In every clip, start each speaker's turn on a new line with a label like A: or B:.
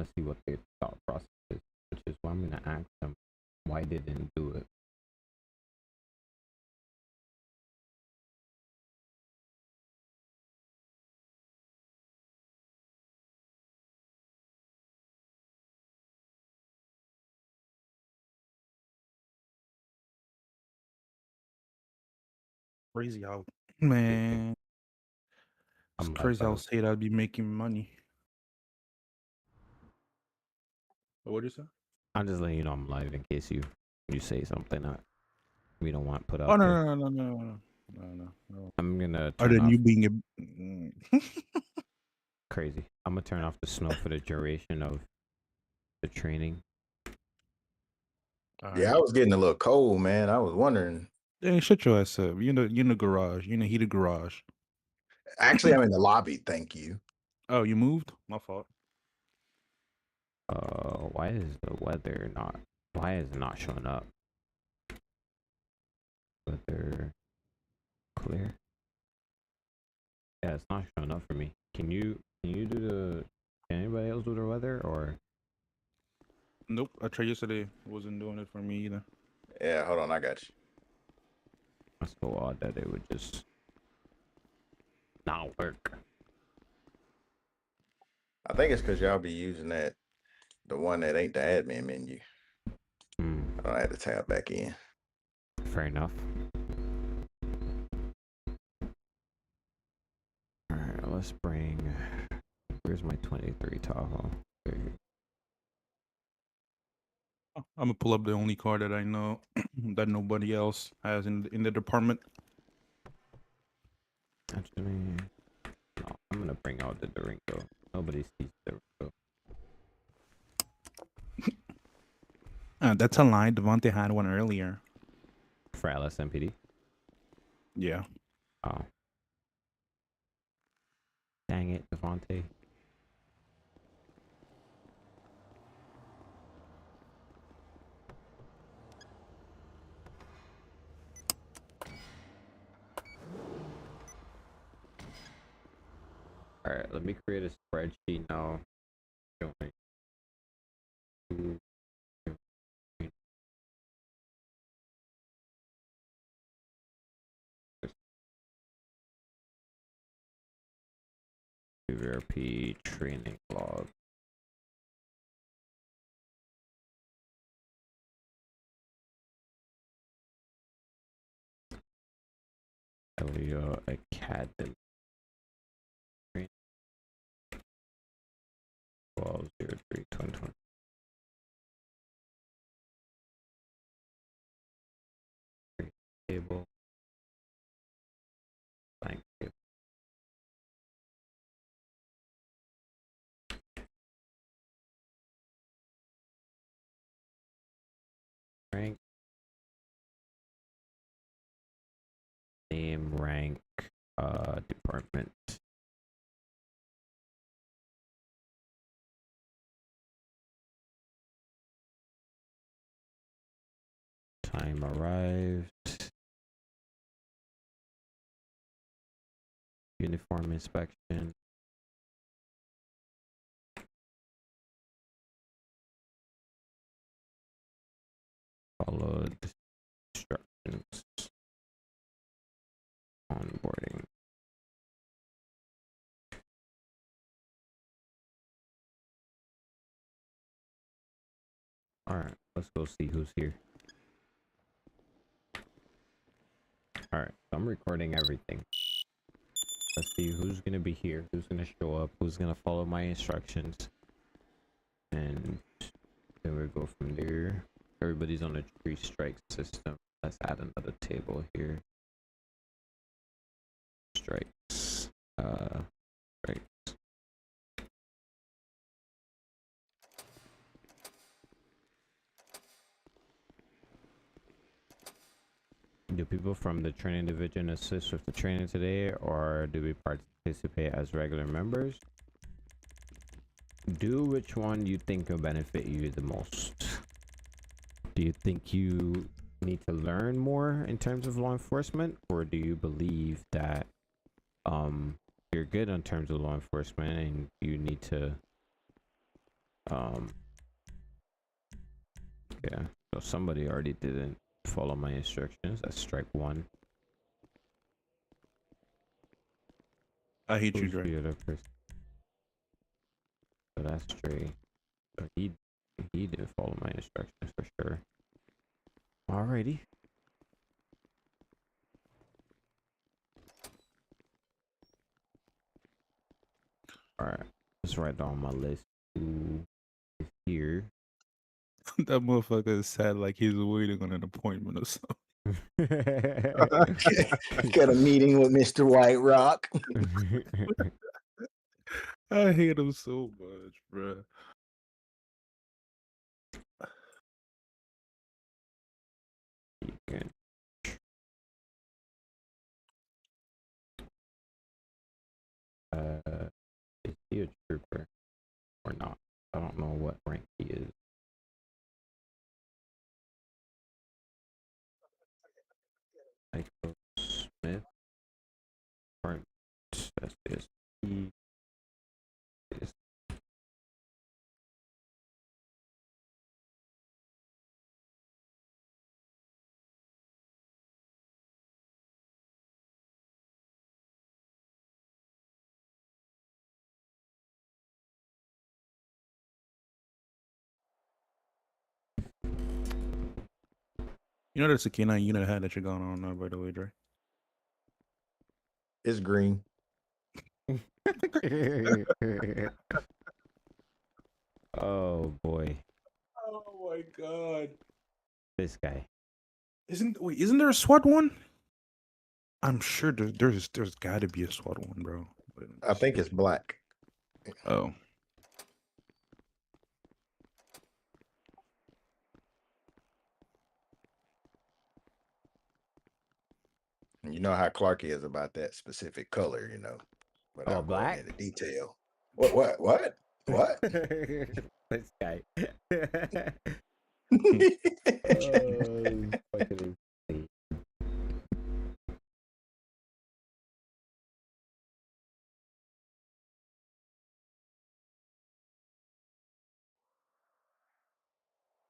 A: want to see what their thought process is, which is why I'm gonna ask them why they didn't do it.
B: Crazy how,
A: What you think?
B: man. It's
A: I'm like,
B: crazy how say I'd be making money. What did you say?
A: I'm just letting you know I'm live in case you say something that we don't want put
B: Oh
A: out
B: no
A: there.
B: no no no no no no no.
A: I'm gonna
B: Other
A: turn
B: than you
A: off
B: being a
A: crazy. I'm gonna turn off the snow for the duration of the training.
B: all
C: Yeah,
B: right.
C: I was getting a little cold, man. I was wondering.
B: Hey, shut your ass up. You in the garage. You in the heated garage.
C: Actually, I'm in the lobby. Thank you.
B: Oh, you moved? My fault.
A: Why is the weather not? Why is it not showing up? Weather clear. Yeah, it's not showing up for me. Can you do the? Can anybody else do the weather or?
B: Nope. I tried yesterday. Wasn't doing it for me either.
C: Yeah, hold on. I got you.
A: That's so odd that it would just not work.
C: I think it's because y'all be using the one that ain't the admin menu.
A: Hmm.
C: I don't have to tab back in.
A: Fair enough. All right, let's bring. Where's my 23 Tahoe?
B: I'm gonna pull up the only car that I know that nobody else has in the department.
A: Actually, no, I'm gonna bring out the Durango. Nobody sees the Durango.
B: That's a lie. Devontae had one earlier.
A: For LSMPD.
B: Yeah.
A: Oh, dang it, Devontae. All right, let me create a spreadsheet now. Showing who VRP training log. Elio Academy. 12/03/2020. Table. Blank table. Rank. Name, rank, department. Time arrived. Uniform inspection. Followed instructions. Onboarding. Alright, let's go see who's here. Alright, so I'm recording everything. Let's see who's gonna be here, who's gonna show up, who's gonna follow my instructions. And then we'll go from there. Everybody's on a tree strike system. Let's add another table here. Strikes. Strikes. Do people from the training division assist with the training today, or do we participate as regular members? Do which one you think will benefit you the most. Do you think you need to learn more in terms of law enforcement, or do you believe that you're good in terms of law enforcement and you need to Yeah. So somebody already didn't follow my instructions. That's strike one.
B: I hate you,
A: Who's
B: Dre.
A: the other person? So that's Trey. So he didn't follow my instructions for sure. Alrighty. Alright. Let's write down my list. Who is here?
B: That motherfucker is sad like he's waiting on an appointment or something.
C: Got a meeting with Mr. Whiterock.
B: I hate him so much, bruh.
A: Okay. Is he a trooper or not? I don't know what rank he is. Michael Smith. Alright. That's this. He is.
B: You know that's a K9 unit hat that you're going on now, by the way, Dre.
C: It's green.
A: Oh boy.
B: Oh my god.
A: This guy.
B: Isn't there a SWAT one? I'm sure there's got to be a SWAT one, bro.
C: I think it's black.
B: Oh.
C: You know how Clarky is about that specific color, you know, without going
A: black?
C: into detail. What?
A: This guy.
C: Fucking
A: Fucking insane.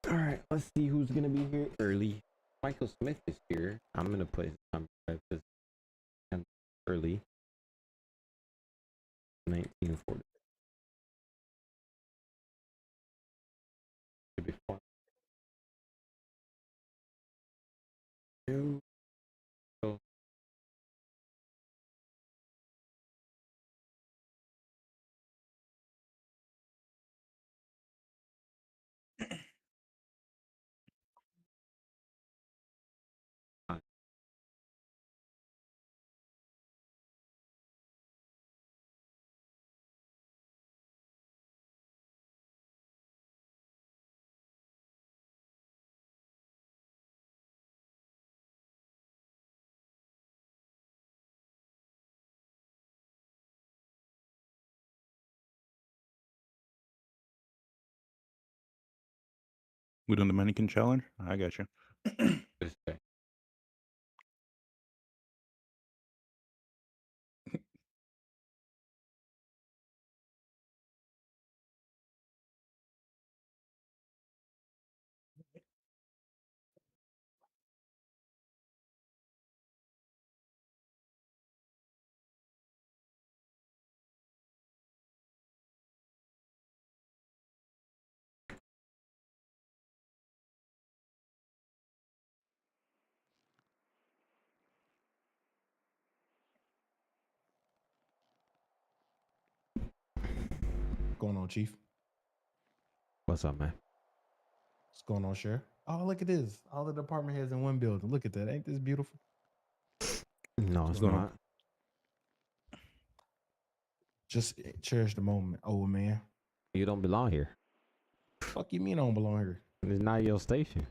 A: Alright, let's see who's gonna be here early. Michael Smith is here. I'm gonna put his number because early. 1940. Should be fun. No. Oh.
B: We doing the mannequin challenge? I got you.
A: This guy.
D: Going on, Chief?
A: What's up, man?
D: What's going on, Sheriff? Oh, look at this. All the department heads in one building. Look at that. Ain't this beautiful?
A: No, it's
B: going on?
A: not.
D: Just cherish the moment, old man.
A: You don't belong here.
D: Fuck you mean I don't belong here?
A: It's not your station.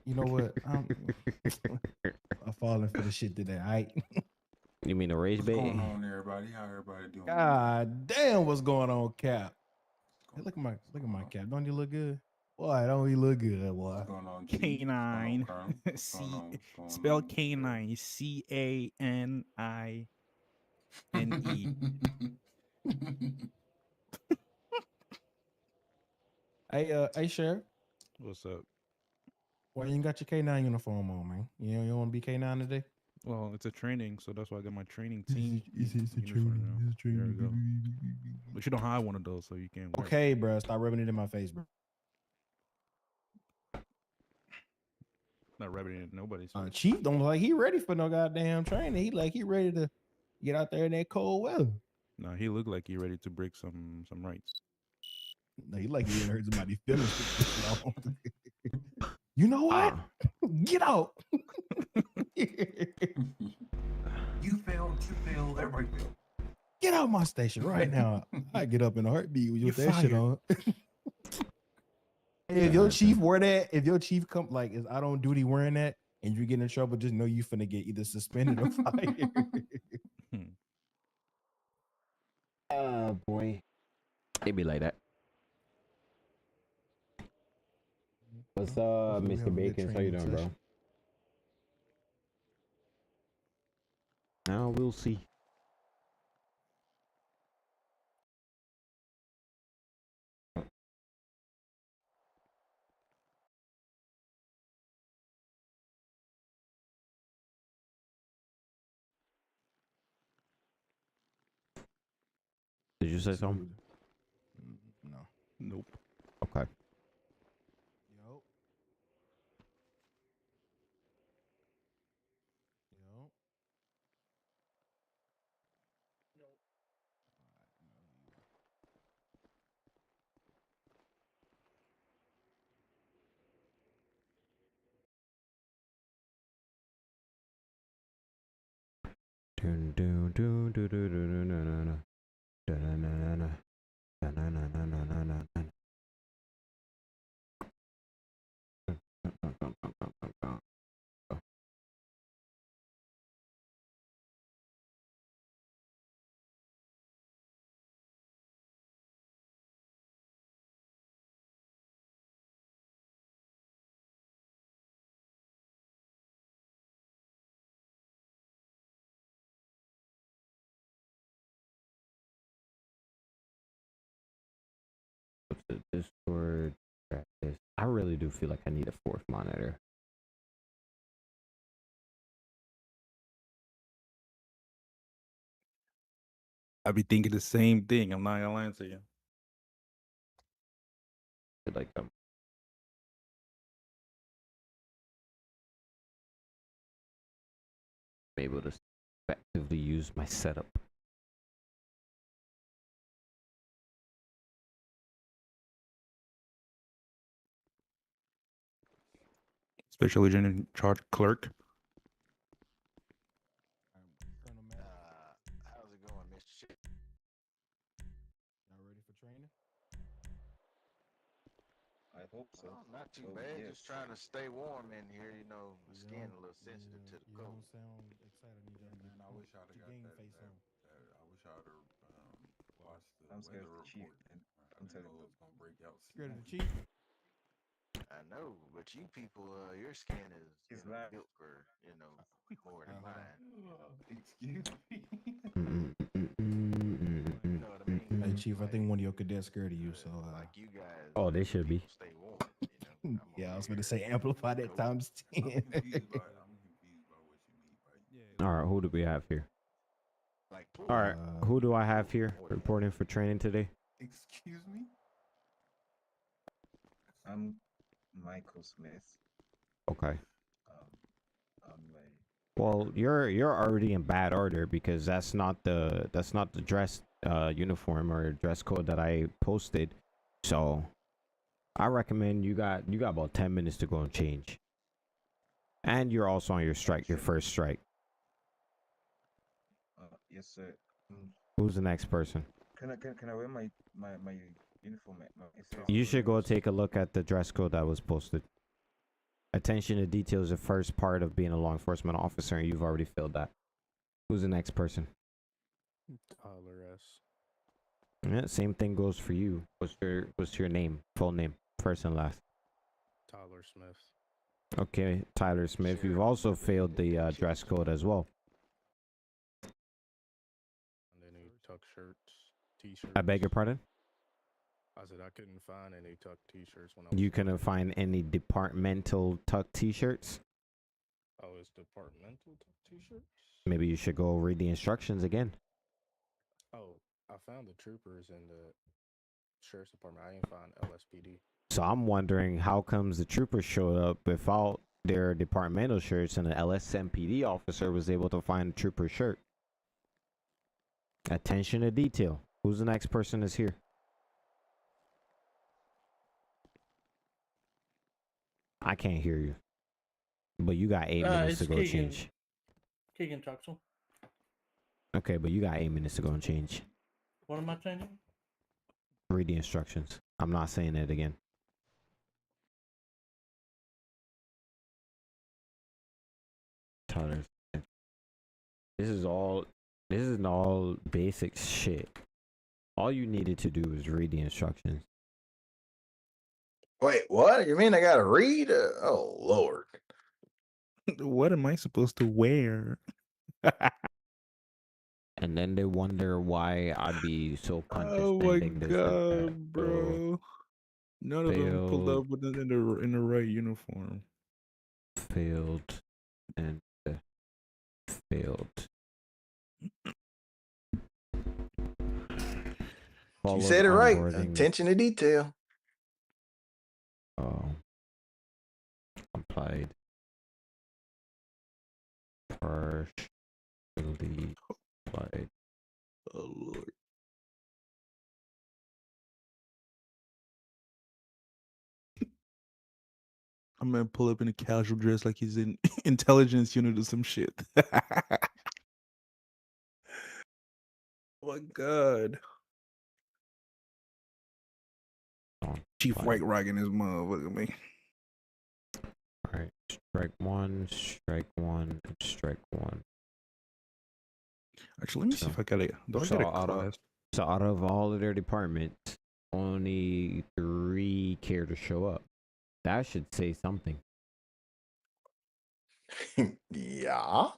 D: You know what? I'm falling for the shit today. All right.
A: You mean the rage
E: What's
A: bait?
E: going on, everybody? How everybody doing?
D: God damn, what's going on, Cap? Hey, look at my cap. Don't you look good? Boy, don't you look good, boy?
E: What's going on, Chief?
B: K9.
E: What's going on, Colonel?
B: Spell K9. CANINE.
D: Hey, Sheriff.
B: What's up?
D: Why you ain't got your K9 uniform on, man? You want to be K9 today?
B: Well, it's a training, so that's why I got my training
D: It's
B: team
D: a
B: uniform
D: training.
B: now.
D: It's a
B: There we go.
D: training.
B: But you don't have one of those, so you can't wear it.
D: Okay, bro. Stop rubbing it in my face, bro.
B: Not rubbing it in nobody's face.
D: Chief don't look like he ready for no goddamn training. He ready to get out there in that cold weather.
B: No, he looked like he ready to break some rights.
D: No, he like he didn't hurt somebody's feelings. You know what? Get out.
E: You failed. Everybody failed.
D: Get out my station right now. I get up in a heartbeat with
B: You're
D: that shit on. If your chief wear that, if your chief come like is out on duty wearing that, and you get in trouble, just know you finna get either suspended or fired.
A: Oh boy, it be like that. What's up,
D: Hopefully we have a
A: Mr.
D: good
A: Bacon? How you
D: training
A: doing, bro?
D: session.
A: Now we'll see. Did you say something?
D: No.
B: Nope.
A: Okay.
D: Yo. Yo.
A: Dun, dun, dun, dun, dun, dun, dun, dun, dun, dun, dun, dun, dun. Dun, dun, dun, dun, dun, dun, dun, dun. Dun, dun, dun, dun, dun, dun, dun. What's the Discord? Practice. I really do feel like I need a fourth monitor.
B: I be thinking the same thing. I'm not gonna lie to you.
A: I feel like I'm able to effectively use my setup.
B: Special agent in charge clerk.
C: How's it going, Mr. Sheriff?
D: Y'all ready for training?
F: I hope so.
C: Oh, not too
F: Oh,
C: bad.
F: yes.
C: Just trying to stay warm in here. You know, the skin a little sensitive to the
D: You
C: cold.
D: don't sound excited. I need y'all to
E: Man, I wish I'd have
D: get
E: got
D: game
E: that.
D: face on.
E: I wish I'd have watched the
F: I'm scared
E: weather
F: of the chief,
E: report.
F: and
E: I
F: I'm
E: didn't
F: telling
E: know
F: you.
E: it was gonna break out.
D: Scared of the
E: soon.
D: chief?
C: I know, but you people, your skin is
F: He's lying.
C: built for more than mine.
E: Excuse me.
C: You know what I mean?
D: Hey, chief, I think one of your cadets scared of you, so
C: Like you guys.
A: Oh, they should be.
C: people stay warm. I'm
D: yeah, I was
C: over
D: gonna
C: here
D: say amplify that
C: cold.
D: times 10.
E: I'm confused by what you mean by
B: Yeah.
A: All right, who do we have here?
C: Like
A: All right, who do I have here reporting for training today?
E: Excuse me.
F: I'm Michael Smith.
A: Okay.
F: I'm like,
A: Well, you're already in bad order because that's not the dress uniform or dress code that I posted. So I recommend you got about 10 minutes to go and change. And you're also on your strike, your first strike.
F: yes, sir.
A: Who's the next person?
F: Can I wear my uniform?
A: You should go take a look at the dress code that was posted. Attention to detail is the first part of being a law enforcement officer, and you've already filled that. Who's the next person?
G: Tyler S.
A: Yeah, same thing goes for you. What's your name? Full name, first and last.
G: Tyler Smith.
A: Okay, Tyler Smith. You've also failed the dress code as well.
G: And then he tuck shirts, t-shirts.
A: I beg your pardon?
G: I said I couldn't find any tuck T-shirts when I was.
A: You
G: looking.
A: couldn't find any departmental tuck T-shirts?
G: Oh, it's departmental tuck T-shirts.
A: Maybe you should go read the instructions again.
G: Oh, I found the troopers in the sheriff's department. I didn't find LSPD.
A: So I'm wondering how comes the troopers showed up without their departmental shirts and the LSMPD officer was able to find a trooper shirt. Attention to detail. Who's the next person that's here? I can't hear you. But you got 8 minutes to
H: It's
A: go
H: Keegan.
A: change.
H: Keegan Tuxel.
A: Okay, but you got 8 minutes to go and change.
H: What am I changing?
A: Read the instructions. I'm not saying it again. Tyler. This is all basic shit. All you needed to do is read the instructions.
C: Wait, what? You mean I gotta read? Oh Lord.
B: What am I supposed to wear?
A: And then they wonder why I'd be so
B: Oh my
A: condescending. This and that.
B: god, bro! None of them pulled
A: failed.
B: up with in the right uniform.
A: Failed and failed.
C: You
A: Followed
C: said it right.
A: onboarding.
C: Attention to detail.
A: Oh. Applied. Partially applied.
B: Oh lord. I'm gonna pull up in a casual dress like he's in intelligence unit or some shit. Oh my god.
A: Oh,
B: Chief
A: fine.
B: Whiterock in his motherfucker, man.
A: Alright. Strike one, and strike one.
B: Actually, let me see if I got a class.
A: So out of all of their departments, only 3 care to show up. That should say something.
C: Yeah.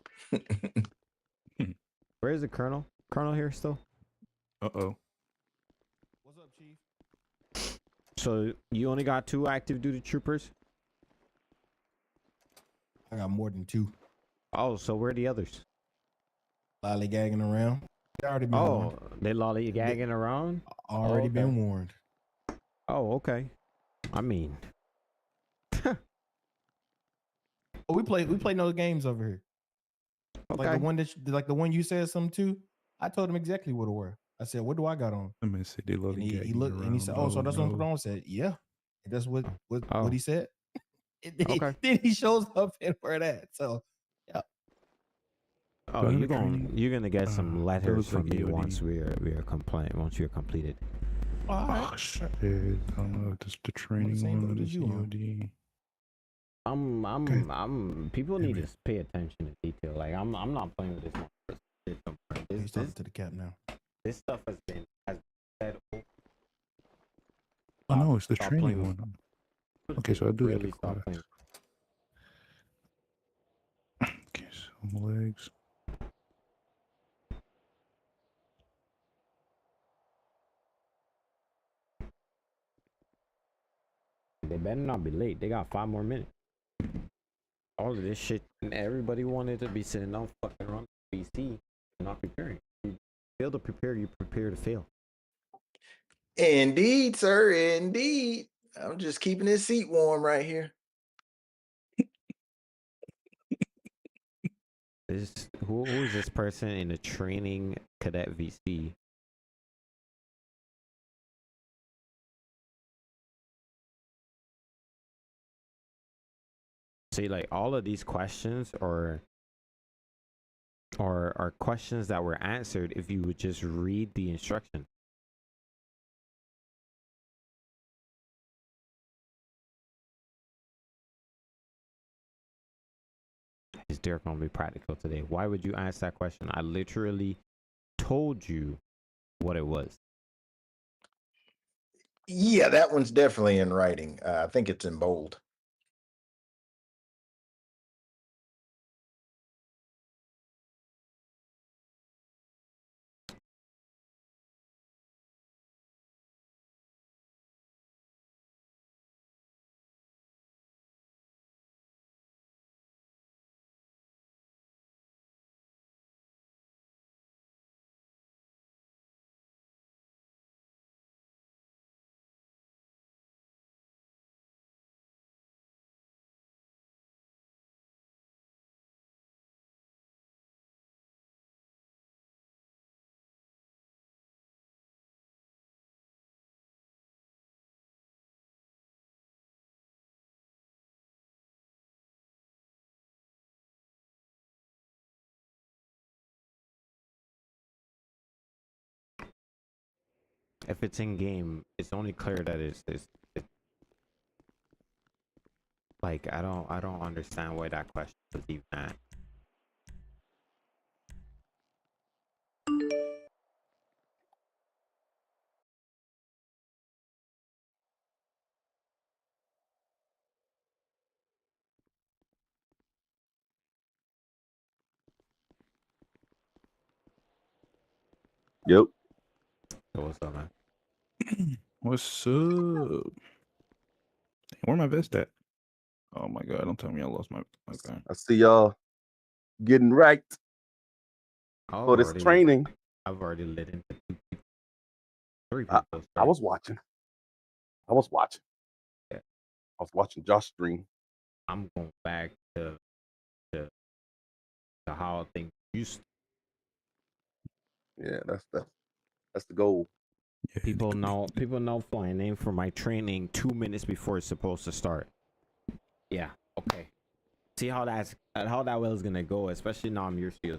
A: Where is the colonel? Colonel here still?
B: Uh-oh.
D: What's up, Chief?
A: So you only got 2 active duty troopers?
D: I got more than 2.
A: Oh, so where are the others?
D: Lollygagging around. They already been warned.
A: Oh, they lollygagging around?
D: Already
A: okay.
D: been warned.
A: Oh, okay. I mean,
D: Oh, we play those games over here.
A: okay.
D: Like the one you said something to. I told him exactly what to wear. I said, "What do I got on?"
B: I'm gonna say they love
D: And
B: the
D: he
B: gagging
D: looked and he said, "Oh, so
B: around.
D: that's what I'm put on." I said, "Yeah." And that's what
A: Oh.
D: he said.
A: Okay.
D: Then he shows up and wear that. So yeah.
A: Oh,
B: Do I have
A: you're
B: a training?
A: gonna get some
B: That
A: letters
B: looks like
A: from me
B: EOD.
A: once we're compliant. Once you're completed.
D: All right.
B: Oh shit! I don't know if this the training
D: same
B: one or
D: boat as
B: this
D: you on.
B: EOD.
A: People need
B: Damn
A: to pay attention to detail. Like I'm not playing with this one.
D: He's talking to the cap now.
A: This stuff has been said.
B: Oh no, it's the
A: Stop
B: training
A: playing with-
B: one. Okay, so I do have
A: really
B: the
A: stop
B: class.
A: playing.
B: Okay, so legs.
A: They better not be late. They got 5 more minutes. All of this shit, and everybody wanted to be sitting down fucking around BC, not preparing. You fail to prepare, you prepare to fail.
C: Indeed, sir. Indeed. I'm just keeping this seat warm right here.
A: Who is this person in the training cadet VC? See, like all of these questions are questions that were answered if you would just read the instruction. Is Derek gonna be practical today? Why would you ask that question? I literally told you what it was.
C: Yeah, that one's definitely in writing. I think it's in bold.
A: If it's in game, it's only clear that it's like I don't understand why that question was even asked.
I: Yep.
A: So what's up, man?
B: What's up? Where my vest at? Oh my god! Don't tell me I lost my. Okay.
I: I see y'all getting right
A: I've
I: for this
A: already
I: training.
A: I've already lit into three
I: I,
A: people.
I: I was watching. I was watching.
A: Yeah.
I: I was watching Josh stream.
A: I'm going back to to how things used.
I: Yeah, that's the goal.
B: Yeah,
A: People know flying in for my training 2 minutes before it's supposed to start. Yeah. Okay. See how that well is gonna go, especially now I'm used to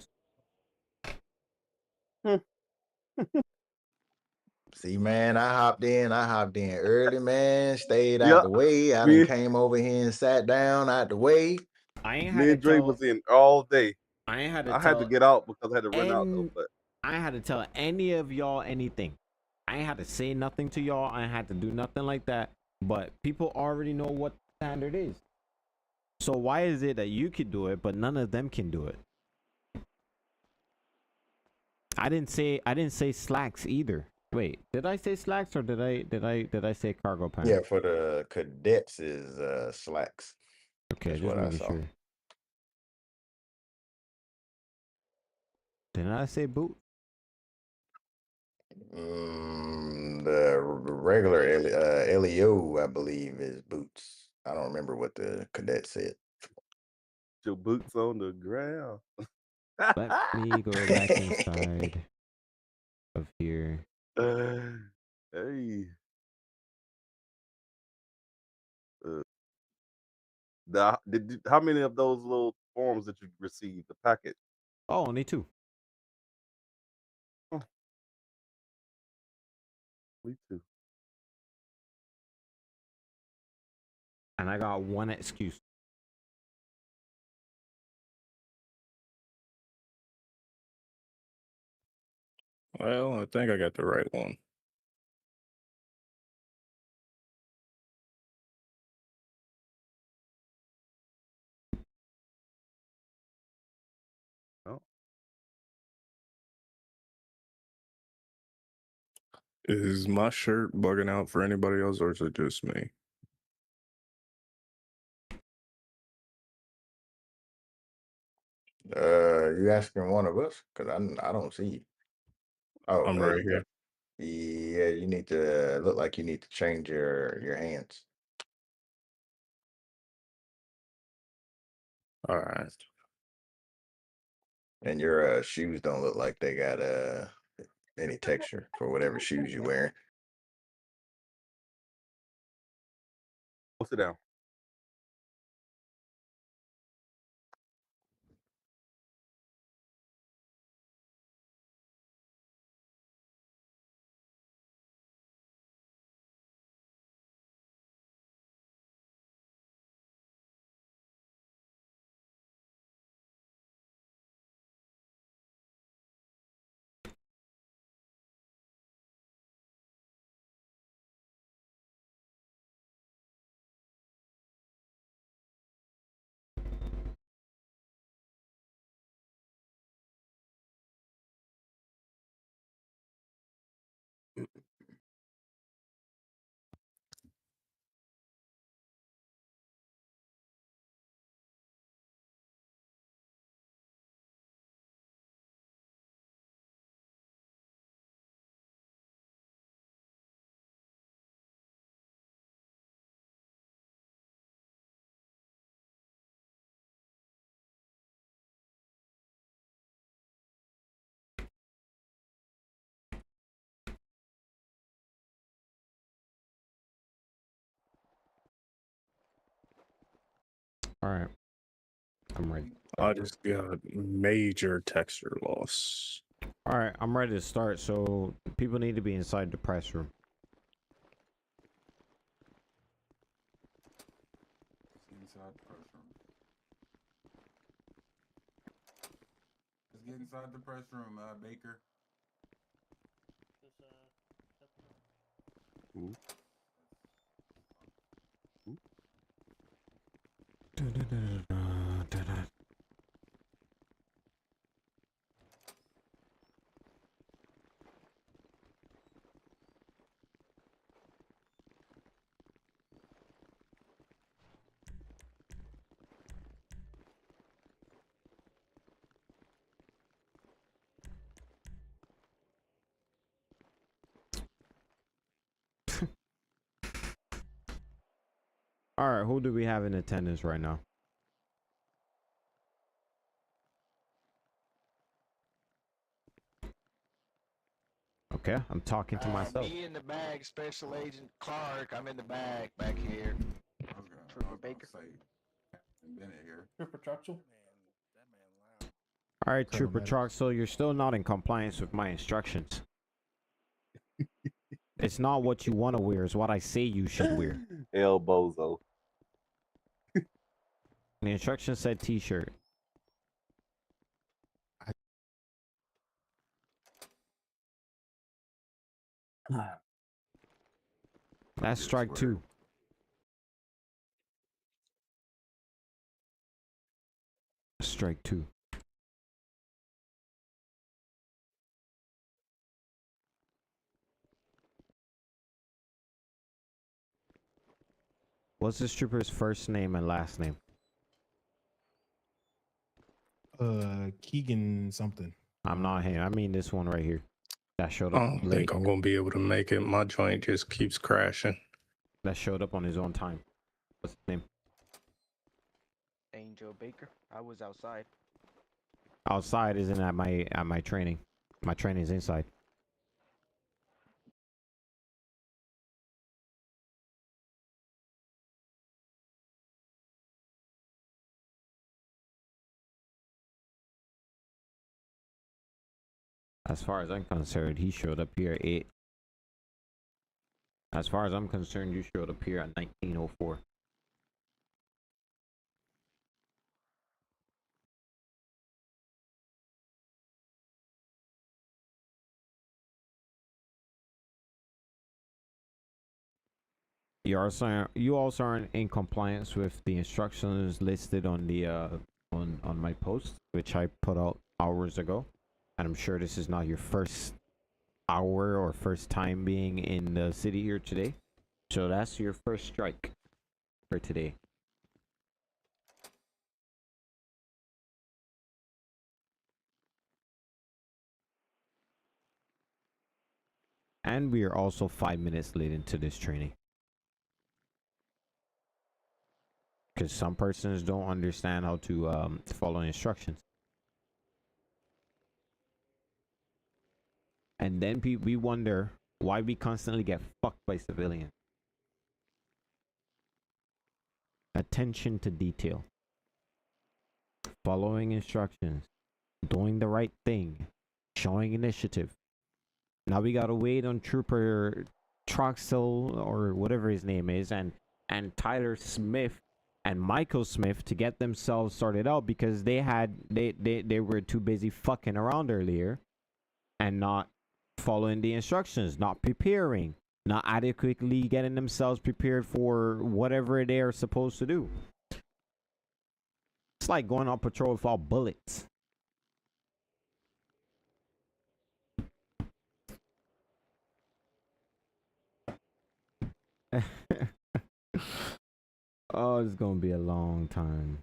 A: it.
C: See, man, I hopped in early, man. Stayed out
I: Yeah,
C: the way. I done
I: me,
C: came over here and sat down out the way.
A: I ain't had
I: me
A: to
I: and Dre
A: tell
I: was in all day.
A: I ain't had to
I: I had to
A: tell
I: get out because I had to run out though.
A: and
I: But
A: I ain't had to tell any of y'all anything. I ain't had to say nothing to y'all. I ain't had to do nothing like that. But people already know what the standard is. So why is it that you could do it, but none of them can do it? I didn't say slacks either. Wait, did I say slacks or did I say cargo pants?
C: Yeah, for the cadets is slacks.
A: Okay,
C: That's
A: just
C: what I
A: making
C: saw.
A: sure. Didn't I say boot?
C: The regular LEO, I believe, is boots. I don't remember what the cadet said.
I: your boots on the ground.
A: Let me go back inside of here.
I: Hey. How many of those little forms that you received? The packet.
A: Oh, only 2.
I: Oh, me too.
A: And I got one excuse.
G: Well, I think I got the right one.
I: Oh,
G: Is my shirt bugging out for anybody else, or is it just me?
C: You asking one of us? Because I don't see you. Oh,
G: I'm
C: there
G: right
C: you
G: here.
C: go. Yeah, you need to look like you need to change your hands.
G: All right.
C: And your shoes don't look like they got any texture for whatever shoes you wearing.
I: go sit down.
A: All right. I'm ready.
G: I just got major texture loss.
A: All right, I'm ready to start. So people need to be inside the press room.
E: Inside the press room. Let's get inside the press room, Baker.
I: Ooh.
A: All right, who do we have in attendance right now? Okay, I'm talking to myself.
J: Me in the bag, Special Agent Clark. I'm in the bag back here. Trooper Baker.
E: Bennett here.
H: Trooper Troxel.
A: All right,
D: Colonel
A: Trooper
D: Maddox.
A: Chalk, so you're still not in compliance with my instructions. It's not what you want to wear, it's what I say you should wear.
I: El Bozo.
A: The instructions said t-shirt. That's strike
E: Swear.
A: 2. Strike 2. What's this trooper's first name and last name?
D: Keegan something.
A: I'm not him. I mean this one right here. That showed
G: I
A: up
G: don't
A: late.
G: think I'm gonna be able to make it. My joint just keeps crashing.
A: That showed up on his own time. What's his name?
J: Angel Baker. I was outside.
A: Outside isn't at my training. My training's inside. As far as I'm concerned, he showed up here at 8. As far as I'm concerned, you showed up here at 1904. You also aren't in compliance with the instructions listed on the on my post, which I put out hours ago. And I'm sure this is not your first hour or first time being in the city here today. So that's your first strike for today. And we are also 5 minutes late into this training. Because some persons don't understand how to follow instructions. And then we wonder why we constantly get fucked by civilians. Attention to detail. Following instructions. Doing the right thing. Showing initiative. Now we gotta wait on Trooper Troxel or whatever his name is and Tyler Smith and Michael Smith to get themselves sorted out because they were too busy fucking around earlier and not following the instructions, not preparing, not adequately getting themselves prepared for whatever they are supposed to do. It's like going on patrol without bullets. Oh, it's gonna be a long time.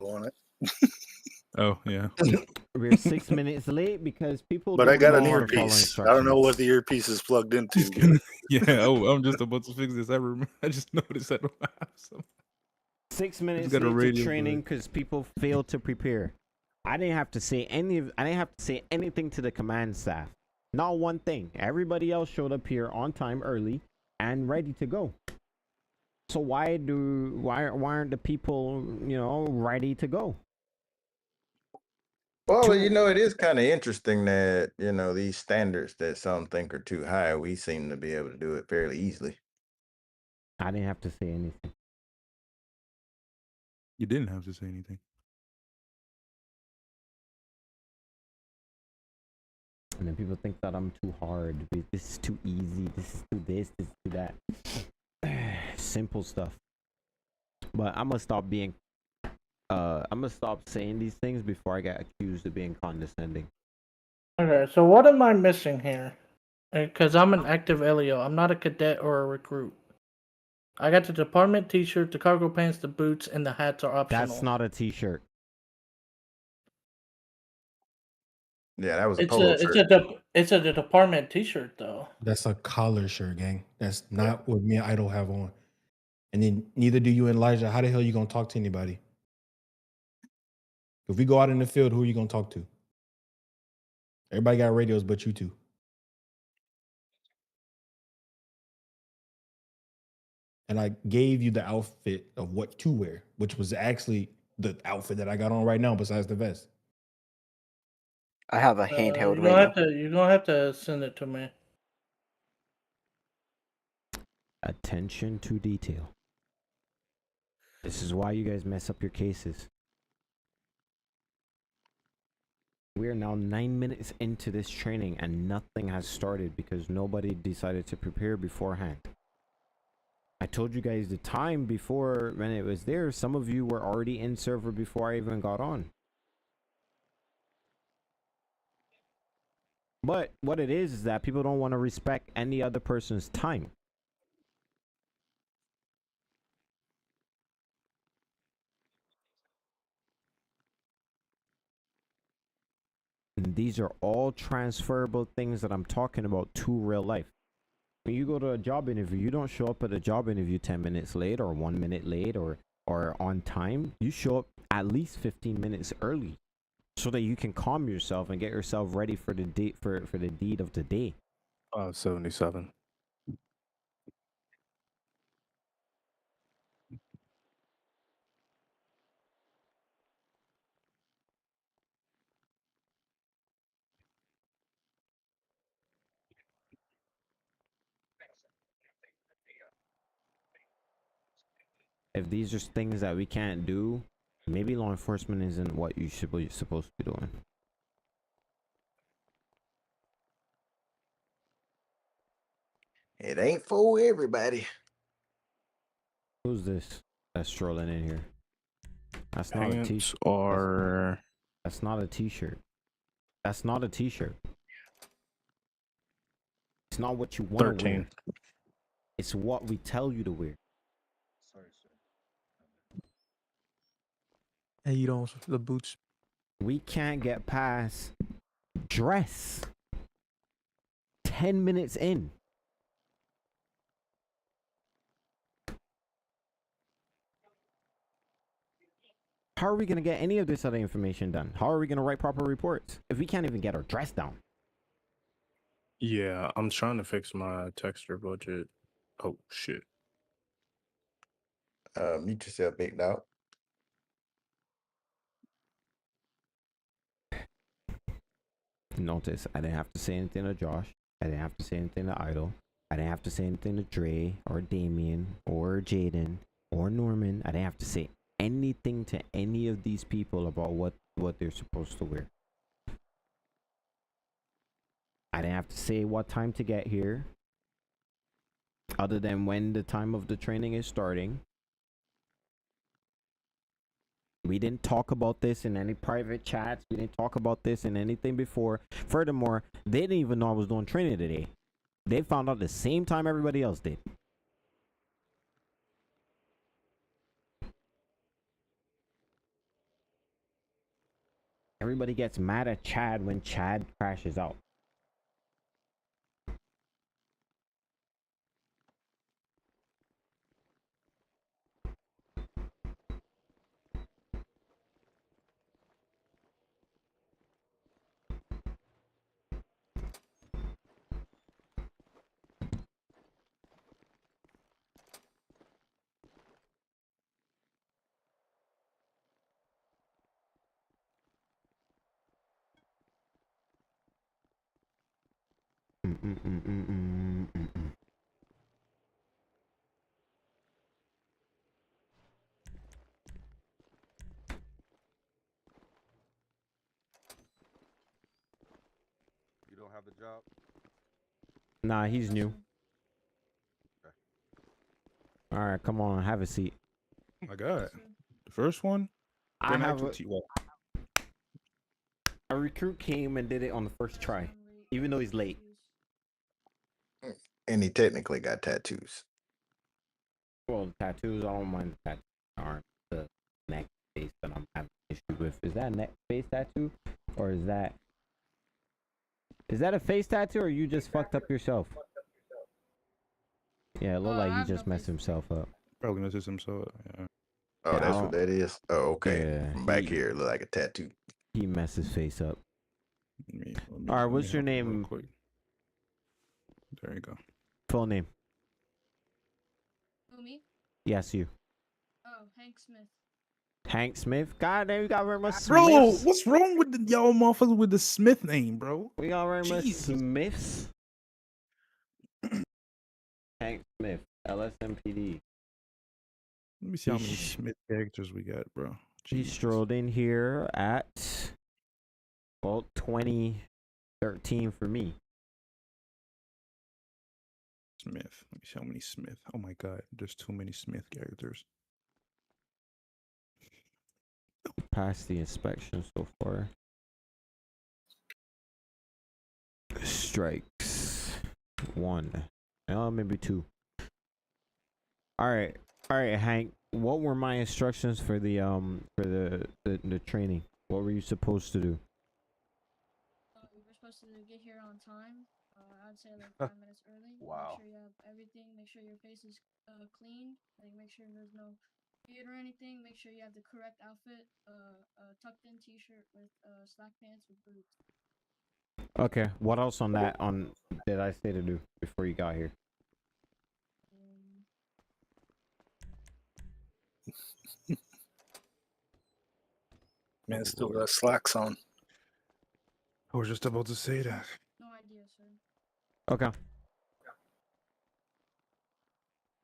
K: On it.
B: Oh yeah.
A: We're 6 minutes late because people
K: But I
A: don't
K: got
A: know
K: an
A: how to follow
K: earpiece. I don't know
A: instructions.
K: what the earpiece is plugged into.
B: Yeah. Oh, I'm just about to fix this. I just noticed I don't have some.
A: 6 minutes
B: got a
A: late to
B: radio
A: training
B: button.
A: because people failed to prepare. I didn't have to say anything to the command staff. Not one thing. Everybody else showed up here on time, early, and ready to go. So why aren't the people, ready to go?
C: Well, it is kind of interesting that, these standards that some think are too high, we seem to be able to do it fairly easily.
A: I didn't have to say anything.
B: You didn't have to say anything.
A: And then people think that I'm too hard. This is too easy. This is too this is too that. Simple stuff. But I'm gonna stop saying these things before I get accused of being condescending.
H: Okay, so what am I missing here? Because I'm an active LEO. I'm not a cadet or a recruit. I got the department T-shirt, the cargo pants, the boots, and the hats are optional.
A: That's not a T-shirt.
C: Yeah, that was a polo shirt.
H: It's a department T-shirt though.
K: That's a collar shirt, gang. That's not what me and Idol have on. And then neither do you and Elijah. How the hell you gonna talk to anybody? If we go out in the field, who are you gonna talk to? Everybody got radios but you two. And I gave you the outfit of what to wear, which was actually the outfit that I got on right now besides the vest.
J: I have a handheld
H: You're gonna have to send it to me.
A: Attention to detail. This is why you guys mess up your cases. We are now 9 minutes into this training and nothing has started because nobody decided to prepare beforehand. I told you guys the time before when it was there. Some of you were already in server before I even got on. But what it is that people don't want to respect any other person's time. And these are all transferable things that I'm talking about to real life. When you go to a job interview, you don't show up at a job interview 10 minutes late or 1 minute late or on time. You show up at least 15 minutes early so that you can calm yourself and get yourself ready for the date for the deed of the day.
G: 77.
A: If these are things that we can't do, maybe law enforcement isn't what you're supposed to be doing.
C: It ain't for everybody.
A: Who's this that's strolling in here? That's not a t-shirt. That's not a t-shirt. That's not a t-shirt. It's not what you want to wear. It's what we tell you to wear.
F: Sorry, sir.
L: Hey, you don't the boots.
A: We can't get past dress 10 minutes in. How are we going to get any of this other information done? How are we going to write proper reports if we can't even get our dress down?
G: Yeah, I'm trying to fix my texture budget. Oh, shit.
C: Mute yourself, big dog.
A: Notice, I didn't have to say anything to Josh. I didn't have to say anything to Idol. I didn't have to say anything to Dre or Damien or Jaden or Norman. I didn't have to say anything to any of these people about what they're supposed to wear. I didn't have to say what time to get here, other than when the time of the training is starting. We didn't talk about this in any private chats. We didn't talk about this in anything before. Furthermore, they didn't even know I was doing training today. They found out the same time everybody else did. Everybody gets mad at Chad when Chad crashes out.
I: You don't have the job?
A: Nah, he's new. All right, come on, have a seat.
B: Oh my god. The first one?
A: I have
B: well,
A: a recruit came and did it on the first try, even though he's late.
C: And he technically got tattoos.
A: Well, tattoos, I don't mind the tattoos. Aren't the neck face that I'm having an issue with. Is that a neck face tattoo? Or is that a face tattoo, or you just fucked up yourself? Yeah, it looked like he just messed himself up.
B: probably misses him, so yeah.
C: Oh,
A: Yeah,
C: that's what that is? Oh, okay.
A: Yeah,
C: From back here, it look like a tattoo.
A: He messed his face up.
B: Let me
A: All right,
B: let me
A: what's your
B: help you real
A: name?
B: quick. There you go.
A: Full name.
M: Who, me?
A: Yes, you.
M: Oh, Hank Smith.
A: Hank Smith. God damn, you got very much
B: Bro,
A: Smiths.
B: what's wrong with y'all motherfuckers with the Smith name, bro?
A: We got very much
B: Jesus.
A: Smiths. Hank Smith, LSMPD.
B: Let me see how many Smith characters we got, bro.
A: He
B: Jesus.
A: strolled in here at, well, 2013 for me.
B: Smith. Let me see how many Smith. Oh my god, there's too many Smith characters.
A: Passed the inspection so far. Strikes. 1. Maybe 2. Alright, Hank. What were my instructions for the the training? What were you supposed to do?
M: You were supposed to get here on time. I'd say like 5 minutes early.
I: Wow.
M: Make sure you have everything. Make sure your face is clean. Like make sure there's no beard or anything. Make sure you have the correct outfit. Tucked in t-shirt with slack pants with boots.
A: Okay. What else on that did I say to do before you got here?
N: Man, still got slacks on.
B: I was just about to say that.
M: No idea, sir.
A: Okay.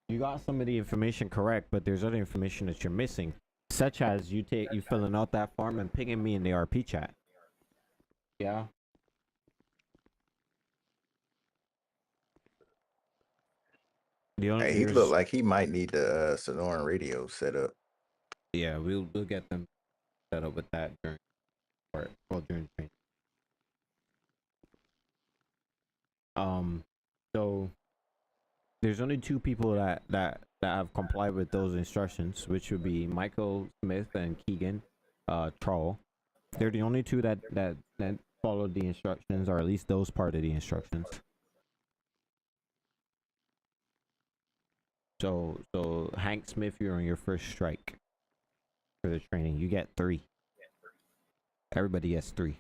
A: You got some of the information correct, but there's other information that you're missing, such as you filling out that form and pinging me in the RP chat. Yeah.
C: Hey, he looked like he might need the Sonoran radio set up.
A: Yeah, we'll get them set up with that during training. So there's only 2 people that have complied with those instructions, which would be Michael Smith and Keegan Troll. They're the only 2 that followed the instructions, or at least those part of the instructions. So Hank Smith, you're on your first strike for the training. You get 3. Everybody gets 3.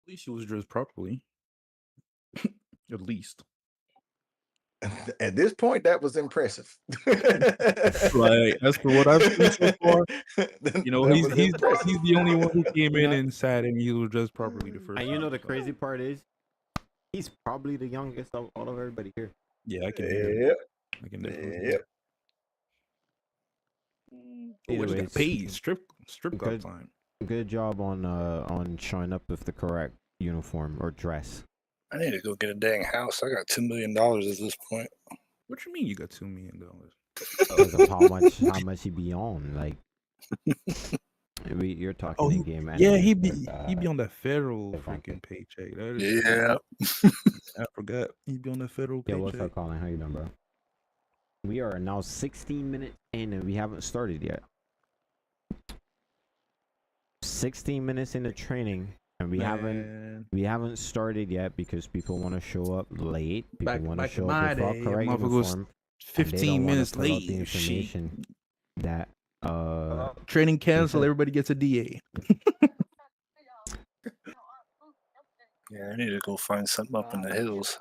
B: At least he was dressed properly. At least.
C: At this point, that was impressive.
B: Like, as for what I've seen so far, you know, he's the only one who came in and sat and he was dressed properly the first
A: And you know
B: time,
A: the
B: so.
A: crazy part is, he's probably the youngest of all of everybody here.
B: Yeah, I can.
C: Yep.
B: I can definitely.
C: Yep.
B: Oh, I just got paid. Strip club
A: good,
B: time.
A: Good job on showing up with the correct uniform or dress.
N: I need to go get a dang house. I got $2 million at this point.
B: What you mean you got $2 million?
A: Because of how much he be on, like. You're talking in game.
B: Yeah, he be on that federal freaking paycheck. That is,
N: Yeah.
B: I forgot he be on the federal paycheck.
A: Yeah, what's up, Colin? How you doing, bro? We are now 16 minutes in and we haven't started yet. 16 minutes into training and we haven't started yet because people want to show up late. People want to show up without correct uniform.
B: 15 minutes late.
A: The information that
B: training cancel. Everybody gets a DA.
N: Yeah, I need to go find something up in the hills.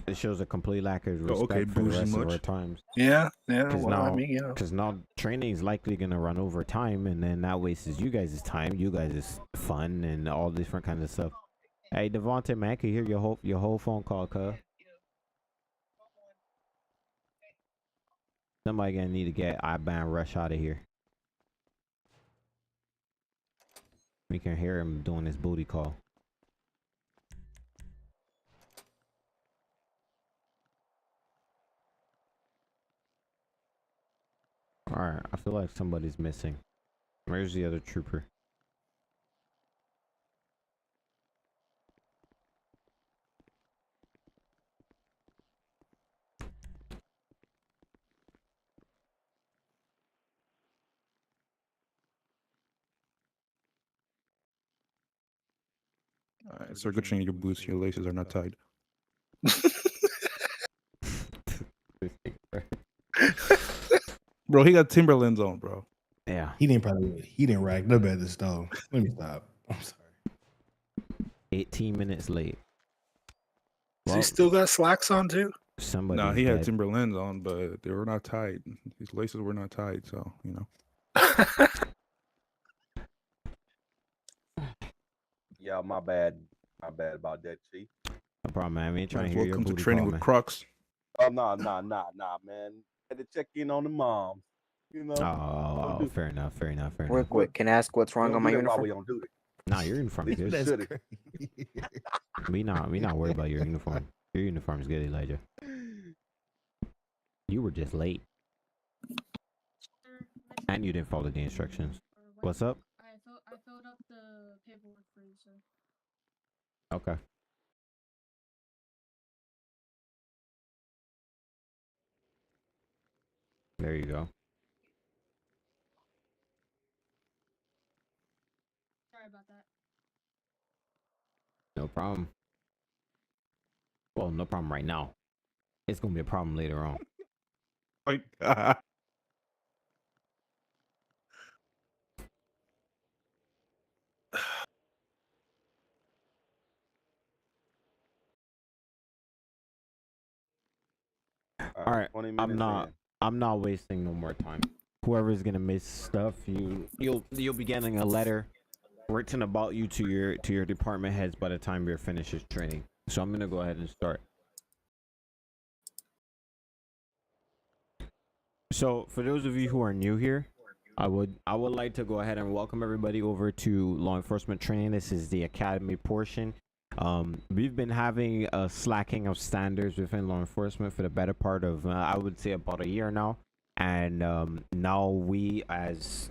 A: It shows a complete lack of respect for the rest of our times.
N: Yeah.
A: Because now training is likely gonna run over time, and then that wastes you guys' time, you guys' fun, and all different kinds of stuff. Hey, Devontae, man, I can hear your whole phone call, cuz. Somebody gonna need to get I-Ban Rush out of here. We can hear him doing his booty call. Alright, I feel like somebody's missing. Where's the other trooper?
B: Alright, sir, good training. Your boots, your laces are not tied. Bro, he got Timberlands on, bro.
A: Yeah.
K: He didn't rack up at the stove. Let me stop. I'm sorry.
A: 18 minutes late.
N: Does he still got slacks on too?
A: Somebody.
B: Nah, he had Timberlands on, but they were not tied. His laces were not tied, so you know.
I: Yeah, my bad. My bad about that, Chief.
A: No problem, man. We ain't trying to hear your
B: Welcome to
A: booty
B: training
A: call,
B: with
A: man.
B: Crocs.
I: Oh, nah, man. Had to check in on the mom. You know.
A: Oh, fair enough.
O: Real quick, can I ask what's wrong on my uniform?
I: We don't do that.
A: Nah, your uniform is good.
K: That's crazy.
A: We not worried about your uniform. Your uniform is good, Elijah. You were just late. And you didn't follow the instructions. What's up?
M: I filled up the paperwork for you, sir.
A: Okay. There you go.
M: Sorry about that.
A: No problem. Well, no problem right now. It's gonna be a problem later on.
B: My God.
A: All right,
I: 20 minutes
A: I'm not wasting no more time. Whoever's gonna miss stuff, you'll be getting a letter written about you to your department heads by the time you're finished training. So I'm gonna go ahead and start. So for those of you who are new here, I would like to go ahead and welcome everybody over to law enforcement training. This is the academy portion. We've been having a slacking of standards within law enforcement for the better part of I would say about a year now, and now we as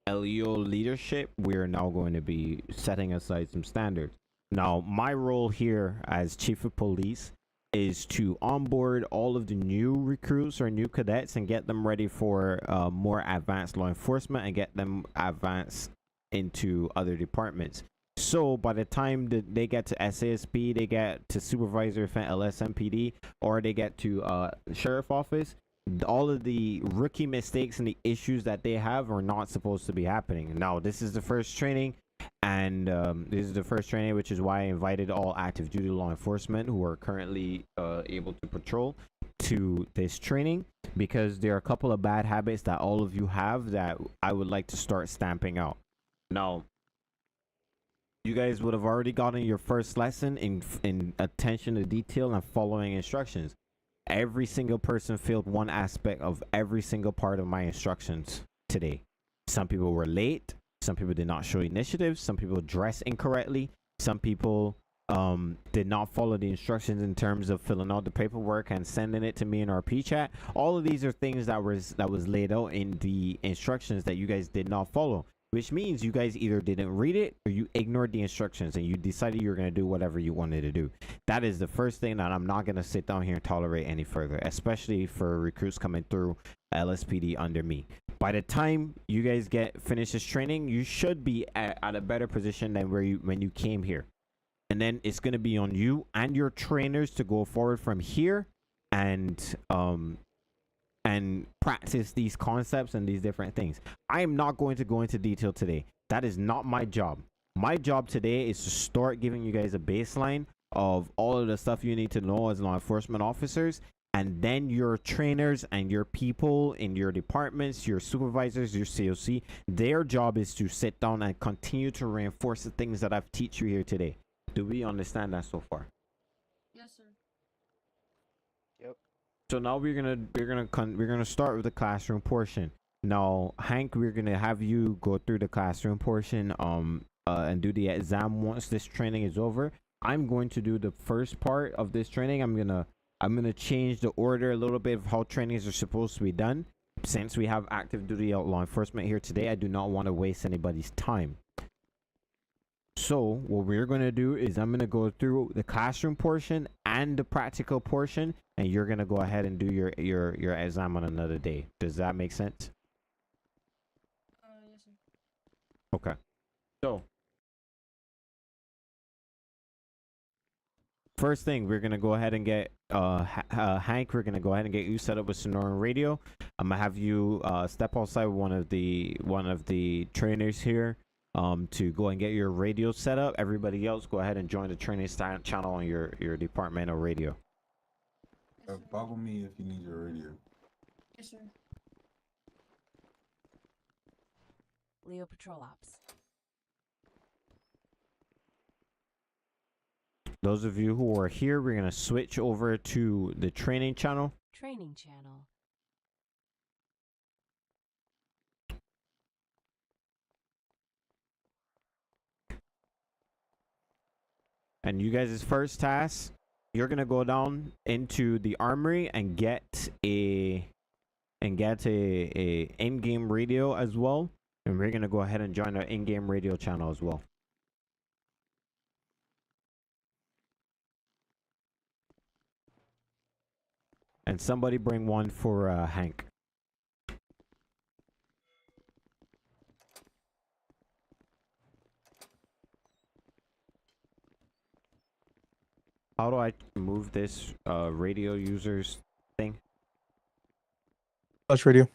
A: LEO leadership, we're now going to be setting aside some standards. Now, my role here as chief of police is to onboard all of the new recruits or new cadets and get them ready for more advanced law enforcement and get them advanced into other departments. So by the time that they get to SASP, they get to supervisor for LSMPD, or they get to sheriff office, all of the rookie mistakes and the issues that they have are not supposed to be happening. Now, this is the first training, and which is why I invited all active duty law enforcement who are currently able to patrol to this training, because there are a couple of bad habits that all of you have that I would like to start stamping out. Now, you guys would have already gotten your first lesson in attention to detail and following instructions. Every single person failed one aspect of every single part of my instructions today. Some people were late. Some people did not show initiative. Some people dressed incorrectly. Some people did not follow the instructions in terms of filling out the paperwork and sending it to me in our P chat. All of these are things that was laid out in the instructions that you guys did not follow, which means you guys either didn't read it or you ignored the instructions and you decided you were going to do whatever you wanted to do. That is the first thing that I'm not going to sit down here and tolerate any further, especially for recruits coming through LSPD under me. By the time you guys finish this training, you should be at a better position than when you came here. And then it's going to be on you and your trainers to go forward from here and practice these concepts and these different things. I am not going to go into detail today. That is not my job. My job today is to start giving you guys a baseline of all of the stuff you need to know as law enforcement officers, And then your trainers and your people in your departments, your supervisors, your COC, their job is to sit down and continue to reinforce the things that I've teach you here today. Do we understand that so far?
M: Yes, sir.
J: Yep.
A: So now we're gonna start with the classroom portion. Now, Hank, we're gonna have you go through the classroom portion and do the exam once this training is over. I'm going to do the first part of this training. I'm gonna change the order a little bit of how trainings are supposed to be done. Since we have active duty law enforcement here today, I do not want to waste anybody's time. So what we're going to do is I'm going to go through the classroom portion and the practical portion, and you're going to go ahead and do your exam on another day. Does that make sense?
M: Yes, sir.
A: Okay. So first thing, we're going to go ahead and get Hank, we're going to go ahead and get you set up with Sonoran Radio. I'm going to have you step outside with one of the trainers here to go and get your radio set up. Everybody else, go ahead and join the training channel on your departmental radio.
E: Boggle me if you need your radio.
M: Yes, sir.
P: Leo Patrol Ops.
A: Those of you who are here, we're going to switch over to the training channel.
P: Training channel.
A: And you guys' first task, you're going to go down into the armory and get a in-game radio as well. And we're going to go ahead and join our in-game radio channel as well. And somebody bring one for Hank. How do I move this radio users thing?
L: Slash radio.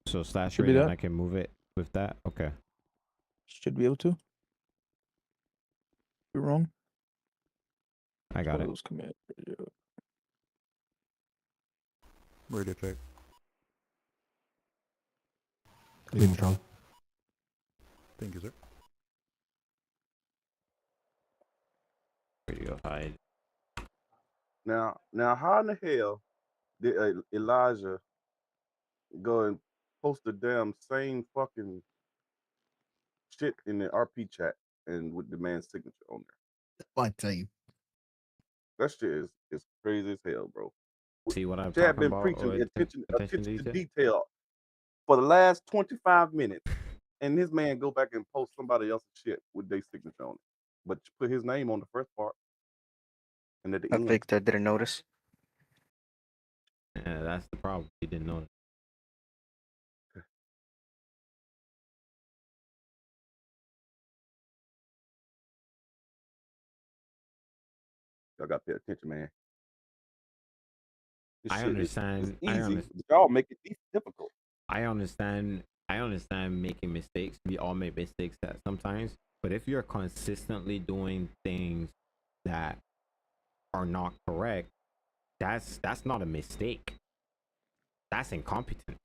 A: So slash
L: Should be
A: radio and
L: that.
A: I can move it with that? Okay.
L: Should be able to. You're wrong.
A: I got it.
L: Those command radio.
B: Radio check.
K: Leave control.
B: Thank you, sir.
A: Radio hide.
I: Now, how in the hell did Elijah go and post the damn same fucking shit in the RP chat and with the man's signature on there?
K: I tell you.
I: That shit is crazy as hell, bro.
A: See what I'm
I: Chad
A: talking
I: been
A: about?
I: preaching
A: Or
I: attention
A: attention
I: to
A: detail?
I: detail for the last 25 minutes, and this man go back and post somebody else's shit with their signature on it, but put his name on the first part and at the
O: I
I: end.
O: think I didn't notice.
A: Yeah, that's the problem. He didn't know.
I: Y'all got to pay attention, man. This
A: I
I: shit
A: understand.
I: is
A: I
I: easy,
A: understand.
I: but y'all make it difficult.
A: I understand making mistakes. We all make mistakes that sometimes. But if you're consistently doing things that are not correct, that's not a mistake. That's incompetent.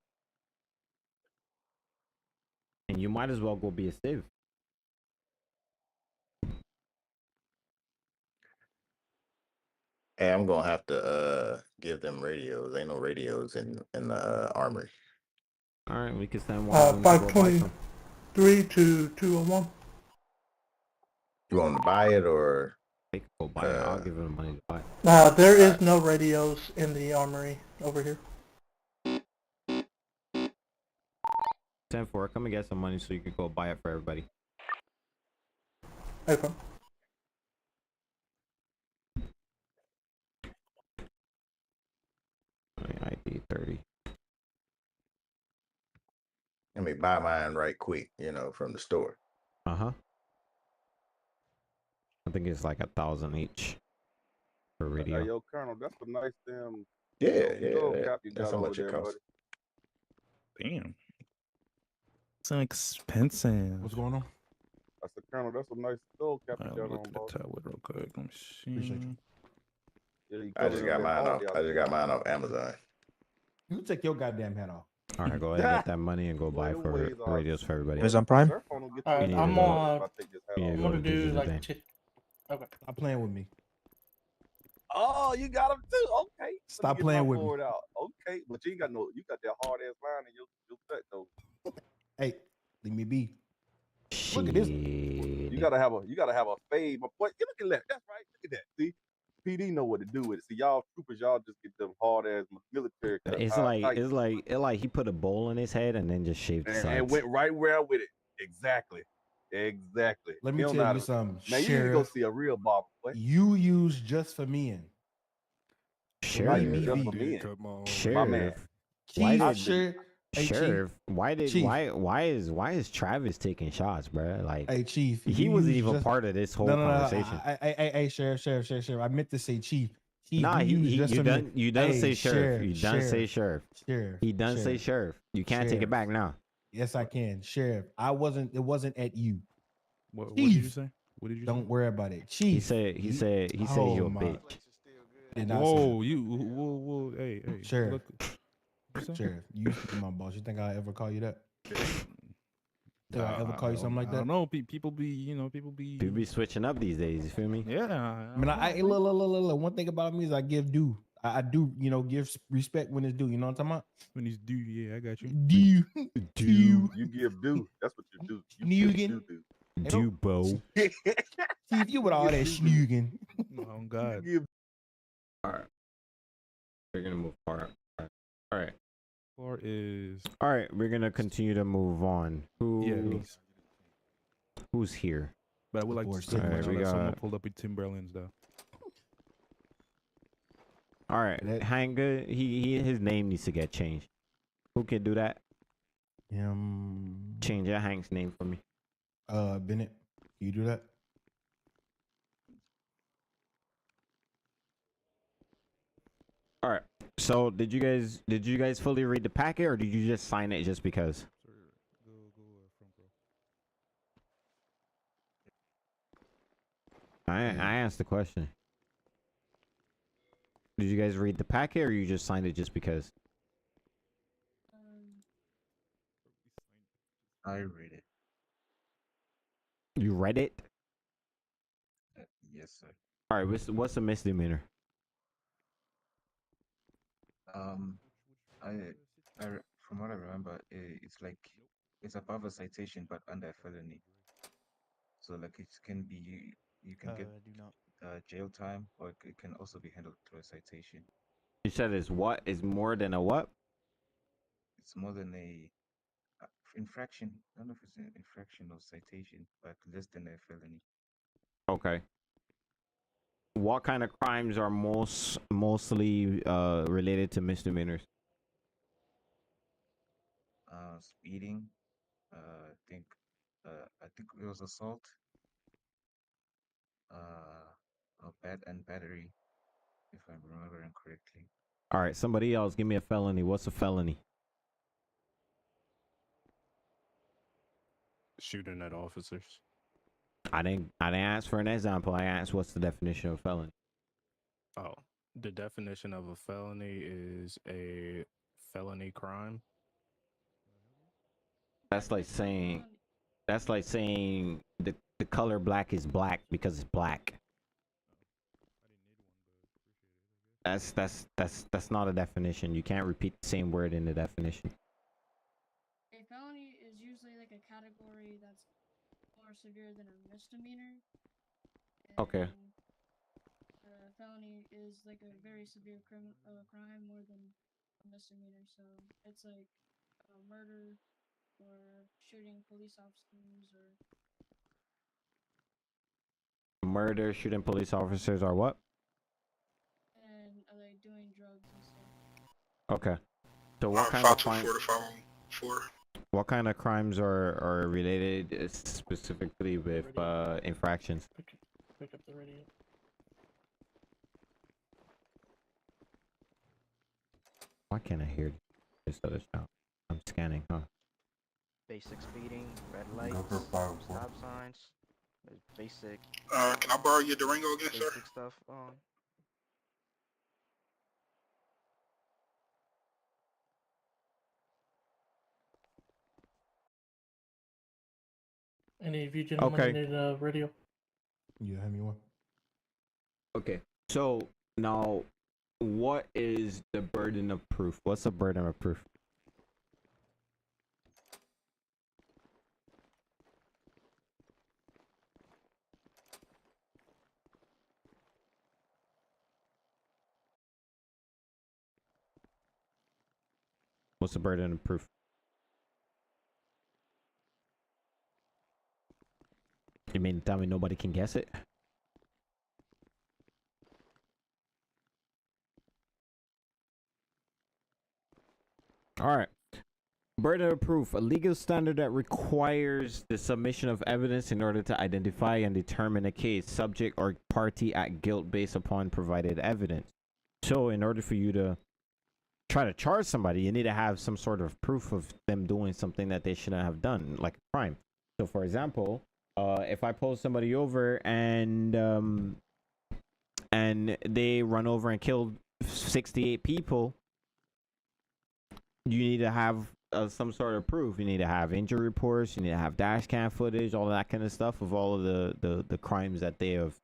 A: And you might as well go be a civ.
C: Hey, I'm gonna have to give them radios. Ain't no radios in the armory.
A: All right, we can send one of them to go buy some.
H: 523 to 201.
C: You want to buy it or?
A: They can go buy it. I'll give them money to buy it.
H: There is no radios in the armory over here.
A: 10-4, come and get some money so you can go buy it for everybody.
H: Okay.
A: ID 30.
C: Let me buy mine right quick, from the store.
A: Uh-huh. I think it's like 1,000 each for radio.
I: Hey, yo, Colonel, that's a nice damn
C: Yeah,
I: cap you
C: that's
I: got
C: how
I: over
C: much it
I: there,
C: costs.
I: buddy.
B: Damn. It's expensive.
D: What's going on?
I: I said, Colonel, that's a nice skull cap you
B: I'll
I: got
B: look
I: on,
B: at the
I: boss.
B: tablet real quick. Let me see.
K: Appreciate you.
I: Yeah, you
C: I just
I: covered
C: got
I: up that
C: mine
I: hard
C: off.
I: the
C: I
I: other
C: just got
I: day.
C: mine off Amazon.
D: You take your goddamn hat off.
A: All right, go ahead, get that money and go
I: Boy,
A: buy
I: them
A: for
I: ways are.
A: radios for everybody.
L: Amazon Prime.
I: Surf phone will get
H: All
I: you
H: right,
A: You
I: in
A: need
H: I'm
A: to go.
I: $200 if
H: on.
I: I take this hat
A: You need
I: off.
A: to
H: I'm
A: go
H: gonna
A: to
H: do
A: Digital
H: like
A: Day.
H: okay.
D: Stop playing with me.
I: Oh, you got them too. Okay. Let me
D: Stop
I: get
D: playing
I: my
D: with me.
I: board out. Okay, but you ain't got no. You got that hard ass line in your cut though.
D: Hey, leave me be.
A: Shit.
D: Look at this.
I: You gotta have a fade. My boy, you look at that. That's right. Look at that. See, PD know what to do with it. See, y'all troopers, y'all just get them hard ass military cut.
A: It's like he put a bowl on his head and then just shaved the
I: and
A: sides.
I: went right where with it. Exactly.
D: Let me
I: He don't
D: tell
I: know how
D: you
I: to-
D: something,
I: Man, you need to go
D: Sheriff.
I: see a real barber, boy.
D: You use just for men.
I: I
A: Sheriff.
I: use just for
B: Did
I: men.
B: cut my own.
I: My man.
A: Sheriff. Why
D: Chief,
A: did
D: Sheriff. Hey,
A: Sheriff?
D: Chief.
A: Why is Travis taking shots, bro? Like
D: Hey, Chief.
A: he
D: you
A: wasn't
D: use
A: even
D: just-
A: part of this whole
D: No.
A: conversation.
D: Hey, Sheriff. I meant to say Chief. Chief,
A: Nah,
D: you use just
A: you
D: for
A: done
D: men.
A: you done
D: Hey,
A: say sheriff. You done say sheriff.
D: Sheriff.
A: He done say sheriff. You can't take it back now.
D: Yes, I can. Sheriff. It wasn't at you.
B: What did you
D: Chief.
B: say? What did you
D: Don't
B: say?
D: worry about it. Chief.
A: He said you're a bitch.
D: Did not say
B: Whoa, whoa, hey,
D: Sheriff.
B: Look, what's that?
D: Sheriff, you used to be my boss. You think I'll ever call you that? Think I'll ever call you something like
B: I
D: that?
B: don't know. People be.
A: You be switching up these days. You feel me?
B: Yeah.
D: I mean, look. One thing about me is I give due. I do, give respect when it's due. You know what I'm talking about?
B: When he's due, yeah, I got you.
D: Due.
I: You give due. That's what you do. You give
D: Snoogin.
I: due.
A: Dubo.
D: Chief, you with all that snooging.
B: Oh God.
A: All right. We're gonna move far. All right.
B: Far is.
A: All right. We're gonna continue to move on.
B: Yeah.
A: Who's here?
B: But I would like to
D: Alright,
B: say
A: we
B: that someone
A: got-
B: pulled up with Timberlands though.
A: All right. Hanga. His name needs to get changed. Who can do that? Change that Hank's name for me.
D: Bennett, you do that?
A: All right. So did you guys fully read the packet, or did you just sign it just because? I asked the question. Did you guys read the packet, or you just signed it just because?
F: I read it.
A: You read it?
F: Yes, sir.
A: All right. What's a misdemeanor?
F: From what I remember, it's above a citation but under a felony. So like it can be you can get jail time, or it can also be handled through a citation.
A: You said is what is more than a what?
F: It's more than a infraction. I don't know if it's an infraction or citation, but less than a felony.
A: Okay. What kind of crimes are mostly related to misdemeanors?
F: Speeding. I think it was assault. Battery, if I'm remembering correctly.
A: All right. Somebody else, give me a felony. What's a felony?
G: Shooting at officers.
A: I didn't ask for an example. I asked what's the definition of felony.
G: Oh, the definition of a felony is a felony crime.
A: That's like saying the color black is black because it's black. That's not a definition. You can't repeat the same word in the definition.
M: A felony is usually like a category that's more severe than a misdemeanor.
A: Okay.
M: A felony is like a very severe crime more than a misdemeanor. So it's like murder or shooting police officers or
A: Murder, shooting police officers, or what?
M: and like doing drugs and stuff.
A: Okay. So what kind of crime? What kind of crimes are related specifically with infractions?
H: Pick up the radio.
A: Why can't I hear this other sound? I'm scanning, huh?
J: Basic speeding, red lights,
E: Go for 5-4.
J: stop signs. There's basic.
Q: Can I borrow your Durango again, sir?
J: Basic stuff.
H: Any of you gentlemen
A: Okay.
H: need a radio?
D: Yeah, hand me one.
A: Okay. So now, what is the burden of proof? What's the burden of proof? What's the burden of proof? You mean to tell me nobody can guess it? All right. Burden of proof, a legal standard that requires the submission of evidence in order to identify and determine a case, subject, or party at guilt based upon provided evidence. So, in order for you to try to charge somebody, you need to have some sort of proof of them doing something that they shouldn't have done, like a crime. So, for example, if I pull somebody over and they run over and kill 68 people, you need to have some sort of proof. You need to have injury reports. You need to have dash cam footage, all that kind of stuff of all of the crimes that they have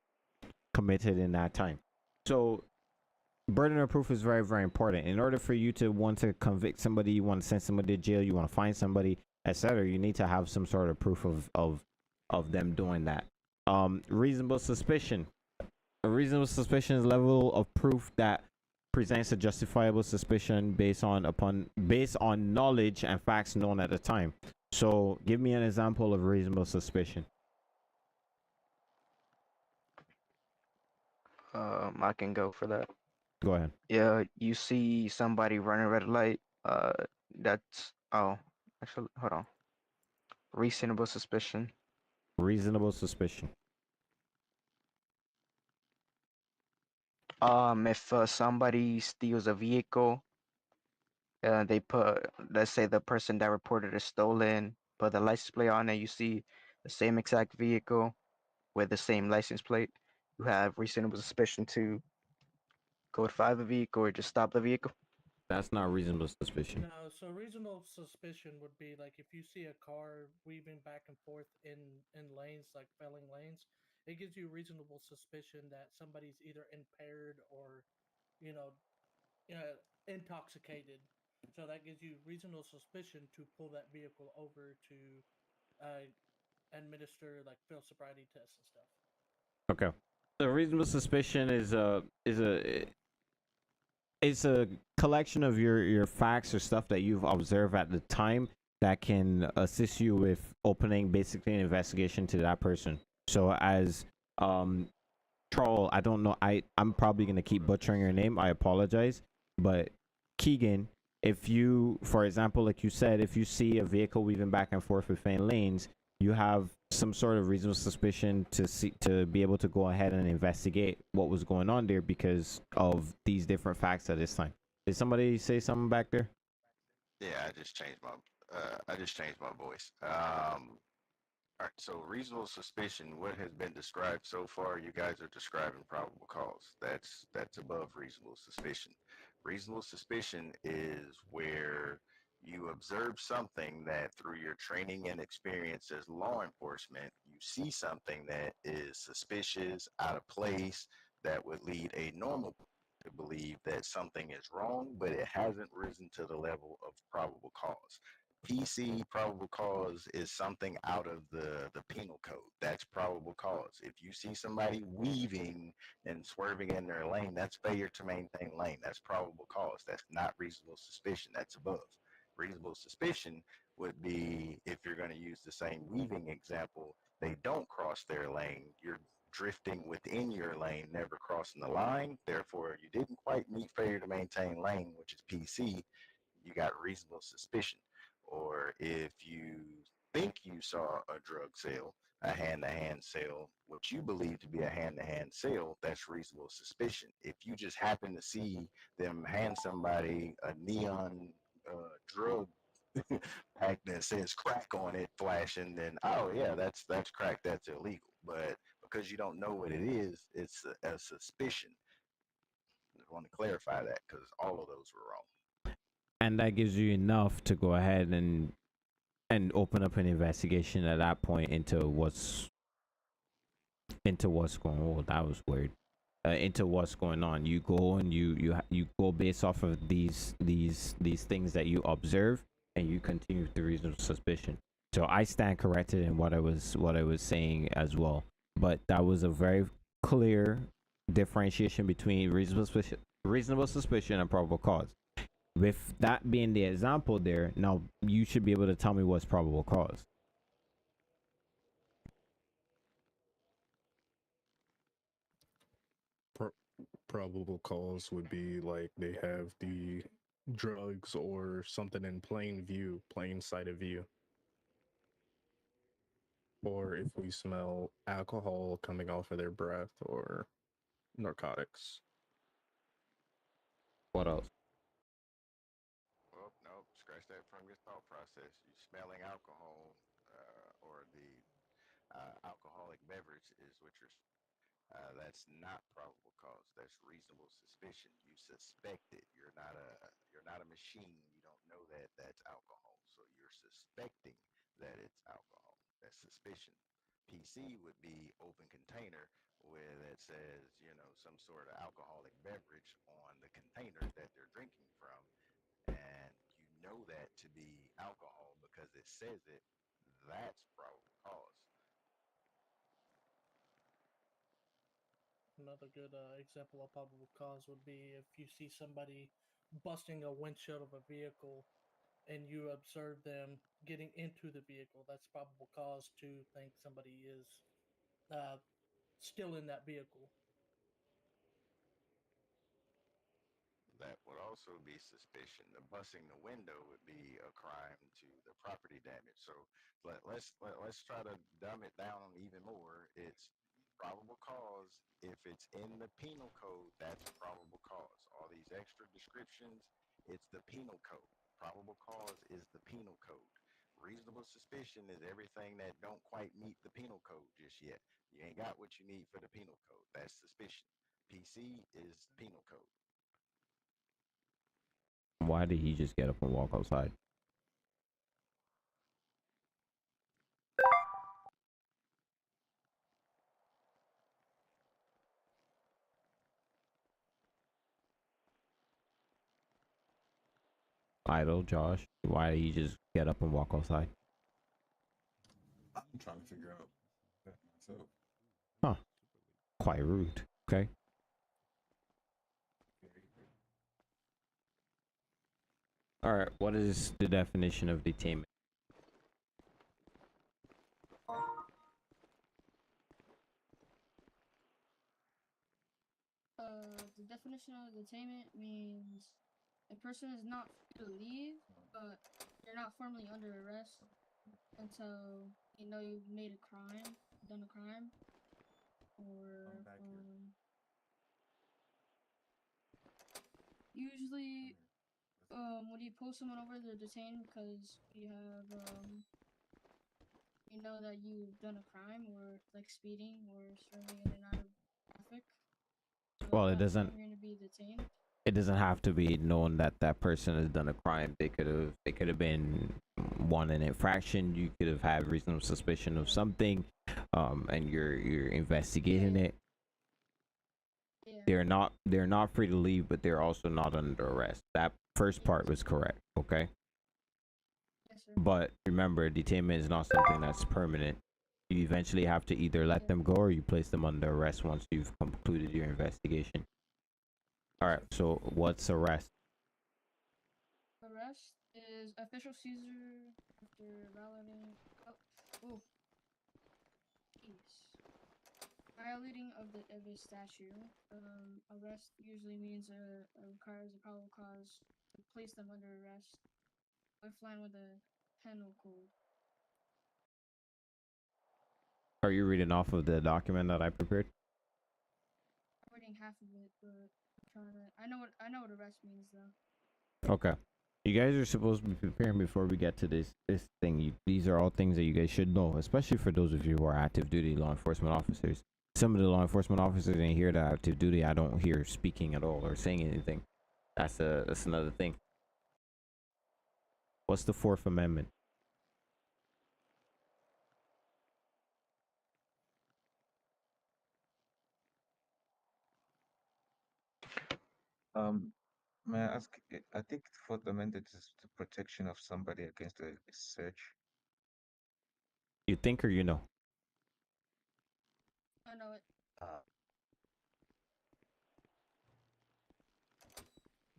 A: committed in that time. So burden of proof is very, very important. In order for you to want to convict somebody, you want to send somebody to jail, you want to find somebody, etc., you need to have some sort of proof of them doing that. Reasonable suspicion. A reasonable suspicion is level of proof that presents a justifiable suspicion based on knowledge and facts known at the time. So, give me an example of reasonable suspicion.
O: I can go for that.
A: Go ahead.
O: Yeah, you see somebody running red light. That's actually, hold on. Reasonable suspicion.
A: Reasonable suspicion.
O: If somebody steals a vehicle, they put, let's say the person that reported it stolen, put the license plate on it. You see the same exact vehicle with the same license plate. You have reasonable suspicion to codify the vehicle or just stop the vehicle.
A: That's not reasonable suspicion.
H: No, so reasonable suspicion would be like if you see a car weaving back and forth in lanes, like failing lanes, it gives you reasonable suspicion that somebody's either impaired or, you know, intoxicated. So that gives you reasonable suspicion to pull that vehicle over to administer like field sobriety tests and stuff.
A: Okay. The reasonable suspicion is it's a collection of your facts or stuff that you've observed at the time that can assist you with opening basically an investigation to that person. So as Troll, I don't know, I'm probably gonna keep butchering your name. I apologize, but Keegan, if you, for example, like you said, if you see a vehicle weaving back and forth within lanes, you have some sort of reasonable suspicion to be able to go ahead and investigate what was going on there because of these different facts at this time. Did somebody say something back there?
C: Yeah, I just changed my voice. All right, so reasonable suspicion, what has been described so far, you guys are describing probable cause. That's above reasonable suspicion. Reasonable suspicion is where you observe something that through your training and experience as law enforcement, you see something that is suspicious, out of place, that would lead a normal to believe that something is wrong, but it hasn't risen to the level of probable cause. PC, probable cause, is something out of the penal code. That's probable cause. If you see somebody weaving and swerving in their lane, that's failure to maintain lane. That's probable cause. That's not reasonable suspicion. That's above. Reasonable suspicion would be, if you're going to use the same weaving example, they don't cross their lane. You're drifting within your lane, never crossing the line. Therefore, you didn't quite meet failure to maintain lane, which is PC. You got reasonable suspicion. Or if you think you saw a drug sale, a hand-to-hand sale, what you believe to be a hand-to-hand sale, that's reasonable suspicion. If you just happen to see them hand somebody a neon drug pack that says crack on it flashing, then oh yeah, that's crack, that's illegal. But because you don't know what it is, it's a suspicion. I want to clarify that because all of those were wrong.
A: And that gives you enough to go ahead and and open up an investigation at that point into what's going on. Oh, that was weird. Into what's going on. You go and you go based off of these things that you observe, and you continue with the reasonable suspicion. So I stand corrected in what I was saying as well. But that was a very clear differentiation between reasonable suspicion and probable cause. With that being the example there, now you should be able to tell me what's probable cause.
G: Probable cause would be like they have the drugs or something in plain sight of view. Or if we smell alcohol coming off of their breath or narcotics.
A: What else?
C: Well, no, scratch that from your thought process. You smelling alcohol, or the alcoholic beverage is what you're. That's not probable cause. That's reasonable suspicion. You suspect it. You're not a machine. You don't know that that's alcohol. So you're suspecting that it's alcohol. That's suspicion. PC would be open container where that says, some sort of alcoholic beverage on the container that they're drinking from, and you know that to be alcohol because it says it. That's probable cause.
H: Another good example of probable cause would be if you see somebody busting a windshield of a vehicle and you observe them getting into the vehicle. That's probable cause to think somebody is still in that vehicle.
C: That would also be suspicion. The busting the window would be a crime to the property damage. So let's try to dumb it down even more. It's probable cause. If it's in the penal code, that's probable cause. All these extra descriptions, it's the penal code. Probable cause is the penal code. Reasonable suspicion is everything that don't quite meet the penal code just yet. You ain't got what you need for the penal code. That's suspicion. PC is penal code.
A: Why did he just get up and walk outside? Idle, Josh. Why did he just get up and walk outside?
E: I'm trying to figure out that myself.
A: Huh. Quite rude. Okay. All right. What is the definition of detainment?
M: The definition of detainment means a person is not free to leave, but you're not formally under arrest until you know you've made a crime, done a crime, or usually when you pull someone over, they're detained because you have you know that you've done a crime, or like speeding or swerving in and out of traffic. So
A: Well, it
M: that's when
A: doesn't.
M: you're gonna be detained.
A: It doesn't have to be known that that person has done a crime. They could have been one an infraction. You could have had reasonable suspicion of something, and you're investigating it.
M: Yeah.
A: They're not free to leave, but they're also not under arrest. That first part was correct. Okay.
M: Yes, sir.
A: But remember, detainment is not something that's permanent. You eventually have to either let them go or you place them under arrest once you've concluded your investigation. All right. So what's arrest?
M: Arrest is official seizure after violating. Oh, jeez. Violating of a statute. Arrest usually means requires a probable cause to place them under arrest, with line with the penal code.
A: Are you reading off of the document that I prepared?
M: I'm reading half of it, but I'm trying to. I know what arrest means though.
A: Okay. You guys are supposed to be preparing before we get to this thing. These are all things that you guys should know, especially for those of you who are active duty law enforcement officers. Some of the law enforcement officers ain't here to active duty. I don't hear speaking at all or saying anything. That's another thing. What's the Fourth Amendment?
F: May I ask? I think the Fourth Amendment is the protection of somebody against a search.
A: You think or you know?
M: I know it.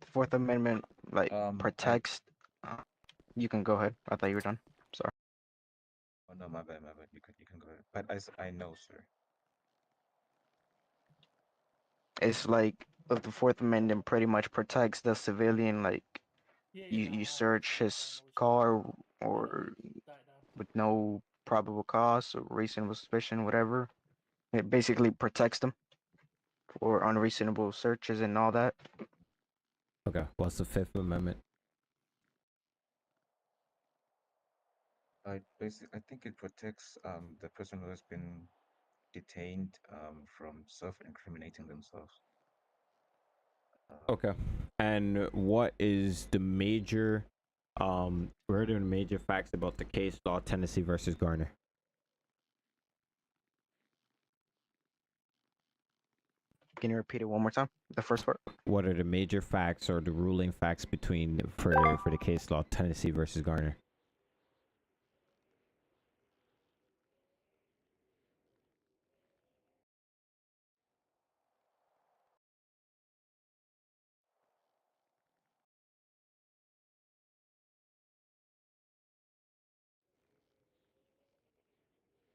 O: The Fourth Amendment like protects. You can go ahead. I thought you were done. Sorry.
F: Oh no, my bad, my bad. You can go ahead. But I know, sir.
O: It's like the Fourth Amendment pretty much protects the civilian. Like you search his car or with no probable cause or reasonable suspicion, whatever. It basically protects them for unreasonable searches and all that.
A: Okay. What's the Fifth Amendment?
F: I think it protects the person who has been detained from self-incriminating themselves.
A: Okay. And what is the major what are the major facts about the case law Tennessee versus Garner?
O: Can you repeat it one more time? The first part.
A: What are the major facts or the ruling facts between for the case law Tennessee versus Garner?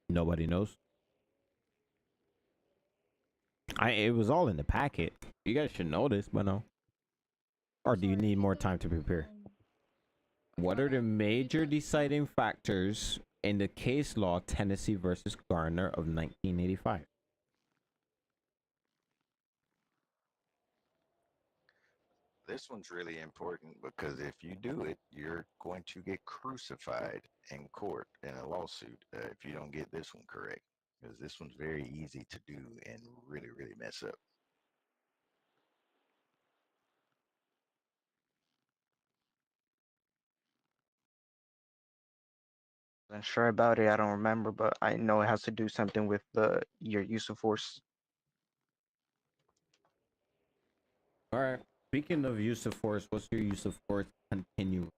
A: Nobody knows. It was all in the packet. You guys should know this, but no. Or do you need more time to prepare? What are the major deciding factors in the case law Tennessee versus Garner of 1985?
C: This one's really important because if you do it, you're going to get crucified in court in a lawsuit if you don't get this one correct. Because this one's very easy to do and really, really mess up.
O: I'm sure about it. I don't remember, but I know it has to do something with your use of force.
A: All right. Speaking of use of force, what's your use of force continuum?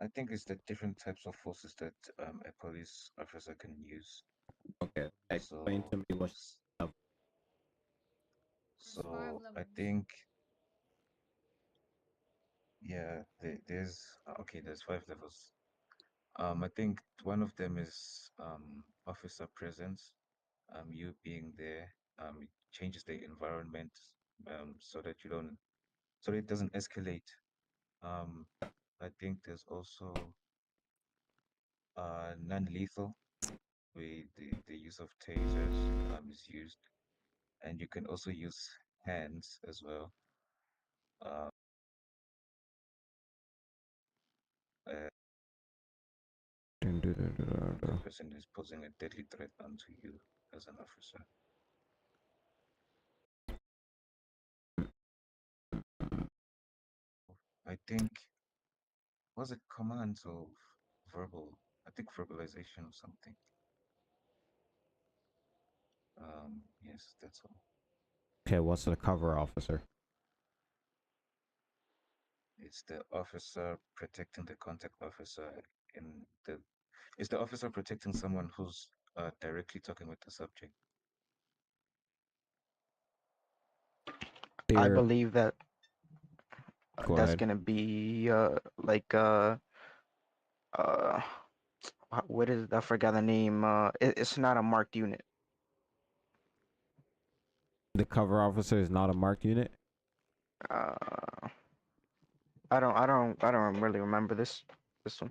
F: I think it's the different types of forces that a police officer can use.
A: Okay. Explain to me what.
F: So I think, yeah, there's okay. There's 5 levels. I think one of them is officer presence. You being there, it changes the environment, so that you don't, so it doesn't escalate. I think there's also non-lethal, where the use of tasers is used, and you can also use hands as well. Uh, the person is posing a deadly threat onto you as an officer. I think, was it commands of verbal? I think verbalization or something. Yes, that's all.
A: Okay, what's the cover officer?
F: It's the officer protecting the contact officer in the. It's the officer protecting someone who's directly talking with the subject.
O: I believe that
A: Go
O: that's
A: ahead.
O: gonna be like uh what is, I forgot the name. It's not a marked unit.
A: The cover officer is not a marked unit.
O: I don't really remember this one.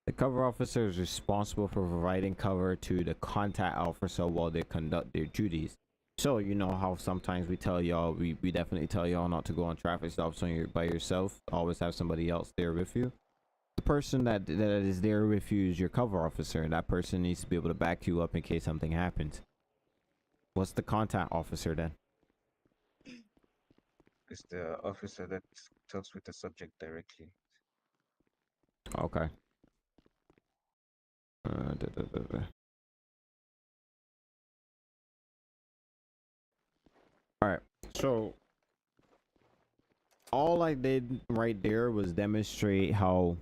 A: The cover officer is responsible for providing cover to the contact officer while they conduct their duties. So you know how sometimes we tell y'all, we definitely tell y'all not to go on traffic stops when you're by yourself. Always have somebody else there with you. The person that is there with you is your cover officer, and that person needs to be able to back you up in case something happens. What's the contact officer then?
F: It's the officer that talks with the subject directly.
A: Okay. All right, so all I did right there was demonstrate how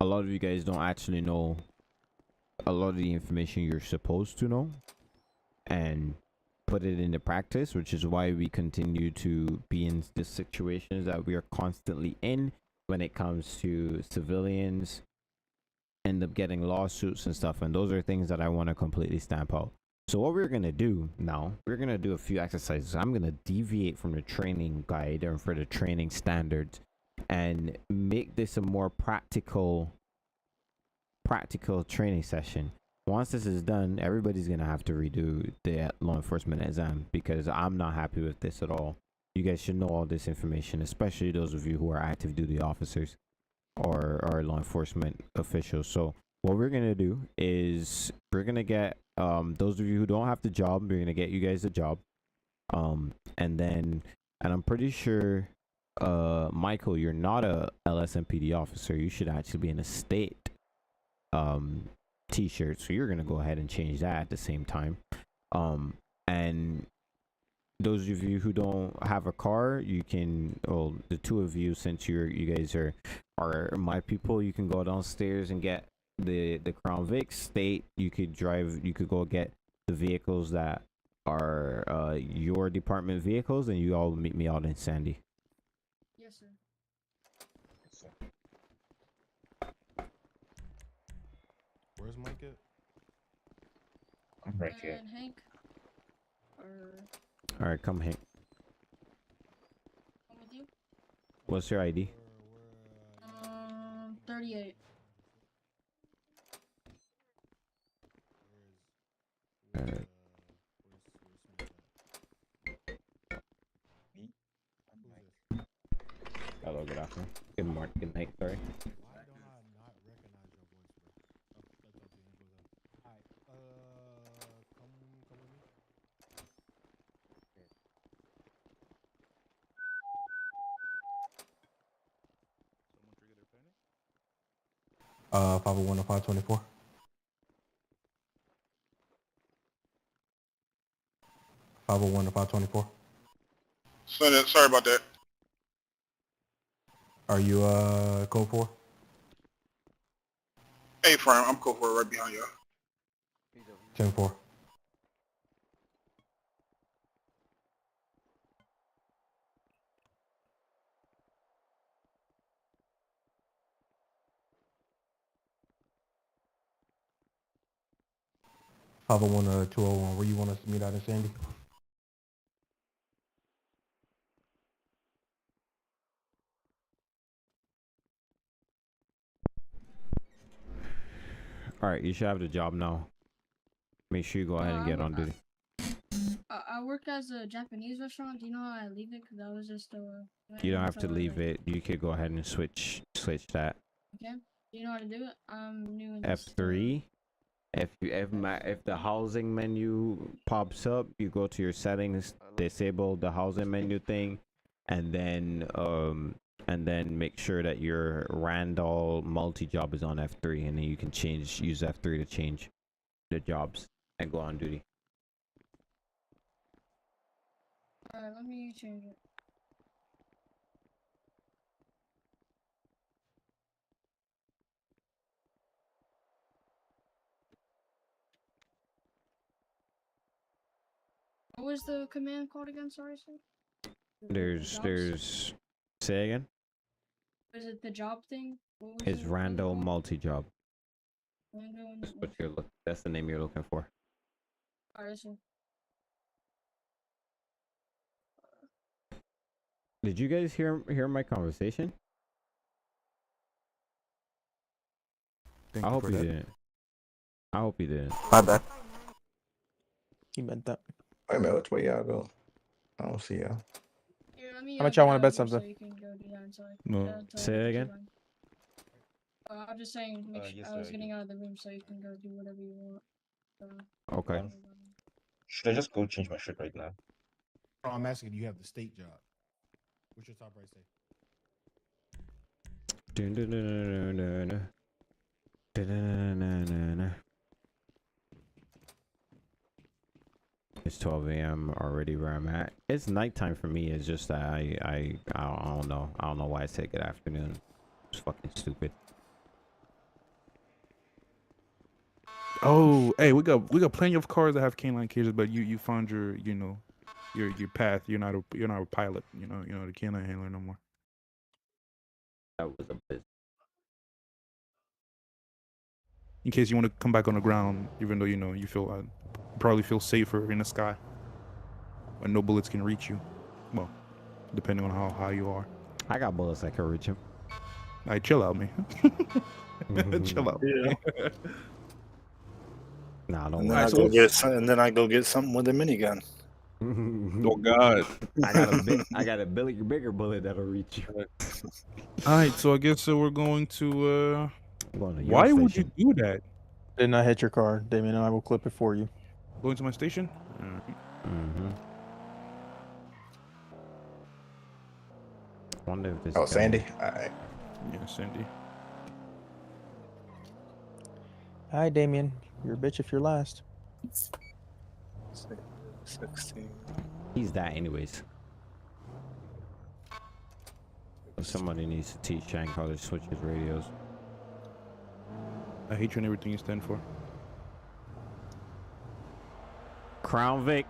A: a lot of you guys don't actually know a lot of the information you're supposed to know and put it into practice, which is why we continue to be in the situations that we are constantly in when it comes to civilians end up getting lawsuits and stuff. And those are things that I want to completely stamp out. So what we're going to do now, we're going to do a few exercises. I'm going to deviate from the training guide or for the training standards and make this a more practical training session. Once this is done, everybody's going to have to redo the law enforcement exam because I'm not happy with this at all. You guys should know all this information, especially those of you who are active duty officers or law enforcement officials. So what we're gonna do is we're gonna get those of you who don't have the job, we're gonna get you guys a job. And I'm pretty sure Michael, you're not a LSMPD officer. You should actually be in a state t-shirt. So you're gonna go ahead and change that at the same time. And those of you who don't have a car, you can, well, the two of you, since you guys are my people, you can go downstairs and get the Crown Vic. State, you could go get the vehicles that are your department vehicles, and you all meet me out in Sandy.
M: Yes, sir.
D: Where's Mike at?
F: I'm right here.
M: And Hank, or
A: All right, come Hank.
M: come with you.
A: What's your ID?
M: 38.
A: Hello, good afternoon. Good morning. Good night. Sorry.
D: Why don't I not recognize your voice, bro? Oh, that's up to him. All right. Come with me.
B: Someone trigger their panic?
K: 501 to 524. 501 to 524.
Q: Sorry about that.
K: Are you code 4?
Q: Hey, Prime, I'm code for right behind y'all.
K: 10-4. Five 501 to 201. Where you want us to meet out in Sandy?
A: All right, you should have the job now. Make sure you go ahead and get on duty.
M: I work as a Japanese restaurant. Do you know how I leave it? Because I was just
A: You don't have to leave it. You could go ahead and switch that.
M: Okay. Do you know how to do it? I'm new in this.
A: F3. If the housing menu pops up, you go to your settings, disable the housing menu thing, and then make sure that your Randall multi-job is on F3, and then you can use F3 to change the jobs and go on duty.
M: Alright, let me change it. What was the command called again? Sorry, sir.
A: There's say again.
M: Is it the job thing?
A: It's Randall multi-job.
M: That's
A: what that's the name you're looking for.
M: Alright, sir.
A: Did you guys hear my conversation? I hope you didn't. I hope you didn't.
L: My bad. He meant that. Wait a minute, which way y'all go? I don't see y'all.
M: Here, let me,
L: How much y'all
M: get
L: want to
M: out
L: bet
M: of here
L: something?
M: So you can go do that inside.
B: No.
A: Say it again.
M: I'm just saying,
F: Yes,
M: I was
F: sir, I
M: getting
F: do.
M: out of the room so you can go do whatever you want.
A: Okay.
F: Should I just go change my shirt right now?
D: Oh, I'm asking, do you have the state job? What's your top right say?
A: Dun, dun, dun, dun, dun, dun. Da-da-da-da-da-da. It's 12 a.m. already where I'm at. It's nighttime for me. It's just that I don't know. I don't know why I said good afternoon. It's fucking stupid.
B: Oh, hey, we got plenty of cars that have canine cages, but you found your your path. You're not a pilot. You're not a canine handler no more.
A: That was a bit.
B: In case you want to come back on the ground, even though you feel probably feel safer in the sky, when no bullets can reach you. Well, depending on how high you are.
A: I got bullets that can reach him.
B: Alright, chill out, man. Chill out.
N: Yeah.
A: Nah, don't
N: And then
A: worry.
N: I go get something with a minigun.
B: Oh God!
A: I got a bigger bullet that'll reach you.
B: All right, so I guess we're going to.
A: Going to your
B: Why would you
A: station.
B: do that?
L: Did not hit your car, Damien, and I will clip it for you.
B: Going to my station?
A: Mm-hmm. Wonder if this.
L: Oh,
A: guy-
L: Sandy. All right.
B: Yeah, Sandy.
L: Hi, Damien. You're a bitch if you're last.
N: 16.
A: He's that anyways. Somebody needs to teach Shank how to switch his radios.
B: I hate you and everything you stand for.
A: Crown Vic.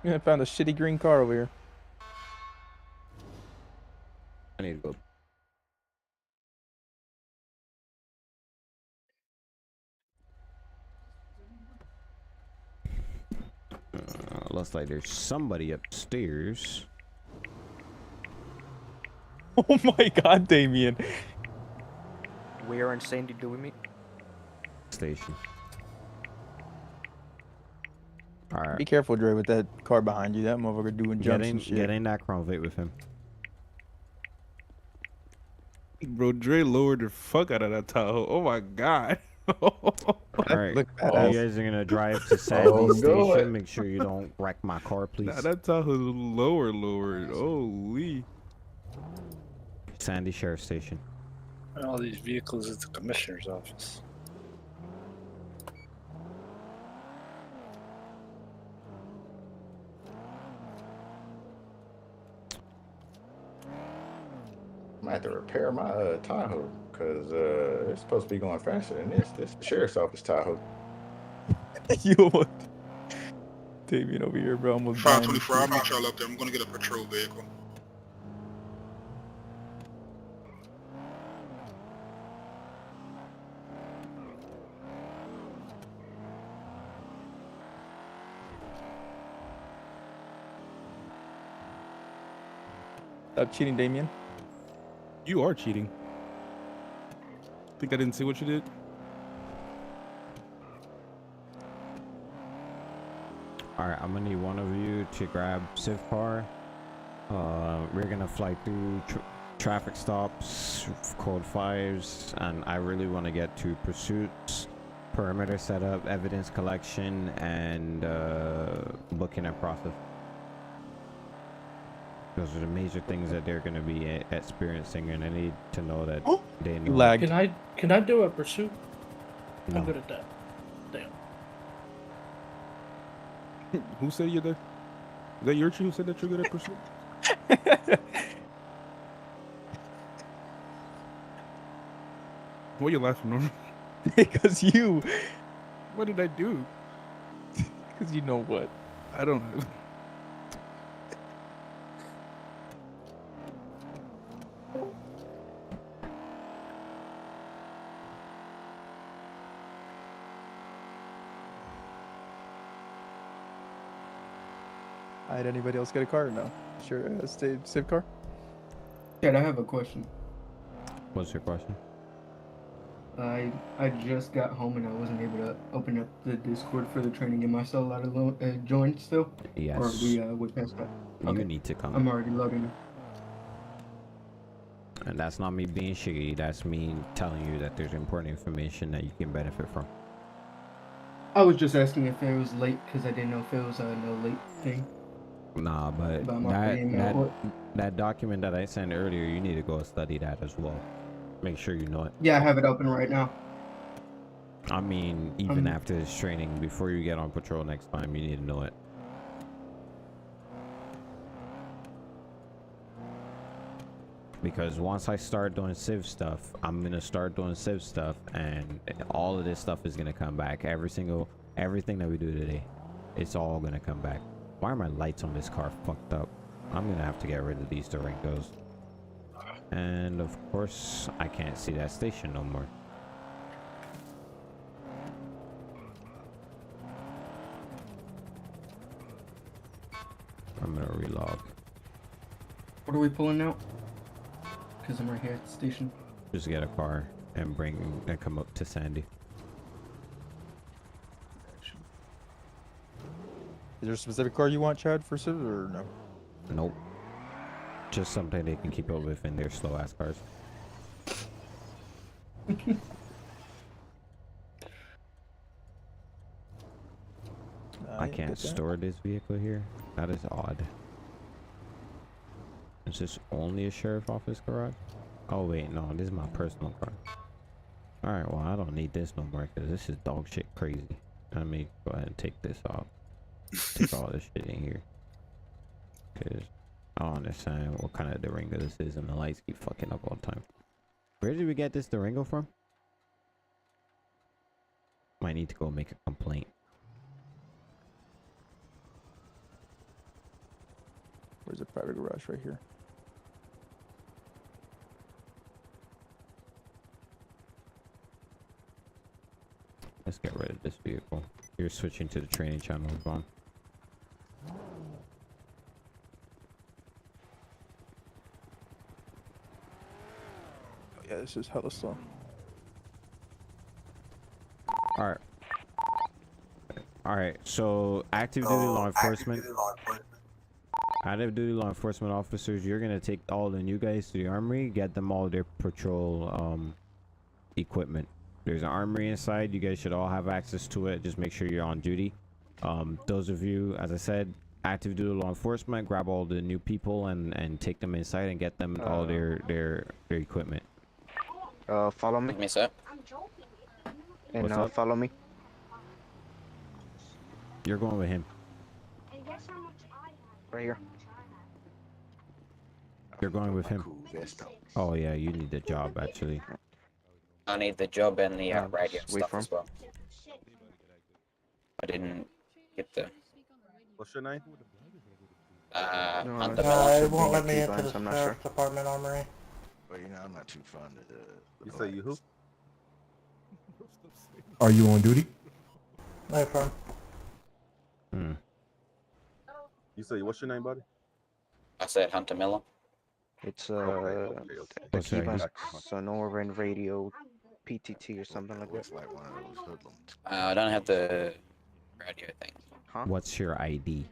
L: Yeah, I found a shitty green car over here.
A: I need to go. Looks like there's somebody upstairs.
L: Oh my God, Damien.
O: Where in Sandy do we meet?
A: Station. All right.
L: Be careful, Dre, with that car behind you. That motherfucker doing jumps and shit.
A: Get in that Crown Vic with him.
B: Bro, Dre lowered the fuck out of that Tahoe. Oh my God.
A: All right. You guys are gonna drive to Sandy Station. Make sure you don't wreck my car, please.
B: Nah, that Tahoe's lowered. Holy.
A: Sandy Sheriff Station.
N: And all these vehicles at the commissioner's office.
R: I might have to repair my Tahoe because it's supposed to be going faster than this. This is the sheriff's office Tahoe.
L: You what? Damien over here, bro. Almost
Q: 524, I'll meet y'all up there. I'm gonna get a patrol vehicle.
L: Stop cheating, Damien.
B: You are cheating. Think I didn't see what you did?
A: All right, I'm gonna need one of you to grab Civ car. We're gonna fly through traffic stops, code 5s, and I really want to get to pursuits, perimeter setup, evidence collection, and booking and process. Those are the major things that they're gonna be experiencing, and I need to know that they know.
L: Lagged.
H: Can I do a pursuit?
A: No.
H: I'm good at that. Damn.
B: Who said you're there? Is that Yurchi who said that you're good at pursuit? Why are you laughing, Norman?
L: Because you.
B: What did I do?
L: Because you know what?
B: I don't know.
L: Alright, anybody else get a car or no? Sure, Civ car?
S: Chad, I have a question.
A: What's your question?
S: I just got home and I wasn't able to open up the Discord for the training. Am I still allowed to join still?
A: Yes.
S: Or we passed that?
A: You need to come.
S: I'm already loading.
A: And that's not me being shady. That's me telling you that there's important information that you can benefit from.
S: I was just asking if it was late because I didn't know if it was a no late thing.
A: Nah, but that document that I sent earlier, you need to go study that as well. Make sure you know it.
S: Yeah, I have it open right now.
A: I mean, even after this training, before you get on patrol next time, you need to know it. Because once I start doing civ stuff, I'm gonna start doing civ stuff, and all of this stuff is gonna come back. Everything that we do today, it's all gonna come back. Why are my lights on this car fucked up? I'm gonna have to get rid of these Durangos. And of course, I can't see that station no more. I'm gonna relog.
S: What are we pulling out? Because I'm right here at the station.
A: Just get a car and come up to Sandy.
T: Is there a specific car you want, Chad, for civ or no?
A: Nope. Just something they can keep up with in their slow ass cars. I can't store this vehicle here. That is odd. Is this only a sheriff office garage? Oh wait, no, this is my personal car. Alright, well I don't need this no more because this is dog shit crazy. Let me go ahead and take this off. Take all this shit in here. Because I don't understand what kind of Durango this is and the lights keep fucking up all the time. Where did we get this Durango from? Might need to go make a complaint.
T: Where's the private garage? Right here.
A: Let's get rid of this vehicle. You're switching to the training channel, Vaughn.
T: Oh, yeah, this is hella slow.
A: Alright. Alright, so active duty law enforcement. Active duty law enforcement officers, you're gonna take all the new guys to the armory, get them all their patrol equipment. There's an armory inside. You guys should all have access to it. Just make sure you're on duty. Those of you, as I said, active duty law enforcement, grab all the new people and take them inside and get them all their equipment.
O: Follow me.
U: Me, sir.
O: And follow me.
A: You're going with him.
O: Right here.
A: You're going with him. Oh yeah, you need the job actually.
U: I need the job and the radio
O: wait
U: stuff
O: for him.
U: as well. I didn't get the.
I: What's your name?
U: Hunter
O: it
U: Miller.
O: won't let me into the sheriff's
J: department armory. Well, you know, I'm not too fond of the.
I: You say you who?
K: Are you on duty?
J: No problem.
I: You say what's your name, buddy?
U: I said Hunter Miller.
O: It's
A: What's that?
O: Akiva Sonoran Radio PTT or something like that.
J: It's like one of those hoodlums.
U: I don't have the radio thing.
O: Huh?
A: What's your ID?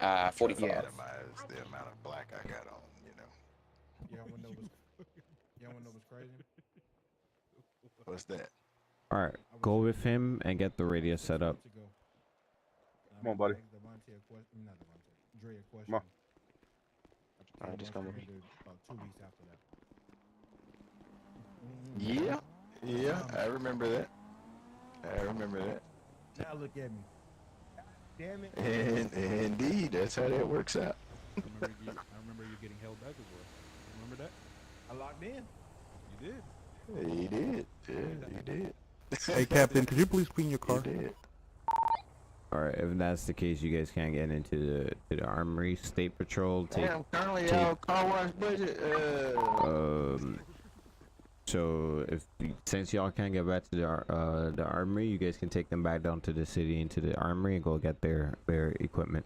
U: 45.
O: Yeah.
J: Minimize the amount of black I got on, you know.
D: Y'all wanna know what's crazy?
J: What's that?
A: Alright, go with him and get the radio set up.
I: Come on, buddy. Come on.
O: Alright, just come with me.
D: About 2 weeks after that.
J: Yeah, I remember that.
D: Now look at me. Damn it.
J: And indeed, that's how that works out.
B: I remember you getting held back as well. Remember that?
D: I locked in.
B: You did.
J: You did. Yeah, you did.
B: Hey, Captain, could you please clean your car?
J: You did.
A: Alright, if that's the case, you guys can't get into the armory. State patrol take
J: Damn, currently our car wash budget.
A: so since y'all can't get back to the armory, you guys can take them back down to the city into the armory and go get their equipment.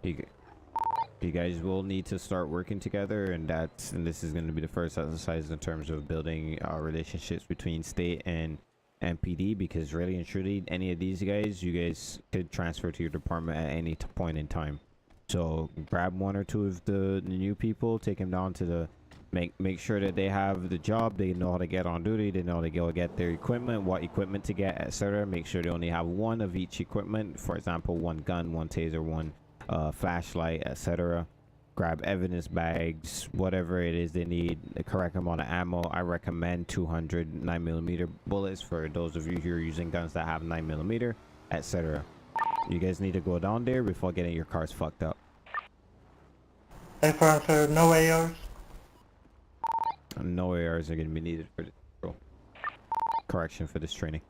A: You guys will need to start working together, and this is going to be the first exercise in terms of building relationships between state and PD, because really and truly, any of these guys, you guys could transfer to your department at any point in time. So grab one or two of the new people, take them down to the make sure that they have the job, they know how to get on duty, they know how to go get their equipment, what equipment to get, etc. Make sure they only have one of each equipment. For example, one gun, one taser, one flashlight, etc. Grab evidence bags, whatever it is they need, the correct amount of ammo. I recommend 200 9mm bullets for those of you who are using guns that have 9mm, etc. You guys need to go down there before getting your cars fucked up.
P: Sir, no ARs?
A: No ARs are going to be needed for this correction for this training.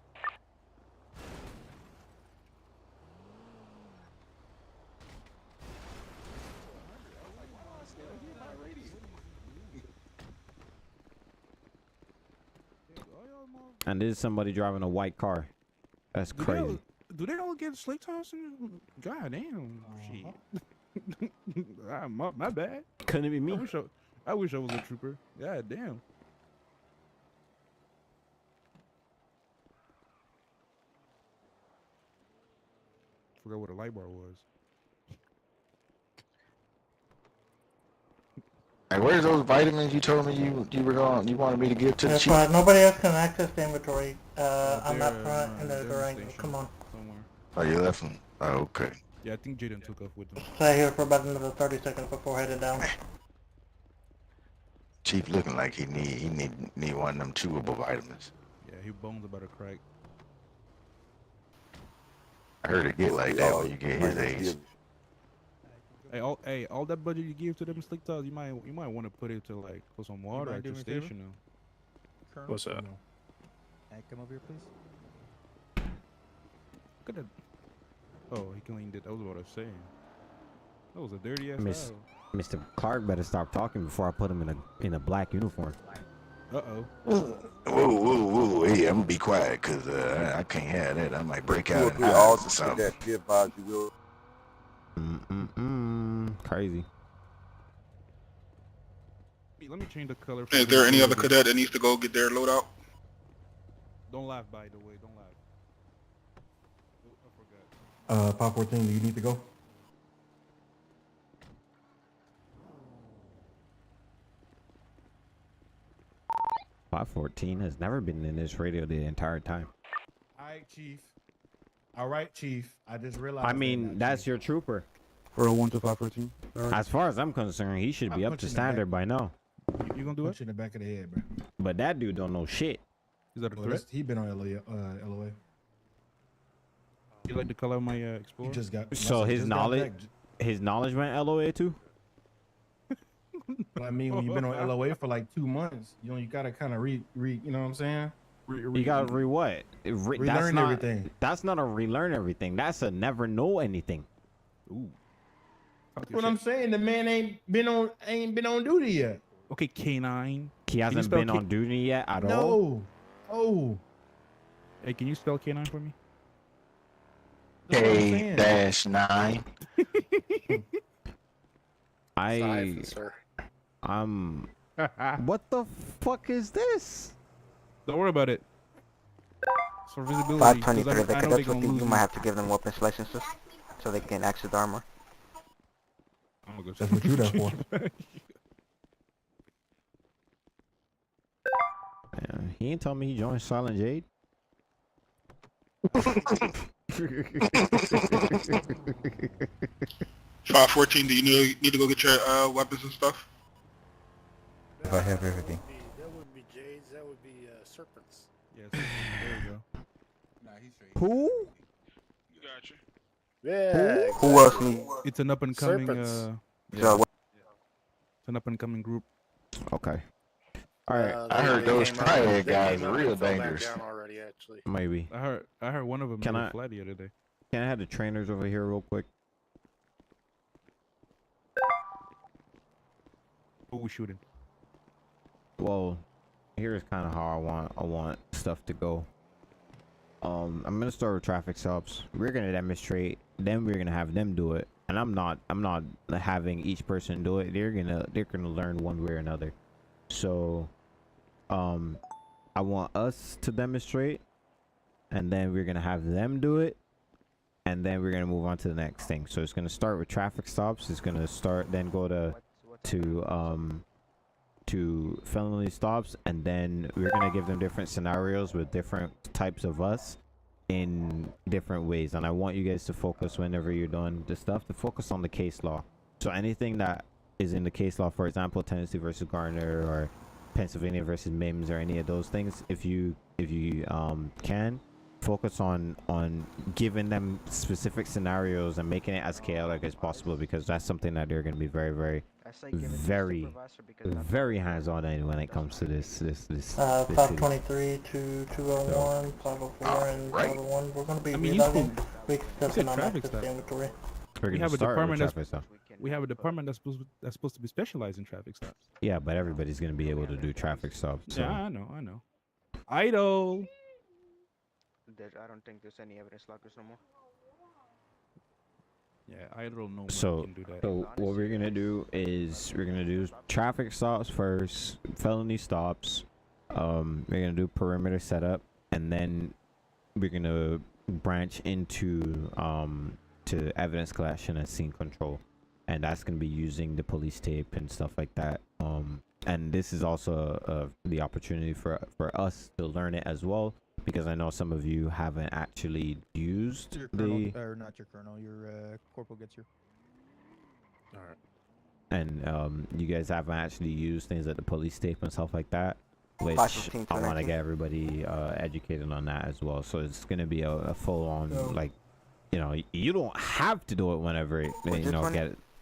A: And this is somebody driving a white car. That's crazy.
B: Do they all get slick toss? God damn. Shit. My bad.
A: Couldn't it be me?
B: I wish I was a trooper. God damn. Forgot what a light bar was.
J: Hey, where's those vitamins you told me you wanted me to give to the
P: That's
J: chief?
P: right. Nobody else can access the inventory. I'm up front in the Durango. Come on.
B: Somewhere.
J: Oh, you left them? Oh, okay.
B: Yeah, I think Jaden took off with them.
P: Stay here for about another 30 seconds before headed down.
J: Chief looking like he need one of them chewable vitamins.
B: Yeah, he bones about a crack.
J: I heard it get like that when you get his age.
B: Hey, all that budget you give to them slick toss, you might want to put it to like for some water at the station now.
G: What's that?
D: Hey, come over here, please.
B: Look at that. Oh, he cleaned it. I was about to say. That was a dirty ass
A: Mr. Clark better stop talking before I put him in a black uniform.
B: Uh-oh.
J: Whoa. Hey, I'm gonna be quiet because I can't have that. I might break out in
I: all
J: hives or something.
I: that give you will.
A: Crazy.
B: Let me change the color.
Q: Is there any other cadet that needs to go get their loadout?
B: Don't laugh, by the way. Don't laugh. Oh, I forgot.
K: Pop 14, do you need to go?
A: Pot 14 has never been in this radio the entire time.
K: All right, Chief. All right, Chief. I just realized.
A: I mean, that's your trooper.
B: 401 to 514.
A: As far as I'm concerned, he should be up to standard by now.
B: You gonna do
K: Punch in the back of the head, bro.
A: But that dude don't know shit.
B: Is that a threat?
K: He been on LOA.
B: You like the color of my Explorer?
K: He just got.
A: So his knowledge went LOA too?
K: But I mean, when you've been on LOA for like 2 months, you gotta kind of you know what I'm saying?
A: You gotta what?
K: Relearn everything.
A: That's not a relearn everything. That's a never know anything.
B: Ooh.
K: That's what I'm saying. The man ain't been on duty yet.
B: Okay, K9.
A: He hasn't been on duty yet at all.
K: No. Oh.
B: Hey, can you spell K9 for me?
J: K-9.
A: What the fuck is this?
B: Don't worry about it. For visibility.
O: 523, the cadets with you might have to give them weapons licenses so they can access the armor.
K: That's what you're there for.
A: Man, he ain't told me he joined Silent Jade.
Q: 514, do you need to go get your weapons and stuff?
F: If I have everything.
G: That wouldn't be jades, that would be serpents.
B: Yes, there we go.
E: Nah, he's straight.
A: Who?
Q: You got you.
G: Yeah.
O: Who else need?
B: It's an up and coming.
O: So
B: it's an up and coming group.
A: Okay. All right.
J: I heard those triad guys are real dangerous.
G: Already, actually.
A: Maybe.
B: I heard one of them made a fly the other day.
A: Can I have the trainers over here real quick?
B: Who we shooting?
A: Well, here's kind of how I want stuff to go. I'm gonna start with traffic stops. We're gonna demonstrate, then we're gonna have them do it. And I'm not having each person do it. They're gonna learn one way or another. So, I want us to demonstrate, and then we're gonna have them do it, and then we're gonna move on to the next thing. So it's gonna start with traffic stops. It's gonna start, then go to felony stops, and then we're gonna give them different scenarios with different types of us, in different ways, and I want you guys to focus whenever you're doing this stuff to focus on the case law. So anything that is in the case law, for example, Tennessee versus Garner or Pennsylvania versus Mims or any of those things, if you can focus on giving them specific scenarios and making it as chaotic as possible, because that's something that they're going to be very very hands-on in when it comes to this
P: 523 to 201, 504, and 501. We're going to be reloading. We can step in on access to inventory.
A: We're
B: We
A: gonna
B: have a
A: start with
B: department
A: traffic stop.
B: we have a department that's supposed to be specialized in traffic stops.
A: Yeah, but everybody's gonna be able to do traffic stops. So.
B: Yeah, I know. Idle.
O: I don't think there's any evidence lockers no more.
B: Yeah, idle. No one
A: So,
B: can do that.
A: so what we're gonna do is we're gonna do traffic stops first, felony stops. We're gonna do perimeter setup, and then we're gonna branch into to evidence collection and scene control, and that's gonna be using the police tape and stuff like that. And this is also the opportunity for us to learn it as well, because I know some of you haven't actually used
T: Your
A: the.
T: colonel, or not your colonel, your corporal gets here.
G: All right.
A: And you guys haven't actually used things like the police tape and stuff like that, which
O: 515
A: I want to
O: 19.
A: get everybody educated on that as well. So it's gonna be a full-on, like, you don't have to do it whenever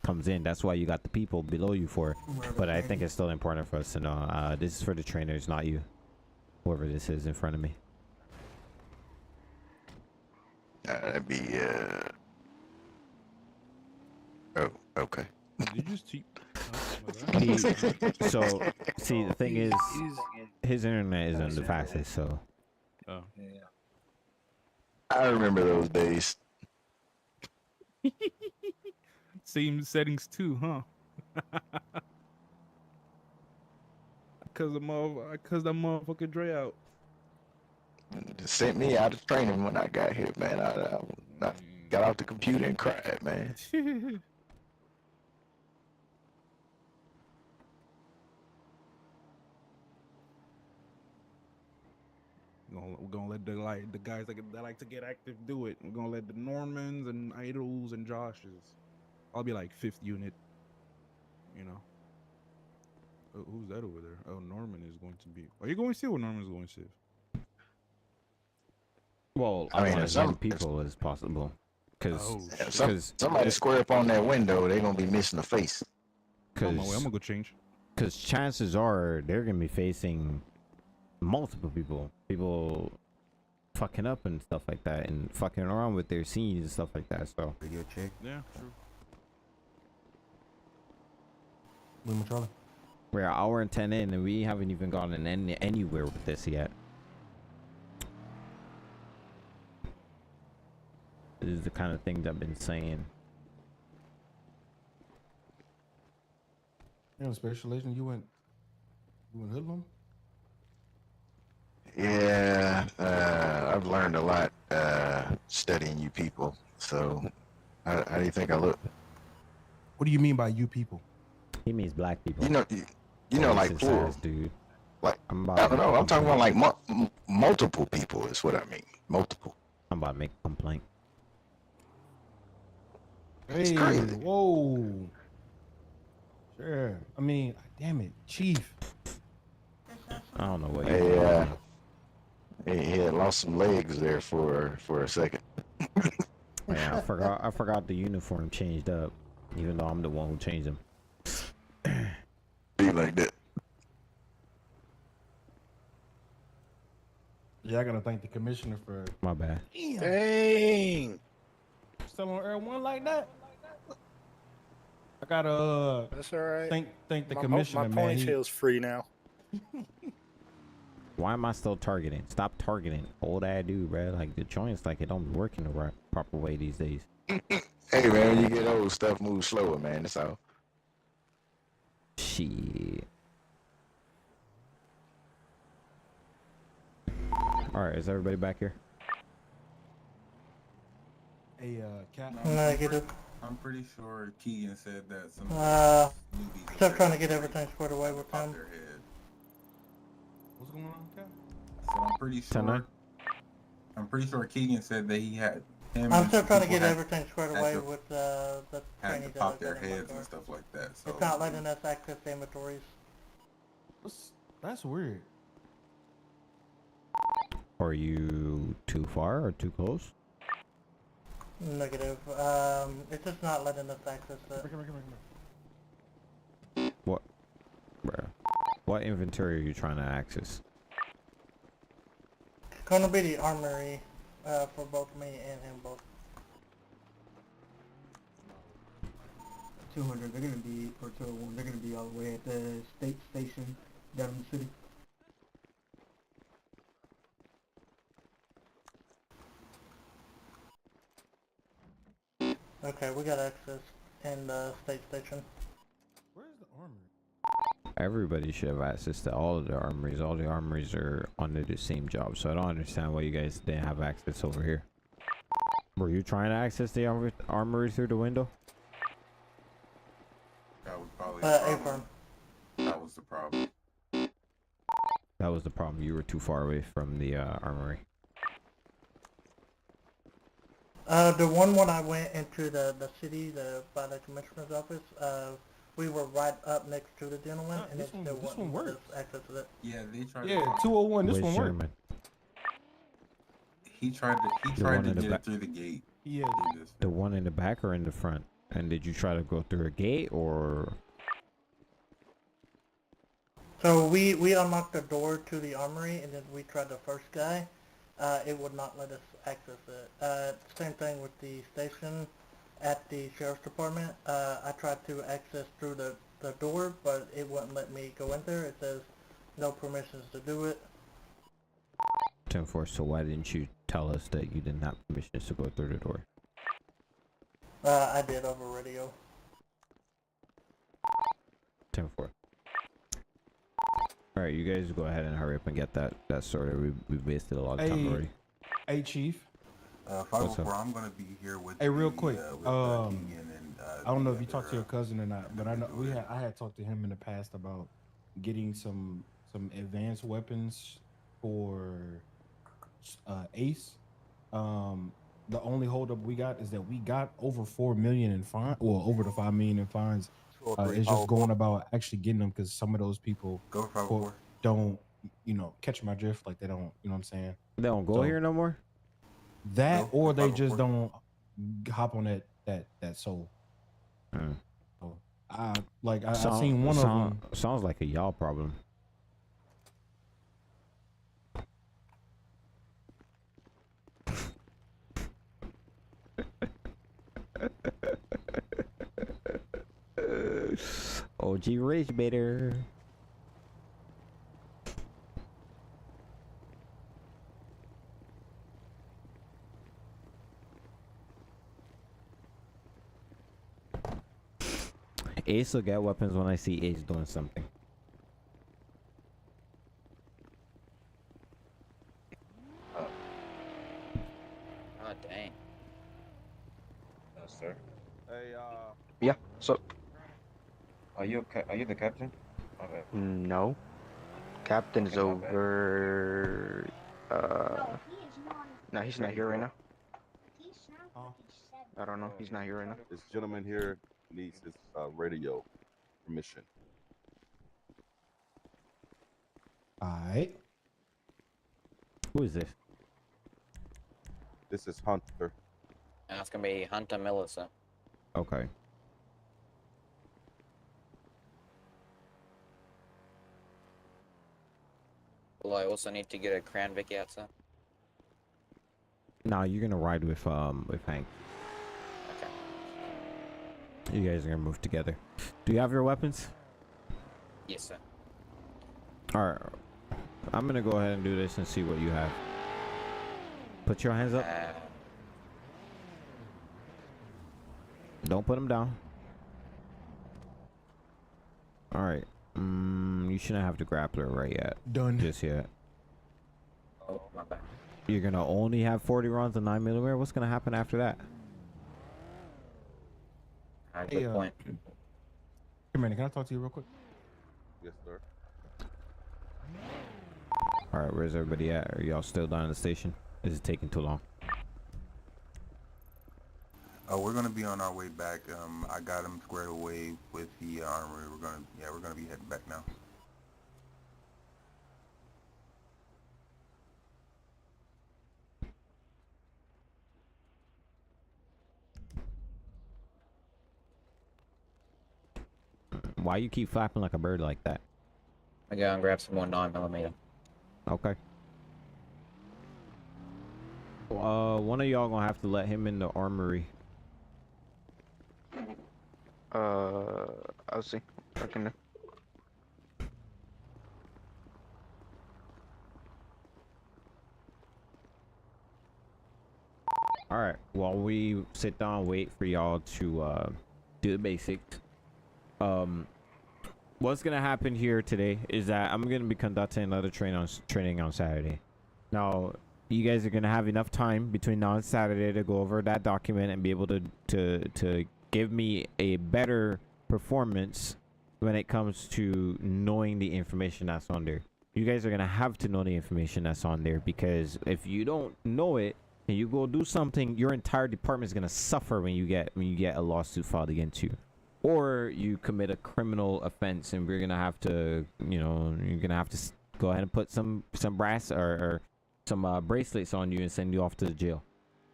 A: comes in. That's why you got the people below you for. But I think it's still important for us to know. This is for the trainers, not you, whoever this is in front of me.
R: That'd be oh, okay.
B: Did you just see?
A: So see, the thing is, his internet isn't the fastest. So.
B: Oh.
R: Yeah. I remember those days.
B: Same settings too, huh? Cause the motherfucker Dre out.
R: Just sent me out of training when I got here, man. I got off the computer and cried, man.
B: We're gonna let the guys that like to get active do it. We're gonna let the Normans and Idols and Joshes. I'll be like 5th unit. Oh, who's that over there? Oh, Norman is going to be. Are you going Civ or Norman's going Civ?
A: Well, I want as many people as possible, because
R: somebody square up on that window, they're gonna be missing a face.
B: I'm gonna go change.
A: Because chances are they're gonna be facing multiple people fucking up and stuff like that, and fucking around with their scenes and stuff like that. So
F: Radio check.
B: Yeah, true.
D: Charlie.
A: We're an hour and 10 in, and we haven't even gotten anywhere with this yet. This is the kind of things I've been saying.
D: Yeah, special agent, you went hoodlum?
R: Yeah, I've learned a lot studying you people. So, how do you think I look?
D: What do you mean by you people?
A: He means black people.
R: You know, like plural,
A: dude.
R: Like I don't know. I'm talking about like multiple people is what I mean. Multiple.
A: I'm about to make a complaint.
D: Hey, whoa. Sure. I mean, damn it, Chief.
A: I don't know what you're doing.
R: He had lost some legs there for a second.
A: Yeah, I forgot the uniform changed up, even though I'm the one who changed them.
R: Be like that.
D: Yeah, I gotta thank the commissioner for.
A: My bad.
T: Dang.
D: Still on Air 1 like that? I gotta
T: That's all right.
D: Thank the commissioner,
T: my
D: man.
T: ponytail's free now.
A: Why am I still targeting? Stop targeting. Old ass dude, bro. Like the joints, like it don't work in the right proper way these days.
R: Hey man, when you get old, stuff moves slower, man. That's all.
A: Shit. All right, is everybody back here?
D: Hey, Cap.
P: Negative.
E: I'm pretty sure Keegan said that some
P: Still trying to get everything squared away with them.
D: What's going on, Cap?
E: So I'm pretty sure.
A: 10-9?
E: I'm pretty sure Keegan said that he had him.
P: I'm
E: and
P: still
E: some
P: trying to
E: people
P: get
E: had-
P: everything squared
E: had
P: away
E: to-
P: with the
E: had
P: trainees
E: to
P: that I
E: pop their
P: got in my
E: heads
P: car.
E: and stuff like that. So
P: It's not letting us access the inventories.
K: That's weird.
A: Are you too far or too close?
P: Negative. It's just not letting us access it.
A: What? Bruh. What inventory are you trying to access?
P: Gonna be the armory, for both me and him both.
S: 200, they're gonna be, or 201, they're gonna be all the way at the state station down in the city.
P: Okay, we got access in the state station.
K: Where's the armory?
A: Everybody should have access to all of the armories. All the armories are under the same job, so I don't understand why you guys didn't have access over here. Were you trying to access the armory through the window?
E: that was probably
P: A-firm.
E: That was the problem.
A: That was the problem. You were too far away from the armory.
P: The one when I went into the city, by the commissioner's office, we were right up next to the gentleman, and it still wouldn't let us access it.
E: Yeah, they tried.
K: Yeah, 201. This
A: Which
K: one worked.
A: Sherman?
E: He tried to
A: one in the
E: get it
A: back.
E: through the gate.
K: Yeah.
A: The one in the back or in the front? And did you try to go through a gate or?
P: So we unlocked the door to the armory, and then we tried the first guy. It would not let us access it. Same thing with the station at the sheriff's department. I tried to access through the door, but it wouldn't let me go in there. It says no permissions to do it.
A: 10-4, so why didn't you tell us that you didn't have permissions to go through the door?
P: I did over radio.
A: 10-4. Alright, you guys go ahead and hurry up and get that sorted. We wasted a lot of time already.
K: Hey, Chief.
E: 504, I'm gonna be here with.
K: Hey, real
E: the,
K: quick.
E: with, Keegan and,
K: I don't know if you talked to your cousin or not, but I know I had talked to him in the past about getting some advanced weapons for Ace. The only holdup we got is that we got over 4 million in fine, well, over the 5 million in fines. It's just going about actually getting them because some of those people don't, catch my drift. Like they don't, you know what I'm saying?
A: They don't go here no more?
K: That or they just don't hop on that soul. So, I seen one of them.
A: Sounds like a y'all problem. OG Rich Baiter. Ace will get weapons when I see Ace doing something.
U: Oh dang.
F: No, sir.
I: Hey,
O: Yeah. So.
F: Are you the captain? Okay.
O: No. Captain's
F: Okay, my bad.
O: over. No, he's not here right now. I don't know. He's not here right now.
I: this gentleman here needs his radio permission.
K: Alright.
A: Who is this?
I: This is Hunter.
U: And it's gonna be Hunter Melissa.
A: Okay.
U: Will I also need to get a Crown Vic outside?
A: Nah, you're gonna ride with Hank.
U: Okay.
A: You guys are gonna move together. Do you have your weapons?
U: Yes, sir.
A: Alright. I'm gonna go ahead and do this and see what you have. Put your hands up. Don't put them down. Alright. You shouldn't have the grappler right yet.
K: Done.
A: Just yet.
U: Oh, my bad.
A: You're gonna only have 40 rounds of 9mm? What's gonna happen after that?
U: Good point.
K: Commander, can I talk to you real quick?
I: Yes, sir.
A: Alright, where's everybody at? Are y'all still down in the station? Is it taking too long?
E: We're gonna be on our way back. I got him squared away with the armory. We're gonna be heading back now.
A: Why you keep flapping like a bird like that?
U: I go and grab some more 9mm.
A: Okay. One of y'all gonna have to let him in the armory.
O: I'll see. I can.
A: All right. While we sit down, and wait for y'all to do the basics. What's gonna happen here today is that I'm gonna be conducting another training on Saturday. Now, you guys are gonna have enough time between now and Saturday to go over that document and be able to give me a better performance when it comes to knowing the information that's on there. You guys are gonna have to know the information that's on there, because if you don't know it and you go do something, your entire department is gonna suffer when you get a lawsuit filed against you, or you commit a criminal offense and we're gonna have to, you're gonna have to go ahead and put some brass or some bracelets on you and send you off to the jail.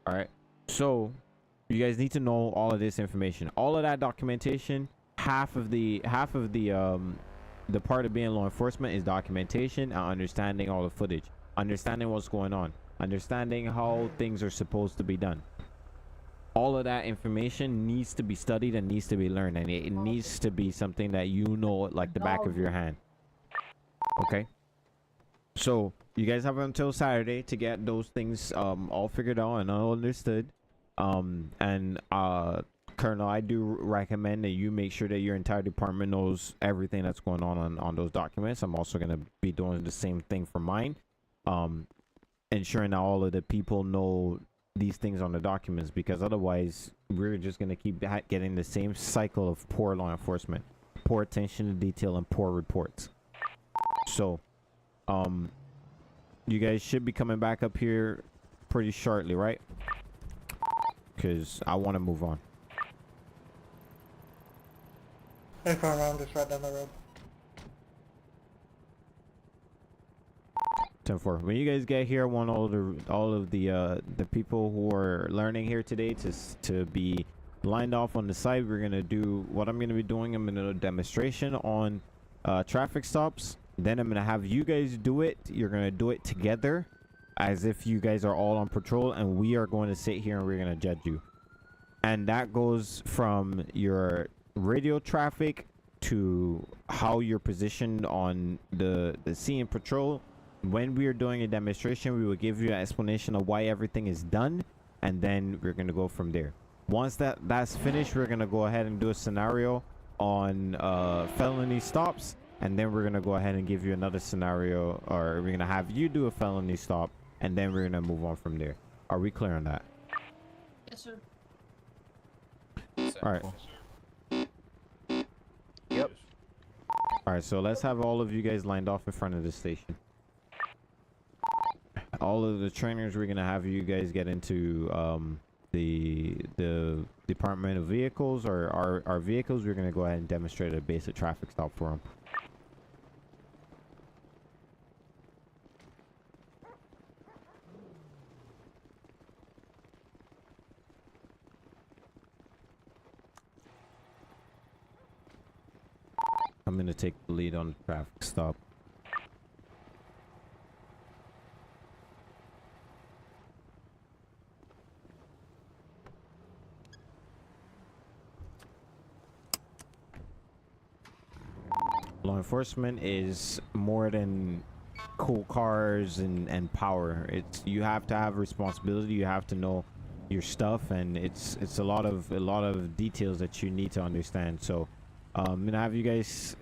A: All right. So you guys need to know all of this information, all of that documentation. Half of the part of being law enforcement is documentation and understanding all the footage, understanding what's going on, understanding how things are supposed to be done. All of that information needs to be studied and needs to be learned, and it needs to be something that you know like the back of your hand. Okay. So you guys have until Saturday to get those things all figured out and all understood. Colonel, I do recommend that you make sure that your entire department knows everything that's going on those documents. I'm also going to be doing the same thing for mine, ensuring that all of the people know these things on the documents, because otherwise we're just going to keep getting the same cycle of poor law enforcement, poor attention to detail, and poor reports. So you guys should be coming back up here pretty shortly, right? Because I want to move on.
P: Hey, Farmer, I'm just right down the road.
A: 10-4. When you guys get here, I want all of the people who are learning here today to be lined off on the side. We're gonna do what I'm gonna be doing. I'm gonna do a demonstration on traffic stops. Then I'm gonna have you guys do it. You're gonna do it together, as if you guys are all on patrol, and we are going to sit here and we're gonna judge you. And that goes from your radio traffic to how you're positioned on the scene patrol. When we are doing a demonstration, we will give you an explanation of why everything is done, and then we're going to go from there. Once that's finished, we're going to go ahead and do a scenario on felony stops, and then we're going to go ahead and give you another scenario, or we're going to have you do a felony stop, and then we're going to move on from there. Are we clear on that?
M: Yes, sir.
A: All right.
O: Yep.
A: All right, so let's have all of you guys lined off in front of the station. All of the trainers, we're gonna have you guys get into the Department of Vehicles, or our vehicles. We're gonna go ahead and demonstrate a basic traffic stop for them. I'm gonna take the lead on the traffic stop. Law enforcement is more than cool cars and power. You have to have responsibility. You have to know your stuff, and it's a lot of details that you need to understand. So I'm gonna have you guys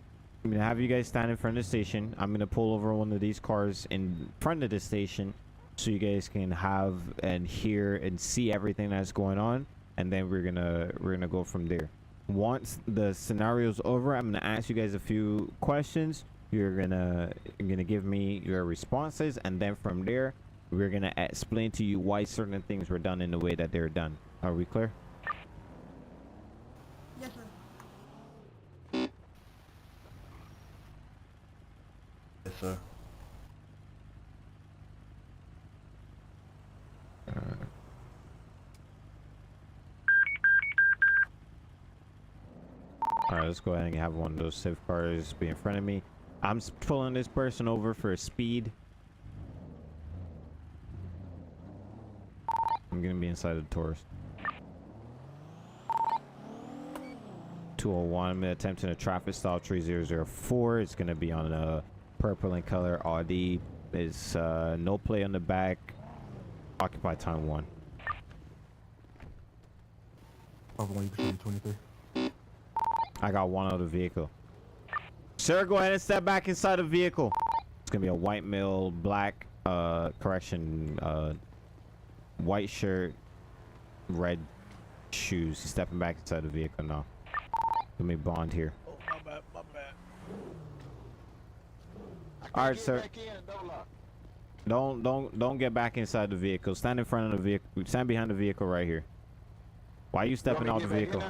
A: stand in front of the station. I'm gonna pull over one of these cars in front of the station so you guys can have and hear and see everything that's going on, and then we're gonna go from there. Once the scenario's over, I'm gonna ask you guys a few questions. You're gonna give me your responses, and then from there we're gonna explain to you why certain things were done in the way that they're done. Are we clear?
P: Yes, sir. Yes, sir.
A: Alright, let's go ahead and have one of those safe cars be in front of me. I'm pulling this person over for speed. I'm gonna be inside of the Taurus. 201, I'm attempting a traffic stop 3004. It's gonna be on a purple in color Audi. It's no play on the back. Occupy time 1.
K: Over 1, you can 23.
A: I got one out of the vehicle. Sir, go ahead and step back inside the vehicle. It's gonna be a white male, black, white shirt, red shoes. He's stepping back inside the vehicle now. Let me bond here.
T: Oh, my bad, my bad.
A: All right, sir. Don't get back inside the vehicle. Stand in front of the vehicle. Stand behind the vehicle right here. Why are you stepping out the vehicle?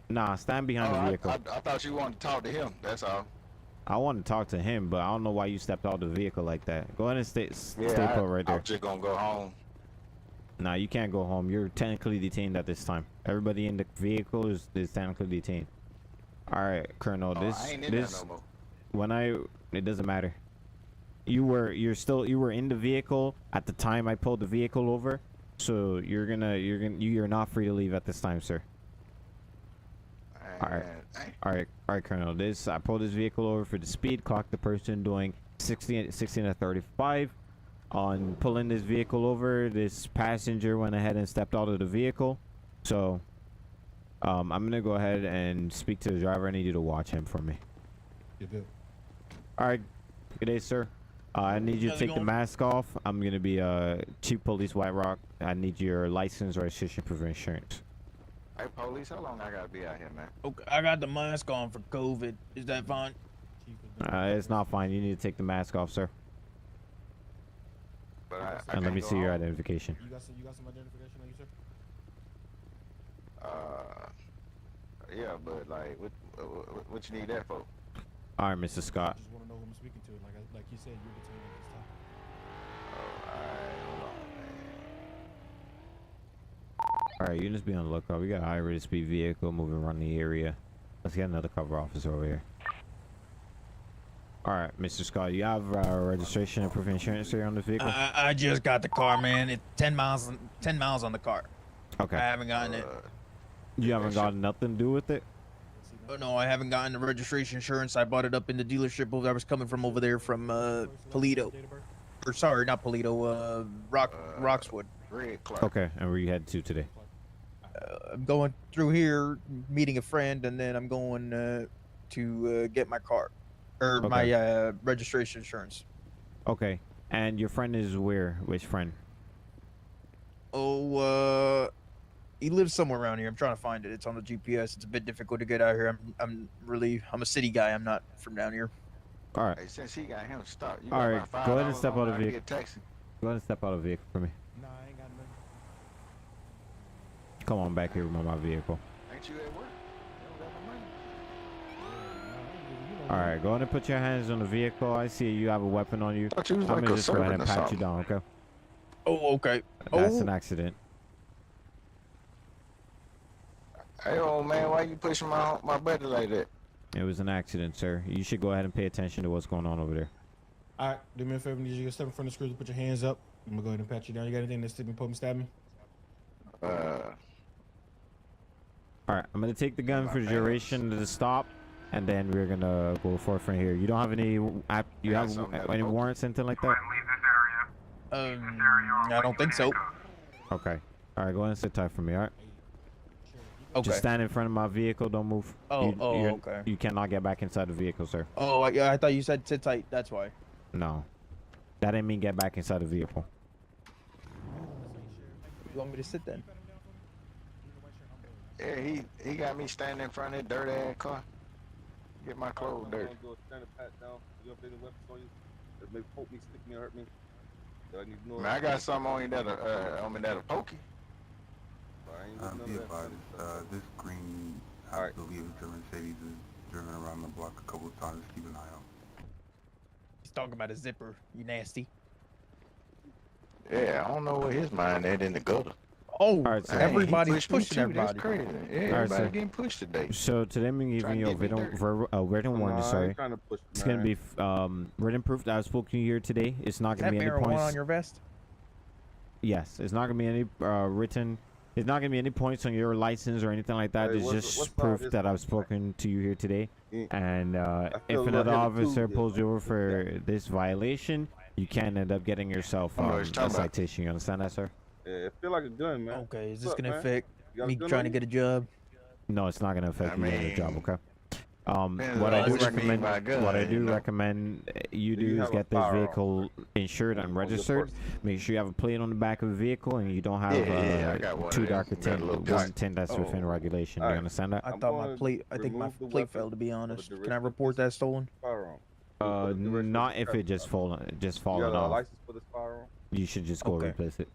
A: Nah, stand behind the vehicle.
R: I thought you wanted to talk to him. That's all.
A: I want to talk to him, but I don't know why you stepped out the vehicle like that. Go ahead and stay put right there.
R: I'm just gonna go home.
A: Nah, you can't go home. You're technically detained at this time. Everybody in the vehicle is technically detained. All right, Colonel.
R: I ain't in there no more.
A: It doesn't matter. You were in the vehicle at the time I pulled the vehicle over, so you're not free to leave at this time, sir. All right, Colonel. I pulled this vehicle over for the speed. Clocked the person doing 16 at 35. On pulling this vehicle over, this passenger went ahead and stepped out of the vehicle. So, I'm gonna go ahead and speak to the driver. I need you to watch him for me.
K: You're good.
A: All right. Good day, sir. I need you to take the mask off. I'm gonna be Chief Police Whiterock. I need your license, registration, proof of insurance.
R: Hey, police, how long I gotta be out here, man?
T: Okay, I got the mask on for COVID. Is that fine?
A: It's not fine. You need to take the mask off, sir.
R: But
A: And let me see your identification.
K: You got some identification on you, sir?
R: Yeah, but like, what you need that for?
A: All right, Mr. Scott.
K: I just want to know who I'm speaking to. Like you said, you're detained at this time.
A: All right, you just be on the lookout. We got a high-rate speed vehicle moving around the area. Let's get another cover officer over here. All right, Mr. Scott, you have registration and proof of insurance here on the vehicle?
T: I just got the car, man. It's 10 miles on the car.
A: Okay.
T: I haven't gotten it.
A: You haven't got nothing to do with it?
T: Oh, no, I haven't gotten the registration insurance. I bought it up in the dealership I was coming from over there from Polito. Or sorry, not Polito, Roxwood.
A: Okay, and where you headed to today?
T: I'm going through here, meeting a friend, and then I'm going to get my car. Or my registration insurance.
A: Okay, and your friend is where? Which friend?
T: Oh, he lives somewhere around here. I'm trying to find it. It's on the GPS. It's a bit difficult to get out here. I'm a city guy. I'm not from down here.
A: All right.
R: Hey, since he got him stopped, you
A: All
R: got
A: right,
R: about
A: go ahead and
R: $5
A: step out
R: on
A: of the
R: I
A: vehicle.
R: get taxi.
A: Go ahead and step out of the vehicle for me.
K: Nah, I ain't got nothing.
A: Come on back here with my vehicle.
R: Ain't you at work? You don't got no money.
A: All right, go ahead and put your hands on the vehicle. I see you have a weapon on you.
R: Thought you was
A: I'm
R: like
A: gonna
R: a
A: just go ahead and
R: servant or
A: pat you
R: something.
A: down, okay?
T: Oh, okay.
A: That's an accident.
R: Hey, old man, why you pushing my buddy like that?
A: It was an accident, sir. You should go ahead and pay attention to what's going on over there.
K: All right, do me a favor. Need you to step in front of the cruiser, put your hands up. I'm gonna go ahead and pat you down. You got anything that's stick me, poke me, stab me?
A: All right, I'm gonna take the gun for the duration of the stop, and then we're gonna go forth from here. You don't have any any warrants, anything like that?
T: I don't think so.
A: Okay. All right, go ahead and sit tight for me. All right.
T: Okay.
A: Just stand in front of my vehicle. Don't move.
T: Okay.
A: You cannot get back inside the vehicle, sir.
T: Oh, yeah, I thought you said sit tight. That's why.
A: No. That didn't mean get back inside the vehicle.
T: You want me to sit then?
R: Yeah, he got me standing in front of that dirty ass car. Get my clothes dirty.
I: Go stand and pat down. You have any weapons on you that may poke me, stick me, or hurt me? Do I need to know?
R: Man, I got something on you that'll poke you.
I: I ain't with none
E: Be
I: of that
E: advised,
I: stuff.
E: this green, I believe it's a Mercedes, is driven around the block a couple of times. Keep an eye out.
T: He's talking about a zipper. You nasty.
R: Yeah, I don't know where his mind at in the gutter.
T: Oh,
A: right, sir.
T: everybody's
R: me
T: pushing
R: too.
T: everybody.
R: That's crazy. Yeah,
A: All right,
R: everybody
A: sir.
R: getting pushed today.
A: So today I'm giving
R: Trying
A: you
R: to
A: a
R: get me
A: written warning.
I: I
A: Sorry,
I: ain't trying to push,
A: it's gonna
I: man.
A: be written proof that I've spoken to you here today. It's not
T: Is
A: gonna
T: that
A: be any
T: marijuana
A: points.
T: on your vest?
A: Yes, it's not gonna be any written. It's not gonna be any points on your license or anything like that.
I: Hey,
A: It's
I: what's
A: just
I: all
A: proof
I: this
A: that I've
I: about?
A: spoken to you here today.
I: Yeah.
A: And
I: feel
A: if
I: a little
A: another
I: heavy
A: officer
I: too,
A: pulls you over for this violation, you can end up getting yourself
R: I don't know what
A: a
R: you're talking about.
A: citation. You understand that, sir?
I: Yeah, it feel like a gun, man.
T: Okay, is this
I: What's up,
T: gonna
I: man?
T: affect
I: You got a
T: me
I: gun
T: trying
I: on
T: to
I: you?
T: get a job?
A: No, it's not gonna affect
R: I
A: you getting a job.
R: mean,
A: Okay.
R: depends
A: What
R: on
A: I do
R: what you mean
A: recommend,
R: by gun,
A: what I
R: you
A: do
R: know?
A: recommend you
I: Do
A: do
I: you
A: is
I: have a
A: get this
I: firearm,
A: vehicle insured and
I: on your
A: registered.
I: person?
A: Make sure you have a plate on the back of the vehicle and you don't have
R: Yeah, I got one
A: too
R: of them.
A: dark a
R: Got a
A: tint,
R: little
A: one
R: piece.
A: tint that's within regulation. Do you
I: Alright.
A: understand that?
T: I
I: I'm
T: thought my
I: gonna
T: plate. I think my
I: remove the
T: plate
I: weapon
T: fell. To be
I: for the
T: honest, can I
I: duration of
T: report
I: this
T: that stolen?
I: firearm. For the duration of
A: Not
I: this
A: if it
I: traffic
A: just
I: stop.
A: fallen, just
I: You
A: fallen
I: got a
A: off.
I: license for this firearm?
A: You should just go
T: Okay.
A: replace it.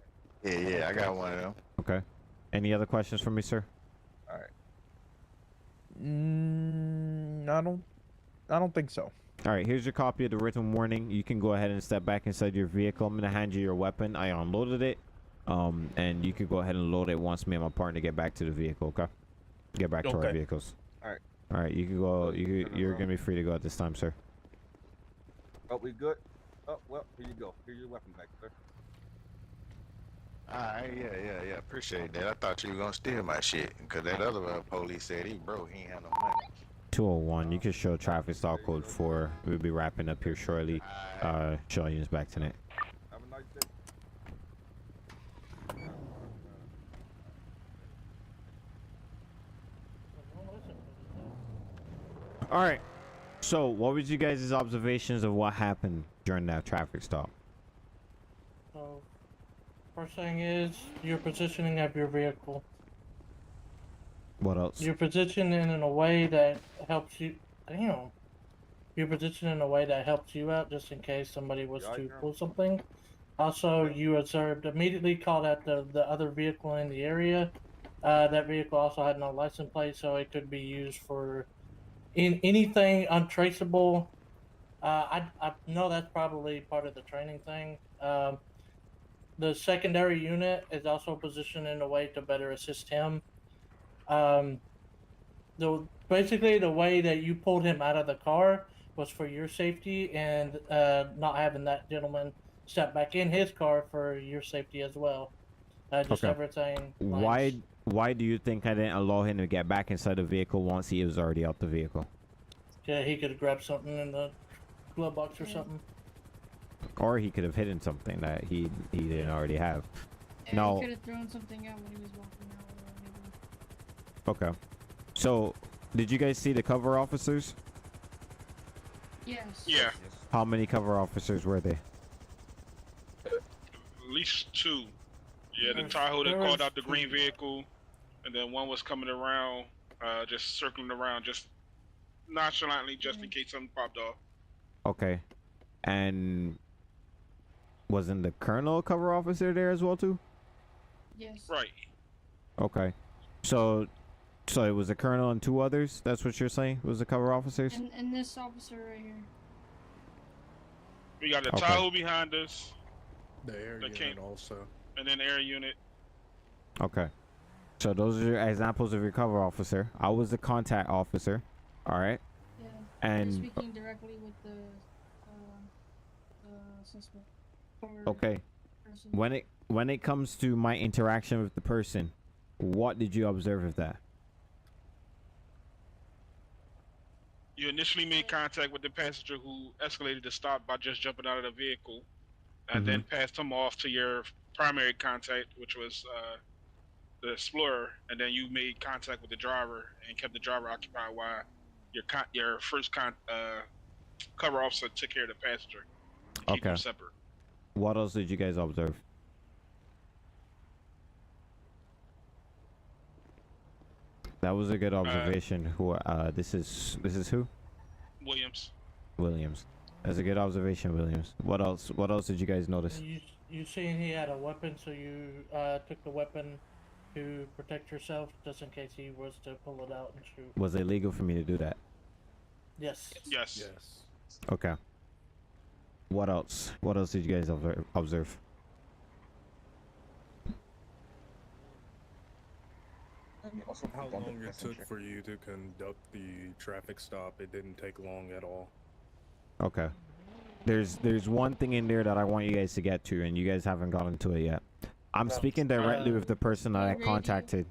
R: Yeah, I got one of them.
A: Okay. Any other questions for me, sir?
I: Alright.
T: I don't think so.
A: All right, here's your copy of the written warning. You can go ahead and step back inside your vehicle. I'm gonna hand you your weapon. I unloaded it, and you can go ahead and load it once me and my partner get back to the vehicle. Okay, get back to our
T: Okay.
A: vehicles.
I: Alright.
A: All right, you can go. You're
I: around.
A: gonna be free to go at this time, sir.
I: Oh, we good? Oh, well, here you go. Here's your weapon back, sir.
R: Alright, yeah. Appreciate that. I thought you were gonna steal my shit, cause that other police said he broke. He ain't had no money.
A: 201. You can show traffic stop code 4. We'll be wrapping up here shortly. Showing you back tonight.
I: Have a nice day.
A: All right. So, what was you guys' observations of what happened during that traffic stop?
H: So, first thing is your positioning of your vehicle.
A: What else?
H: You're positioned in a way that helps you. Damn. You're positioned in a way that helps you out just in case somebody was to pull something. Also, you observed immediately called out the other vehicle in the area. That vehicle also had no license plate, so it could be used for anything untraceable. I know that's probably part of the training thing. The secondary unit is also positioned in a way to better assist him. Basically the way that you pulled him out of the car was for your safety and not having that gentleman step back in his car for your safety as well. Just everything.
A: Why do you think I didn't allow him to get back inside the vehicle once he was already out the vehicle?
H: Yeah, he could have grabbed something in the glove box or something.
A: Or he could have hidden something that he didn't already have.
M: Yeah,
A: No.
M: he could have thrown something out when he was walking out. Maybe.
A: Okay. So, did you guys see the cover officers?
M: Yes.
Q: Yeah,
A: How many cover officers were they?
Q: at least two. Yeah, the
H: There's-
Q: Tahoe that
H: there
Q: called
H: was
Q: out the green vehicle, and then one was coming around, just circling around, just nonchalantly, just in case something popped off.
A: Okay. And wasn't the colonel a cover officer there as well too?
M: Yes.
Q: Right.
A: Okay. So it was the colonel and two others? That's what you're saying? Was the cover officers?
M: And this officer right here.
Q: We got the
A: Okay.
Q: Tahoe behind us,
G: The air
Q: That
G: unit
Q: came-
G: also.
Q: and then air unit.
A: Okay. So those are your examples of your cover officer. I was the contact officer. All right.
M: Yeah.
A: And
M: Speaking directly with the suspect. Or
A: okay.
M: person.
A: When it comes to my interaction with the person, what did you observe of that?
Q: You initially made contact with the passenger who escalated the stop by just jumping out of the vehicle, and then passed him off to your primary contact, which was the Explorer, and then you made contact with the driver and kept the driver occupied while your first cover officer took care of the passenger. Keep them
A: Okay.
Q: separate.
A: What else did you guys observe? That was a good observation. Who? This is who?
Q: Williams.
A: Williams. That's a good observation, Williams. What else? What else did you guys notice?
H: you seen he had a weapon, so you took the weapon to protect yourself, just in case he was to pull it out and shoot.
A: Was it legal for me to do that?
H: Yes.
Q: Yes.
G: Yes.
A: Okay. What else? What else did you guys observe?
G: How long it took for you to conduct the traffic stop? It didn't take long at all.
A: Okay. There's one thing in there that I want you guys to get to, and you guys haven't gotten to it yet. I'm speaking directly with the person that I contacted.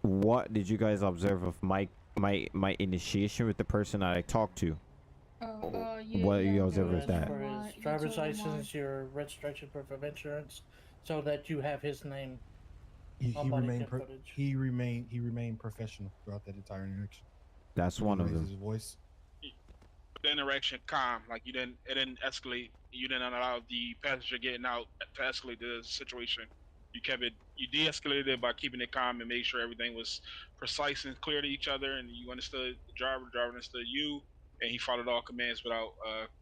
A: What did you guys observe of my initiation with the person that I talked to? What you observe with that?
H: For his driver's license, your registration, proof of insurance, so that you have his name.
K: He
H: on body
K: remained
H: cam footage.
K: he remained professional throughout that entire interaction.
A: That's one of them.
K: His voice.
Q: The interaction calm, like it didn't escalate. You didn't allow the passenger getting out to escalate the situation. You de-escalated it by keeping it calm and made sure everything was precise and clear to each other, and you understood the driver understood you, and he followed all commands without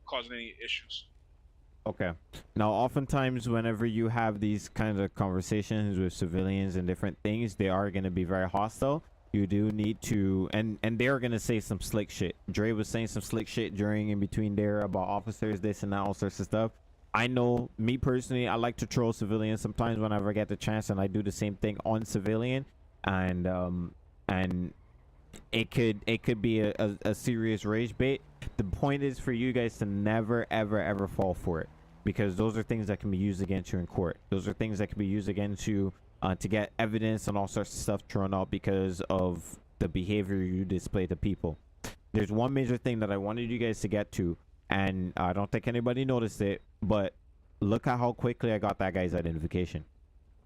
Q: causing any issues.
A: Okay. Now, oftentimes, whenever you have these kinds of conversations with civilians and different things, they are going to be very hostile. You do need to, and they're going to say some slick shit. Dre was saying some slick shit during in between there about officers, this and that, all sorts of stuff. I know, me personally, I like to troll civilians sometimes whenever I get the chance, and I do the same thing on civilian, and it could be a serious rage bait. The point is for you guys to never ever fall for it, because those are things that can be used against you in court. Those are things that can be used against you to get evidence and all sorts of stuff thrown out because of the behavior you display to people. There's one major thing that I wanted you guys to get to, and I don't think anybody noticed it, but look at how quickly I got that guy's identification.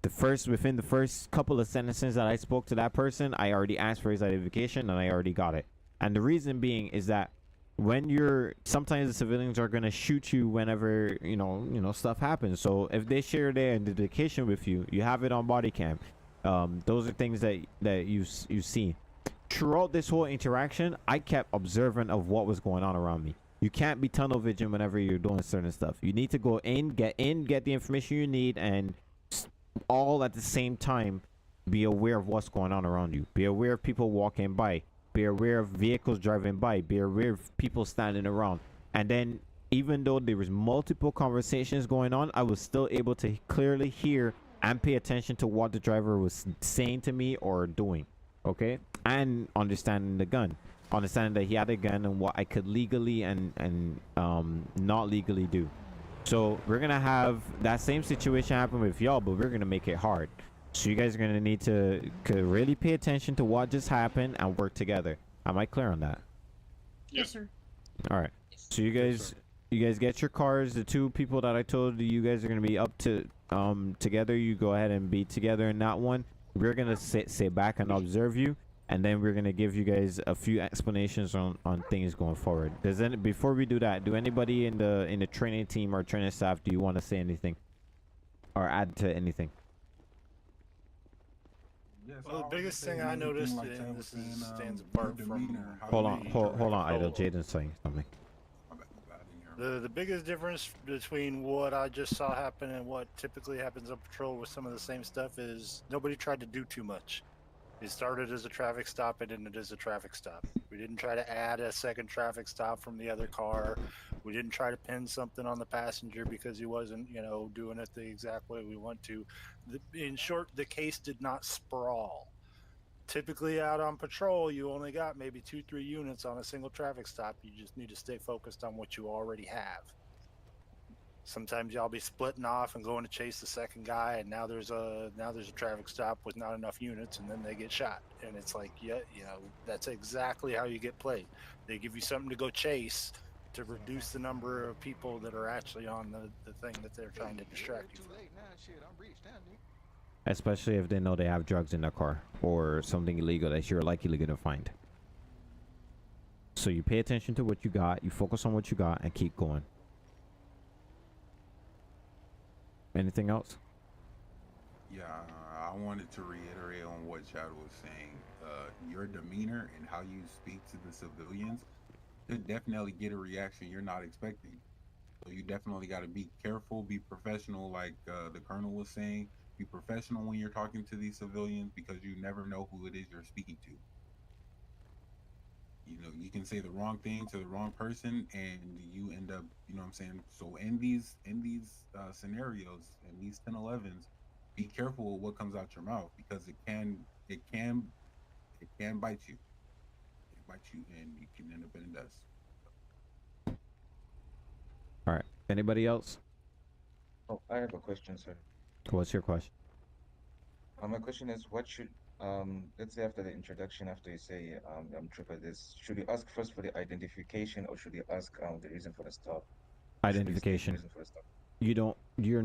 A: Within the first couple of sentences that I spoke to that person, I already asked for his identification and I already got it. And the reason being is that sometimes the civilians are gonna shoot you whenever you know stuff happens. So if they share their identification with you, you have it on body cam. Those are things that you see. Throughout this whole interaction, I kept observant of what was going on around me. You can't be tunnel vision whenever you're doing certain stuff. You need to go in, get the information you need, and all at the same time be aware of what's going on around you. Be aware of people walking by. Be aware of vehicles driving by. Be aware of people standing around. And then, even though there was multiple conversations going on, I was still able to clearly hear and pay attention to what the driver was saying to me or doing. Okay? And understanding the gun. Understanding that he had a gun and what I could legally and not legally do. So we're gonna have that same situation happen with y'all, but we're gonna make it hard. So you guys are gonna need to really pay attention to what just happened and work together. Am I clear on that?
M: Yes, sir.
A: All right. So you guys get your cars. The two people that I told you guys are gonna be up to together. You go ahead and be together in that one. We're gonna sit back and observe you, and then we're gonna give you guys a few explanations on things going forward. Before we do that, do anybody in the training team or training staff, do you want to say anything or add to anything?
N: Well, the biggest thing I noticed, and this stands apart from...
A: Hold on, Idle. Jaden's saying something.
N: The biggest difference between what I just saw happen and what typically happens on patrol with some of the same stuff is nobody tried to do too much. It started as a traffic stop and ended as a traffic stop. We didn't try to add a second traffic stop from the other car. We didn't try to pin something on the passenger because he wasn't, doing it the exact way we want to. In short, the case did not sprawl. Typically out on patrol, you only got maybe 2-3 units on a single traffic stop. You just need to stay focused on what you already have. Sometimes y'all be splitting off and going to chase the second guy, and now there's a traffic stop with not enough units, and then they get shot. And it's like, that's exactly how you get played. They give you something to go chase to reduce the number of people that are actually on the thing that they're trying to distract you from.
A: Especially if they know they have drugs in their car or something illegal that you're likely going to find. So you pay attention to what you got, you focus on what you got, and keep going. Anything else?
E: Yeah, I wanted to reiterate on what Chad was saying. Your demeanor and how you speak to the civilians could definitely get a reaction you're not expecting. So you definitely got to be careful, be professional, like the colonel was saying. Be professional when you're talking to these civilians because you never know who it is you're speaking to. You know, you can say the wrong thing to the wrong person, and you end up, you know what I'm saying. So in these scenarios, in these 1011s, be careful with what comes out your mouth because it can bite you. It bite you, and you can end up in dust.
A: All right. Anybody else?
F: Oh, I have a question, sir.
A: What's your question?
F: My question is, what should let's say after the introduction, after you say trooper this, should you ask first for the identification or should you ask the reason for the stop? Should you state the
A: Identification.
F: reason for the stop?
A: You're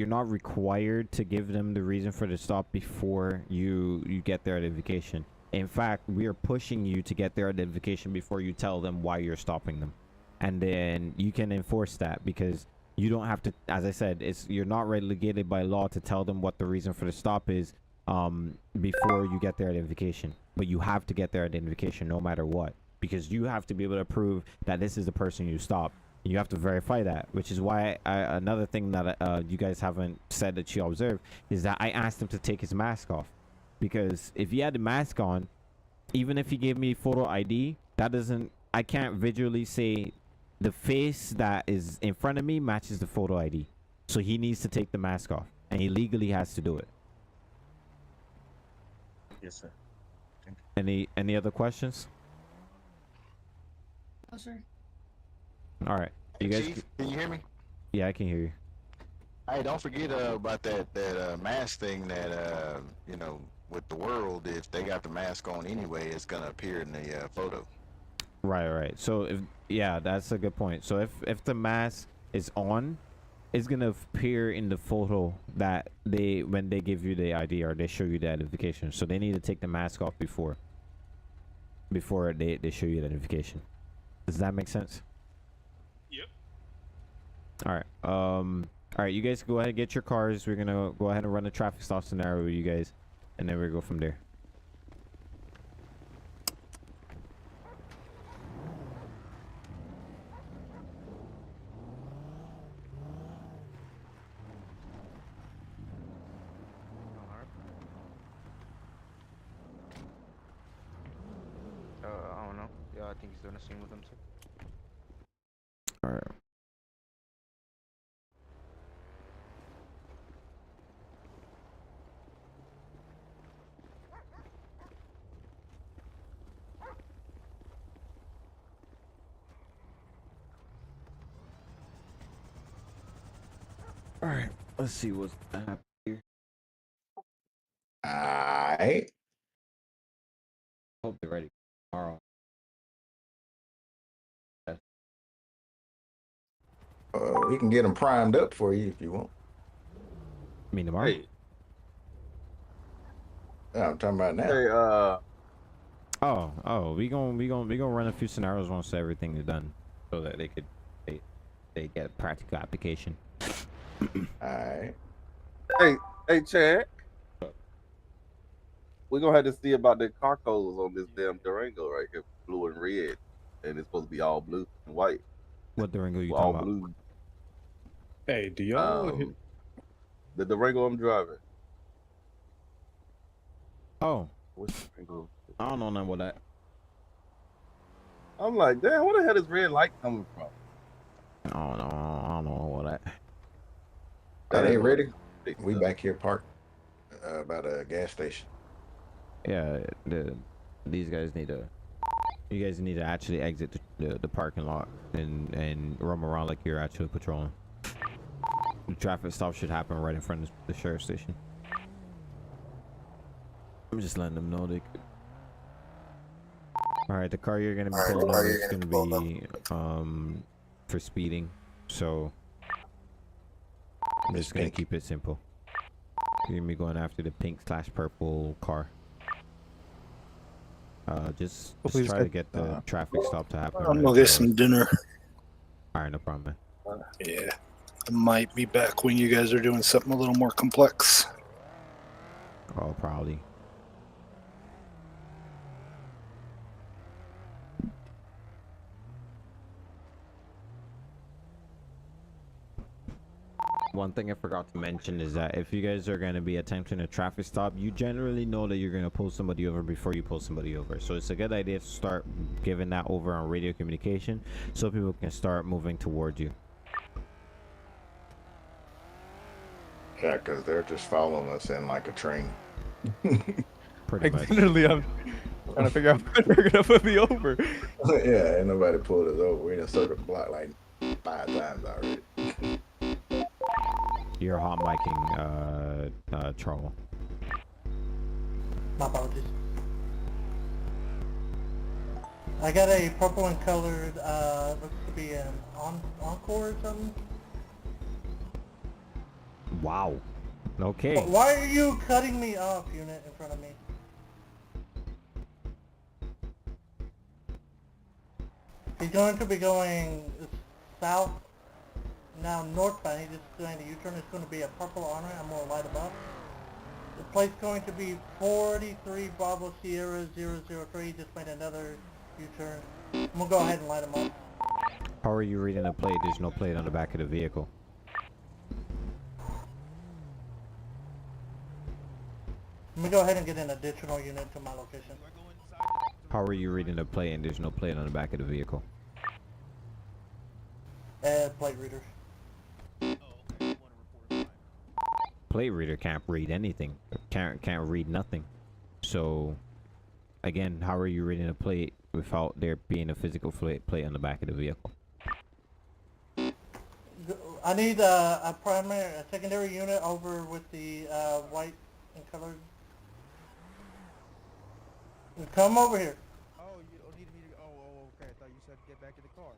A: not required to give them the reason for the stop before you get their identification. In fact, we are pushing you to get their identification before you tell them why you're stopping them, and then you can enforce that because you don't have to. As I said, you're not relegated by law to tell them what the reason for the stop is before you get their identification, but you have to get their identification no matter what because you have to be able to prove that this is the person you stopped. You have to verify that, which is why another thing that you guys haven't said that you observed is that I asked him to take his mask off, because if he had the mask on, even if he gave me photo ID, I can't visually say the face that is in front of me matches the photo ID. So he needs to take the mask off, and he legally has to do it.
F: Yes, sir. Thank you.
A: Any other questions?
M: No, sir.
A: All right, you guys.
R: Chief, can you hear me?
A: Yeah, I can hear you.
R: Hey, don't forget about that mask thing that you know, with the world, if they got the mask on anyway, it's gonna appear in the photo.
A: Right. So that's a good point. So if the mask is on, it's gonna appear in the photo that when they give you the ID or they show you the identification. So they need to take the mask off before they show you the identification. Does that make sense?
Q: Yep.
A: All right. All right. You guys go ahead and get your cars. We're gonna go ahead and run a traffic stop scenario with you guys, and then we go from there.
O: I don't know. Yeah, I think he's doing the same with them too.
A: All right. All right. Let's see what's happening here.
R: Alright.
A: Hope they're ready tomorrow.
R: We can get them primed up for you if you want.
A: I mean tomorrow.
I: Hey,
R: I'm talking about now.
I: hey,
A: we gonna run a few scenarios once everything is done, so that they get practical application.
R: Alright.
I: hey, Chad. We're gonna have to see about the car codes on this damn Durango right here, blue and red, and it's supposed to be all blue and white.
A: What Durango you
I: All
A: talking about?
I: blue.
G: Hey, do y'all?
I: The Durango I'm driving.
A: Oh,
I: Which Durango?
A: I don't know nothing about that.
I: I'm like, damn, where the hell is red light coming from?
A: I don't know about that.
R: That ain't ready. We back here parked by the gas station.
A: Yeah, these guys need to. You guys need to actually exit the parking lot and roam around like you're actually patrolling. The traffic stop should happen right in front of the sheriff's station. I'm just letting them know they could. All right, the car you're gonna be pulling over is gonna be for speeding, so I'm just gonna keep it simple. You're gonna be going after the pink/purple car. Just try to get the traffic stop to happen.
N: I'm gonna get some dinner.
A: All right, no problem, man.
N: Yeah, I might be back when you guys are doing something a little more complex.
A: Oh, probably. One thing I forgot to mention is that if you guys are going to be attempting a traffic stop, you generally know that you're going to pull somebody over before you pull somebody over. So it's a good idea to start giving that over on radio communication so people can start moving towards you.
R: Yeah, because they're just following us in like a train.
A: Pretty
C: Like,
A: much.
C: literally, I'm trying to figure out when they're gonna put me over.
R: Yeah, ain't nobody pulled us over. We done circled the block like 5 times already.
A: You're hot micing, Charles.
P: My apologies. I got a purple and colored, looks to be an Encore or something.
A: Wow. Okay.
P: But why are you cutting me off, unit, in front of me? He's going to be going south, now northbound. He's just doing a U-turn. It's going to be a purple Armory. I'm going to light him up. The plate's going to be 43 Bravo Sierra 003. He just made another U-turn. I'm going to go ahead and light him up.
A: How are you reading the plate? There's no plate on the back of the vehicle.
P: Let me go ahead and get an additional unit to my location.
A: How are you reading the plate and there's no plate on the back of the vehicle?
P: Plate reader.
A: Plate reader can't read anything. Can't read nothing. So, again, how are you reading a plate without there being a physical plate on the back of the vehicle?
P: I need a secondary unit over with the white and colored. Come over here.
V: Oh, you don't need me to. Oh, okay. I thought you said get back in the car.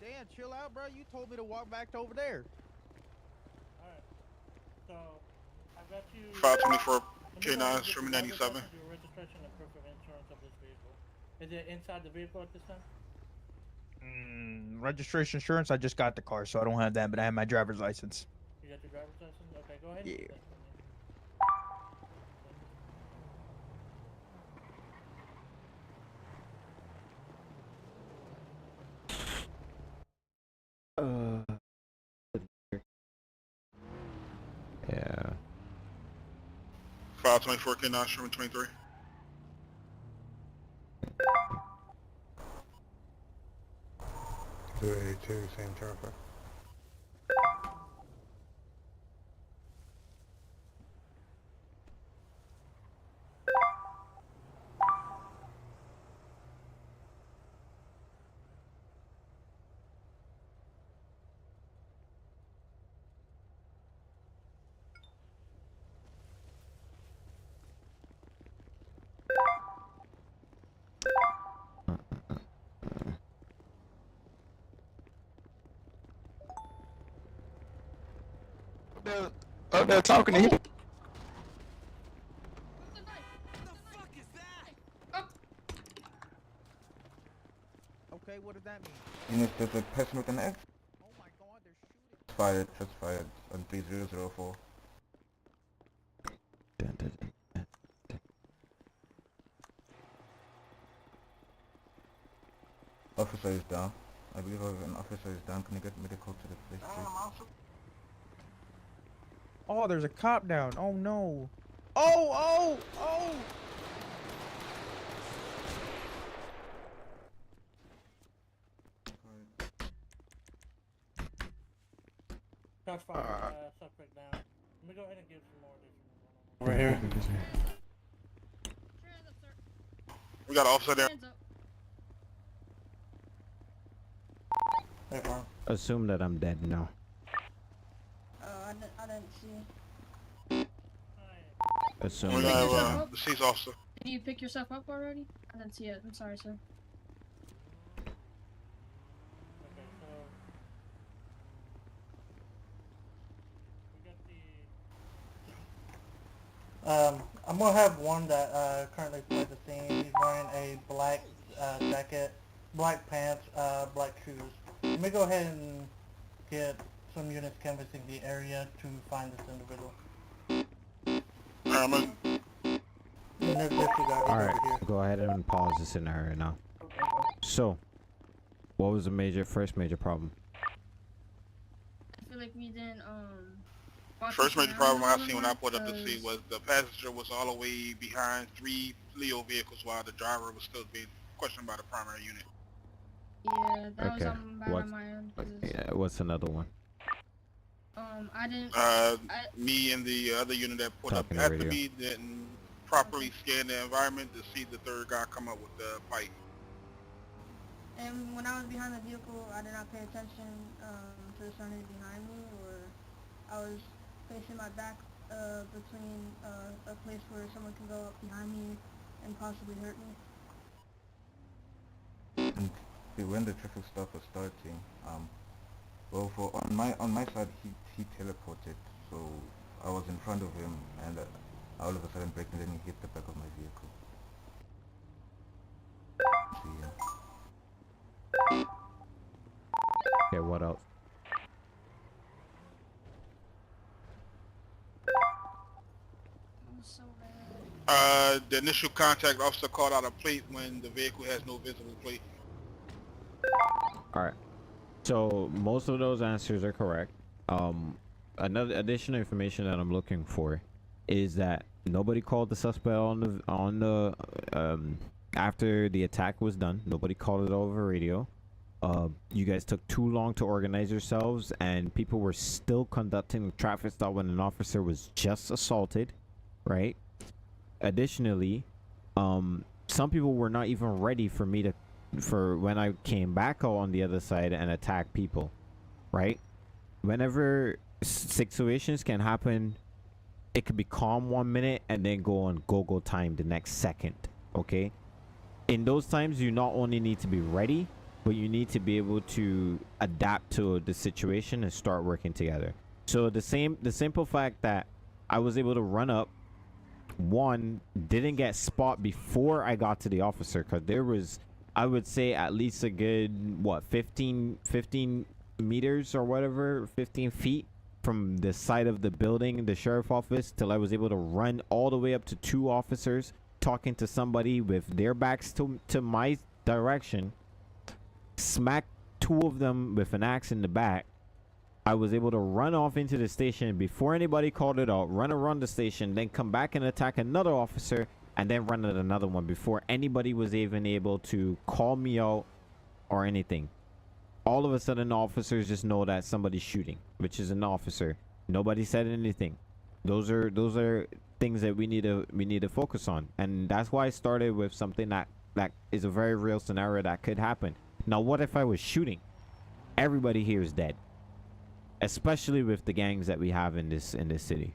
V: Dan, chill out, bro. You told me to walk back to over there.
H: Alright. So, I've got you...
Q: 524 K9, Sherman 97.
H: Your registration and proof of insurance of this vehicle. Is it inside the vehicle at this time?
T: Registration insurance, I just got the car, so I don't have that, but I have my driver's license.
H: You got your driver's license? Okay, go ahead and
T: Yeah.
H: get that for me.
A: Yeah.
Q: 524 K9, Sherman 23.
B: Same traffic.
R: Up there talking to him.
V: Okay, what does that mean?
F: And if there's a person with an X? Oh my god, they're shooting. Shots fired on 3004. Officer is down. I believe an officer is down. Can you get medical to the place, please?
C: Oh, there's a cop down. Oh no. Oh!
H: Shots fired, suspect down. Let me go ahead and give some more additional over here.
Q: We got an officer there.
A: Assume that I'm dead now.
M: I didn't see.
A: Assume
Q: We
A: that I'm dead
Q: got
A: now.
Q: the deceased officer.
M: Did you pick yourself up already? I didn't see it. I'm sorry, sir.
P: I'm gonna have one that currently plays the scene. He's wearing a black jacket, black pants, black shoes. Let me go ahead and get some units canvassing the area to find this individual.
A: Alright, go ahead and pause this in there now. So, what was the first major problem?
M: like we didn't watch
Q: First
M: the
Q: major problem I
M: surroundings
Q: seen when I pulled up to see
M: because-
Q: was the passenger was all the way behind 3 Leo vehicles while the driver was still being questioned by the primary unit.
M: Yeah, that was
A: Okay.
M: bad
A: What's
M: on my end. 'Cause,
A: yeah? What's another one?
M: I didn't.
Q: Me and the other unit that pulled
A: Talking
Q: up
A: to
Q: after
A: radio.
Q: me didn't properly scan the environment to see the third guy come up with the pipe.
M: And when I was behind the vehicle, I did not pay attention to the surroundings behind me, or I was facing my back between a place where someone can go up behind me and possibly hurt me.
F: And when the traffic stop was starting, well, for on my side, he teleported, so I was in front of him, and all of a sudden braking, then he hit the back of my vehicle. So, yeah.
A: Okay, what else?
Q: The initial contact officer called out a plate when the vehicle has no visible plate.
A: All right. So most of those answers are correct. Another additional information that I'm looking for is that nobody called the suspect on the after the attack was done. Nobody called it over radio. You guys took too long to organize yourselves, and people were still conducting a traffic stop when an officer was just assaulted, right? Additionally, some people were not even ready for when I came back on the other side and attack people, right? Whenever situations can happen, it could be calm 1 minute and then go on go-go time the next second, okay? In those times, you not only need to be ready, but you need to be able to adapt to the situation and start working together. So the simple fact that I was able to run up, one, didn't get spot before I got to the officer, because there was, I would say, at least a good, what, 15 meters or whatever, 15 feet from the side of the building, the sheriff office, till I was able to run all the way up to 2 officers talking to somebody with their backs to my direction, smack 2 of them with an axe in the back. I was able to run off into the station before anybody called it out, run around the station, then come back and attack another officer, and then run at another one before anybody was even able to call me out or anything. All of a sudden, officers just know that somebody's shooting, which is an officer. Nobody said anything. Those are things that we need to focus on, and that's why I started with something that is a very real scenario that could happen. Now, what if I was shooting? Everybody here is dead. Especially with the gangs that we have in this city.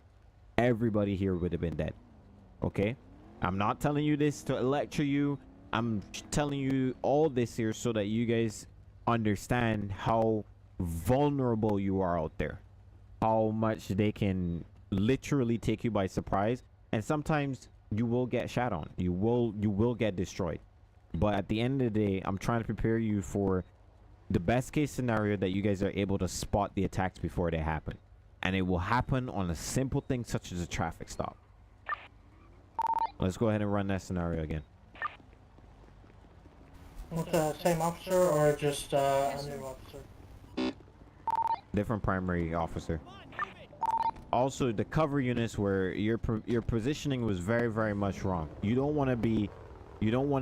A: Everybody here would have been dead. Okay? I'm not telling you this to lecture you. I'm telling you all this here so that you guys understand how vulnerable you are out there. How much they can literally take you by surprise. And sometimes you will get shot on. You will get destroyed. But at the end of the day, I'm trying to prepare you for the best case scenario that you guys are able to spot the attacks before they happen. And it will happen on a simple thing such as a traffic stop. Let's go ahead and run that scenario again.
P: With the same officer or just a new officer?
A: Different primary officer. Also, the cover units where your positioning was very, very much wrong. You don't want to